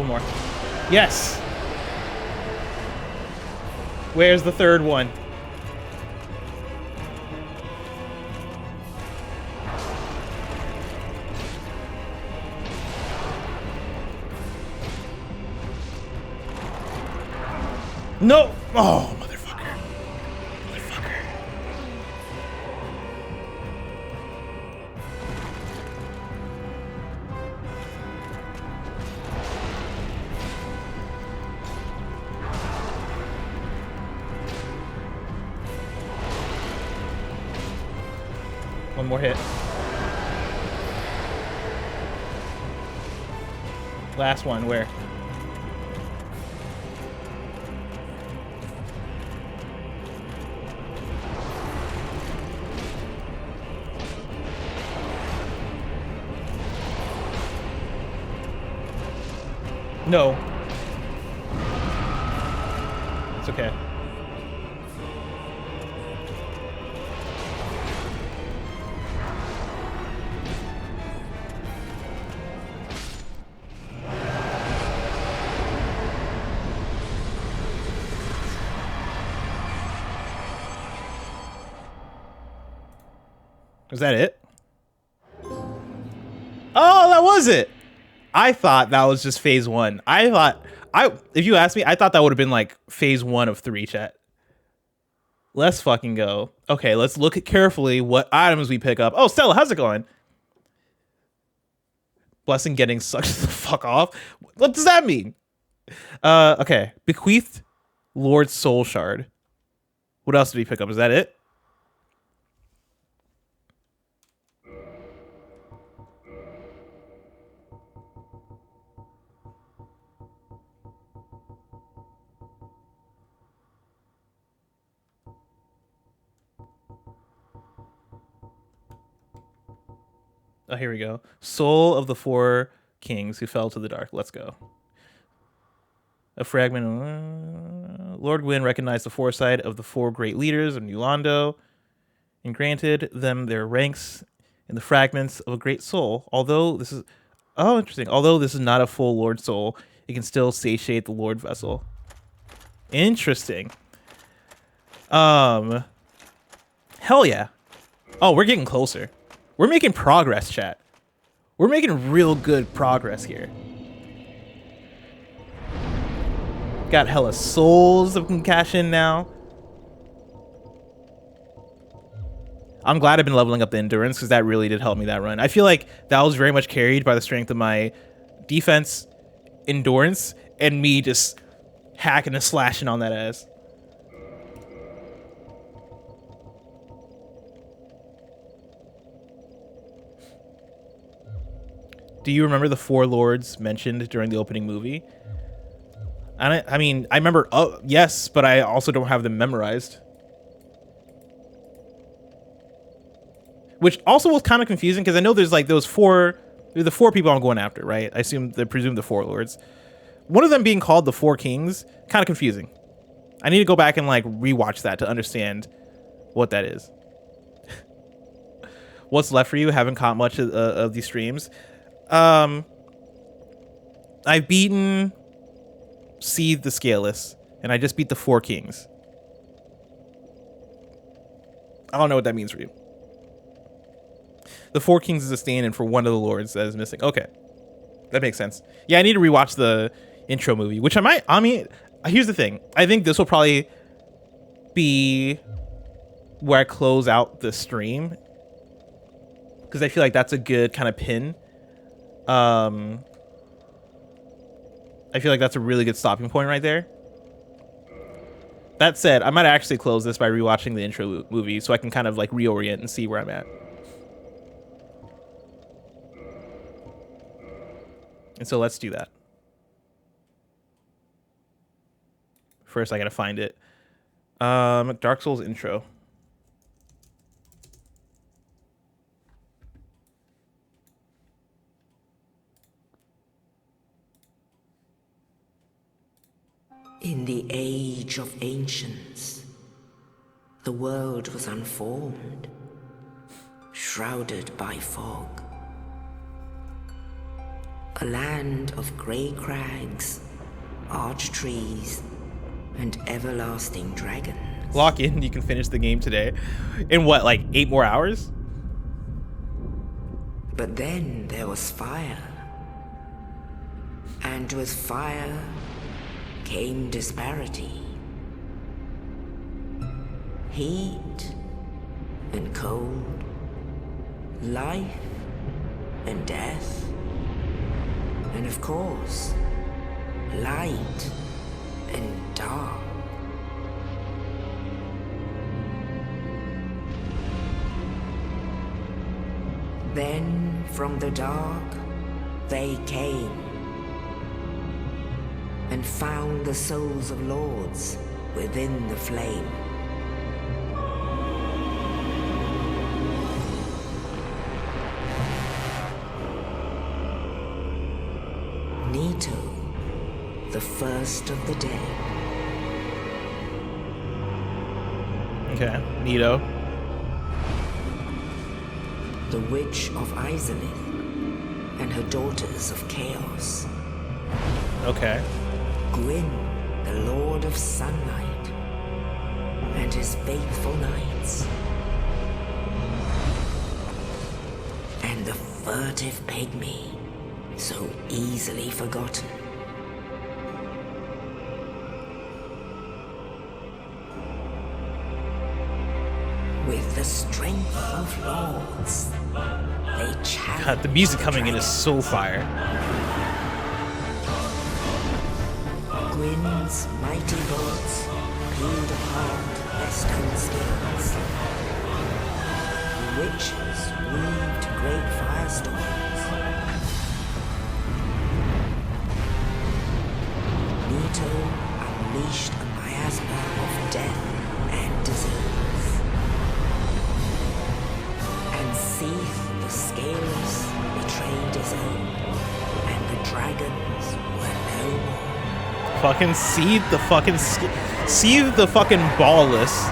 One more. Yes. Where's the third one? No! Oh, motherfucker. Motherfucker. One more hit. Last one, where? No. It's okay. Was that it? Oh, that was it. I thought that was just phase one. If you asked me, I thought that would have been like phase 1 of 3, chat. Let's fucking go. Okay, let's look at carefully what items we pick up. Oh, Stella, how's it going? Blessing getting sucked the fuck off. What does that mean? Okay. Bequeathed Lord Soul Shard. What else did we pick up? Is that it? Oh, here we go. Soul of the 4 kings who fell to the dark. Let's go. A fragment. Lord Gwyn recognized the foresight of the 4 great leaders of New Londo and granted them their ranks in the fragments of a great soul. Although this is... Oh, interesting. Although this is not a full Lord soul, it can still satiate the Lord vessel. Interesting. Hell yeah. Oh, we're getting closer. We're making progress, chat. We're making real good progress here. Got hella souls that we can cash in now. I'm glad I've been leveling up the endurance because that really did help me that run. I feel like that was very much carried by the strength of my defense, endurance, and me just hacking and slashing on that ass. Do you remember the 4 lords mentioned during the opening movie? I mean, I remember, oh, yes, but I also don't have them memorized. Which also was kind of confusing because I know there's like those 4, they're the 4 people I'm going after, right? I presume the 4 lords. One of them being called the 4 kings, kind of confusing. I need to go back and like rewatch that to understand what that is. What's left for you? Haven't caught much of these streams. I've beaten Seed the Scaleless, and I just beat the 4 kings. I don't know what that means for you. The 4 kings is a stand-in for one of the lords that is missing. Okay, that makes sense. Yeah, I need to rewatch the intro movie, which I might. I mean, here's the thing. I think this will probably be where I close out the stream because I feel like that's a good kind of pin. I feel like that's a really good stopping point right there. That said, I might actually close this by rewatching the intro movie so I can kind of like reorient and see where I'm at. And so let's do that. First, I gotta find it. Dark Souls intro. In the age of ancients, the world was unformed, shrouded by fog. A land of grey crags, arch trees, and everlasting dragons. Lock in, you can finish the game today. In what, like 8 more hours? But then there was fire. And with fire came disparity. Heat and cold, life and death, and of course, light and dark. Then from the dark they came and found the souls of lords within the flame. Nito, the first of the dead. Okay, Nito. The Witch of Izalith and her daughters of Chaos. Okay. Gwyn, the Lord of Sunlight, and his faithful knights. And the furtive pygmy, so easily forgotten. With the strength of lords, they challenge. God, the music coming in is so fire. Gwyn's mighty bolts peeled apart their stone skills. The witches weaved great firestorms. Nito unleashed a miasma of death and disease. And Seath the Scaleless betrayed his own, and the dragons were no more. Fucking Seed the fucking Seed the fucking ballless.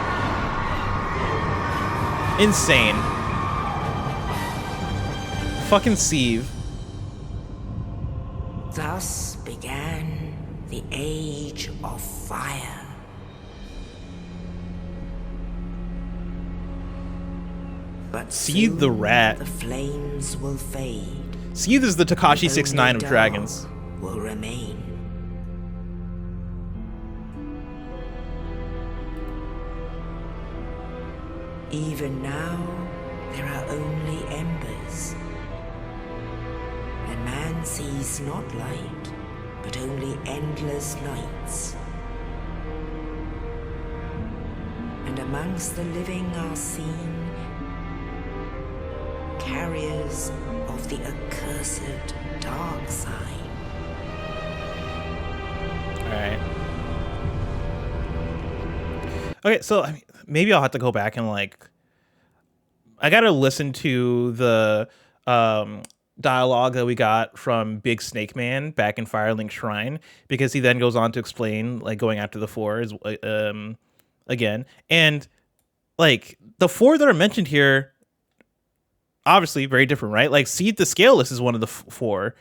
Insane. Fucking Seed. Thus began the Age of Fire. But Seed the soon rat. The flames will fade. Seed is the Takashi and 69 of only dragons. dark will remain. Even now, there are only embers. And man sees not light, but only endless nights. And amongst the living are seen carriers of the accursed dark side. Alright. Okay, so I mean, maybe I'll have to go back and like I gotta listen to the dialogue that we got from Big Snake Man back in Firelink Shrine, because he then goes on to explain like going after the four is again, and like the four that are mentioned here obviously very different, right? Like Seed the Scaleless is one of the four.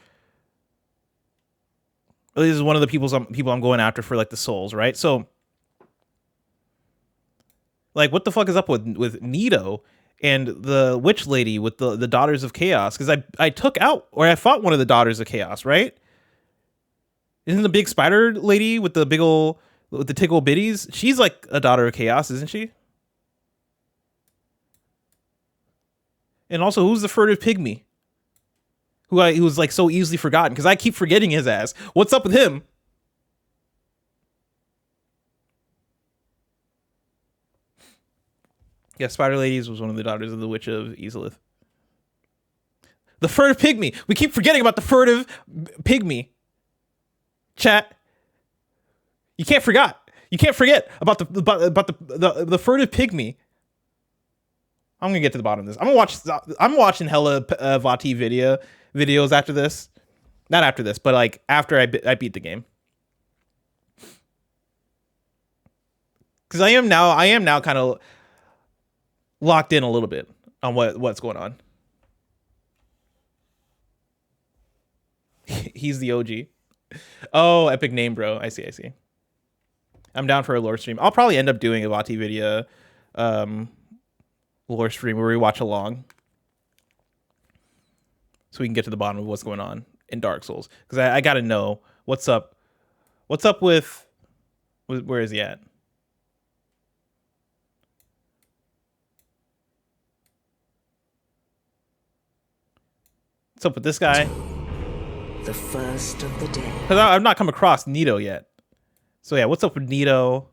This is one of the people I'm going after for like the souls, right? So like what the fuck is up with Nito and the witch lady with the Daughters of Chaos? Because I took out, or I fought one of the Daughters of Chaos, right? Isn't the big spider lady with the big ol' with the tickle bitties? She's like a Daughter of Chaos, isn't she? And also, who's the furtive pygmy? Who was like so easily forgotten? Because I keep forgetting his ass. What's up with him? Yeah, Spider Ladies was one of the daughters of the Witch of Izalith. The furtive pygmy. We keep forgetting about the furtive pygmy. Chat. You can't forget. You can't forget about the furtive pygmy. I'm gonna get to the bottom of this. I'm watching hella Vati videos after this. Not after this, but like after I beat the game. Because I am now kind of locked in a little bit on what's going on. He's the OG. Oh, epic name, bro. I see. I'm down for a lore stream. I'll probably end up doing a Vati video lore stream where we watch along, so we can get to the bottom of what's going on in Dark Souls. Because I gotta know what's up. What's up with where is he at? What's up with this guy? The first of the day. Because I've not come across Nito yet. So yeah, what's up with Nito?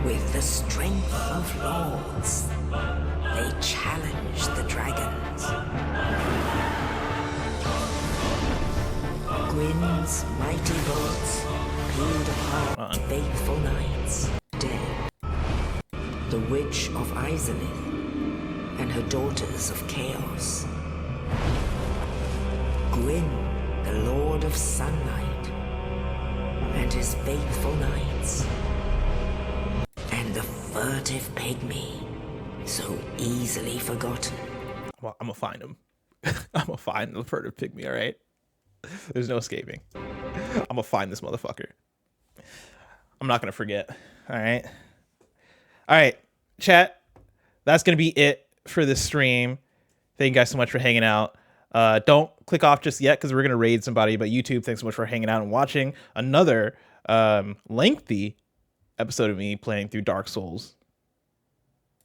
With the strength of lords, they challenge the dragons. Gwyn's mighty bolts peeled apart faithful knights dead. The Witch of Izalith and her daughters of chaos. Gwyn, the Lord of Sunlight, and his faithful knights. And the furtive pygmy, so easily forgotten. Well, I'm gonna find him. I'm gonna find the furtive pygmy, all right? There's no escaping. I'm gonna find this motherfucker. I'm not gonna forget, all right? All right, chat. That's gonna be it for this stream. Thank you guys so much for hanging out. Don't click off just yet because we're gonna raid somebody. But YouTube, thanks so much for hanging out and watching another lengthy episode of me playing through Dark Souls.